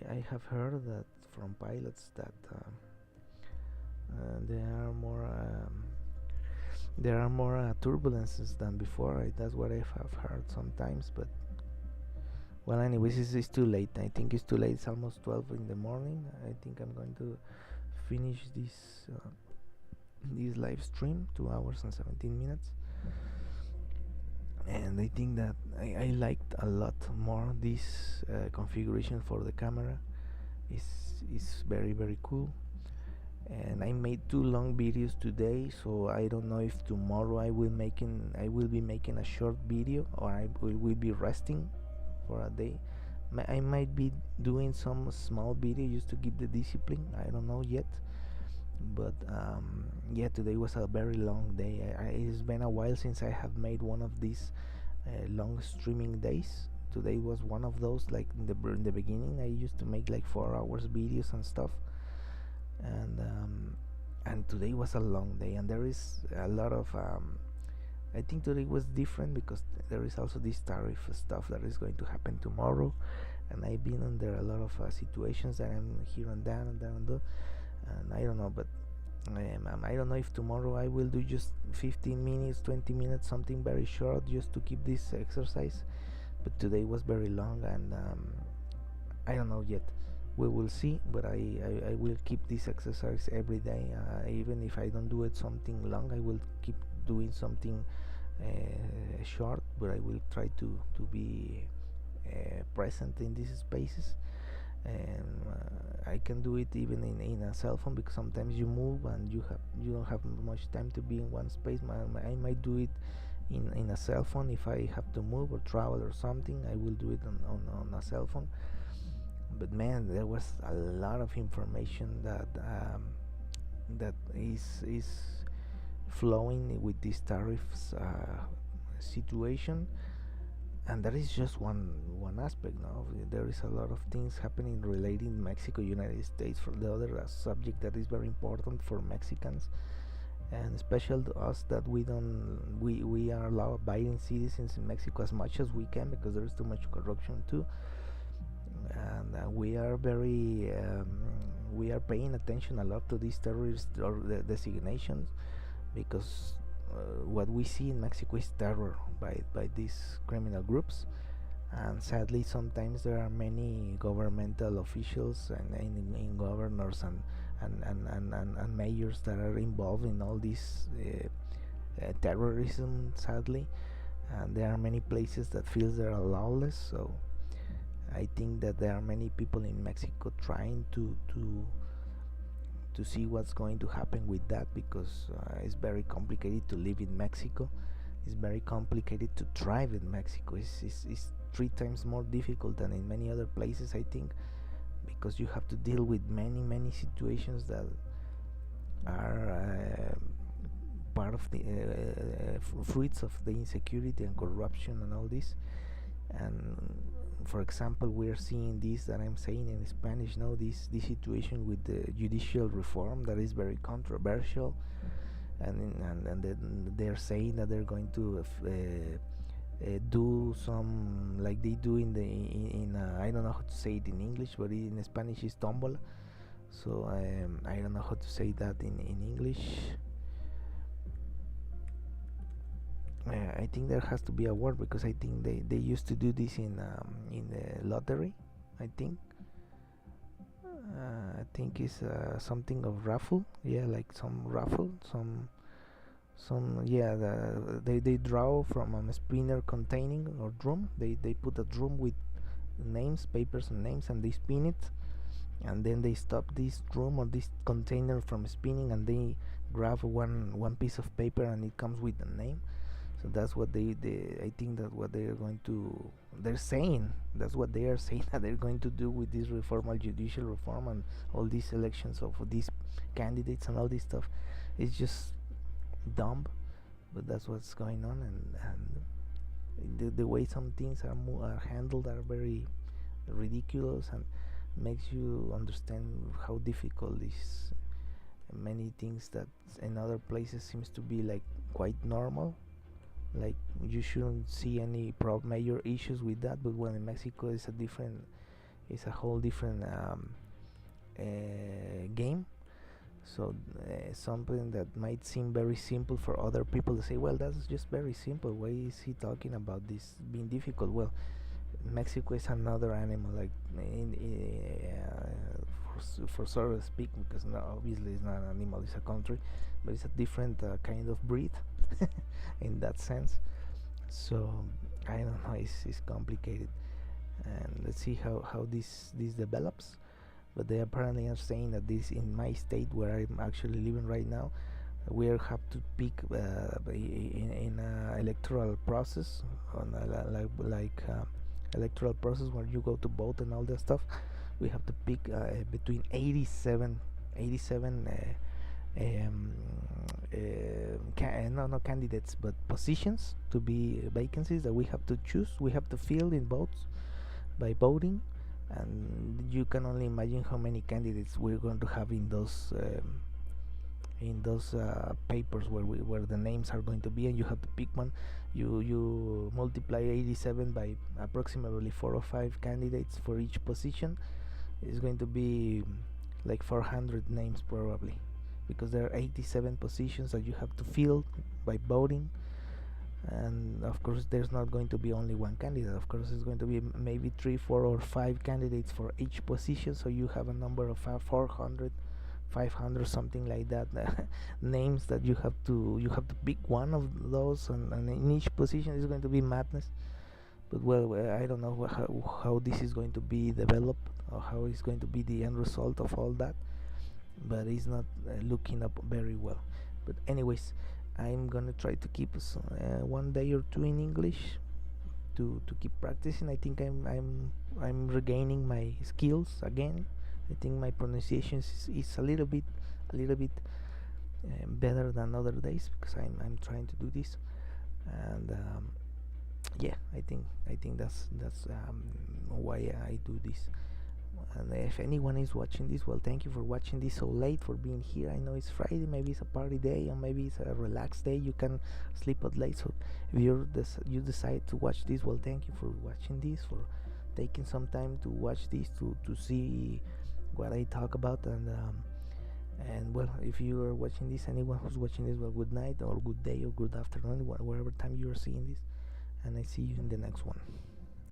I have heard that from pilots that there are more turbulences than before. That's what I have heard sometimes. But well, anyways, it's too late. I think it's too late. It's almost 12 in the morning. I think I'm going to finish this live stream, 2 hours and 17 minutes. And I think that I liked a lot more this configuration for the camera. Is very, very cool. And I made 2 long videos today, so I don't know if tomorrow I will be making a short video, or I will be resting for a day. I might be doing some small video just to keep the discipline. I don't know yet. But yeah, today was a very long day. It's been a while since I have made one of these long streaming days. Today was one of those. Like in the beginning, I used to make like 4 hours videos and stuff, and today was a long day, and there is a lot of I think today was different because there is also this tariff stuff that is going to happen tomorrow, and I've been under a lot of situations that I'm here and there and there and there, and I don't know, but I don't know if tomorrow I will do just 15 minutes, 20 minutes, something very short, just to keep this exercise. But today was very long, and I don't know yet. We will see, but I will keep this exercise every day. Even if I don't do it something long, I will keep doing something short, but I will try to be present in these spaces, and I can do it even in a cell phone, because sometimes you move and you don't have much time to be in one space. I might do it in a cell phone. If I have to move or travel or something, I will do it on a cell phone. But man, there was a lot of information that is flowing with this tariffs situation, and that is just one aspect. Now there is a lot of things happening relating Mexico, United States. For the other subject that is very important for Mexicans, and especially to us, that we are law abiding citizens in Mexico as much as we can, because there is too much corruption too, and we are paying attention a lot to these terrorist or the designations, because what we see in Mexico is terror by these criminal groups, and sadly sometimes there are many governmental officials and governors and mayors that are involved in all this terrorism, sadly, and there are many places that feel they are lawless. So I think that there are many people in Mexico trying to see what's going to happen with that, because it's very complicated to live in Mexico. It's very complicated to thrive in Mexico. It's 3 times more difficult than in many other places, I think, because you have to deal with many situations that are part of the fruits of the insecurity and corruption and all this. And for example, we are seeing this that I'm saying in Spanish now, this situation with the judicial reform that is very controversial, and then they're saying that they're going to do some, like they do in I don't know how to say it in English, but in Spanish is tombola. So I don't know how to say that in English. I think there has to be a word, because I think they used to do this in the lottery. I think it's something of raffle. Yeah, like some raffle, some yeah. They draw from a spinner containing or drum. They put a drum with names, papers and names, and they spin it, and then they stop this drum or this container from spinning, and they grab one piece of paper, and it comes with the name. So that's what they I think that what they are going to, they're saying, that's what they are saying that they're going to do with this reform, judicial reform, and all these elections of these candidates and all this stuff. It's just dumb, but that's what's going on. And the way some things are handled are very ridiculous, and makes you understand how difficult is many things that in other places seems to be like quite normal, like you shouldn't see any major issues with that. But when in Mexico it's a whole different game. So something that might seem very simple for other people to say, well, that's just very simple, why is he talking about this being difficult? Well, Mexico is another animal, like for so to speak, because obviously it's not an animal, it's a country, but it's a different kind of breed in that sense. So I don't know, it's complicated, and let's see how this develops. But they apparently are saying that this, in my state where I'm actually living right now, we have to pick in a electoral process, on electoral process where you go to vote and all that stuff. We have to pick between 87 no candidates, but positions to be vacancies that we have to choose. We have to fill in votes by voting, and you can only imagine how many candidates we're going to have in those papers where the names are going to be, and you have to pick one. You multiply 87 by approximately 4 or 5 candidates for each position. It's going to be like 400 names probably, because there are 87 positions that you have to fill by voting. And of course there's not going to be only one candidate. Of course it's going to be maybe 3, 4 or 5 candidates for each position, so you have a number of 400, 500, something like that names that you have to pick one of those, and in each position is going to be madness. But well, I don't know how this is going to be developed, or how is going to be the end result of all that, but it's not looking up very well. But anyways, I'm gonna try to keep one day or two in English to keep practicing. I think I'm regaining my skills again. I think my pronunciation is a little bit better than other days, because I'm trying to do this. And yeah, I think that's why I do this. And if anyone is watching this, well, thank you for watching this so late, for being here. I know it's Friday, maybe it's a party day, or maybe it's a relaxed day, you can sleep at late. So if you decide to watch this, well, thank you for watching this, for taking some time to watch this, to see what I talk about. And well, if you are watching this, anyone who's watching this, well, good night or good day or good afternoon, wherever time you are seeing this, and I see you in the next one.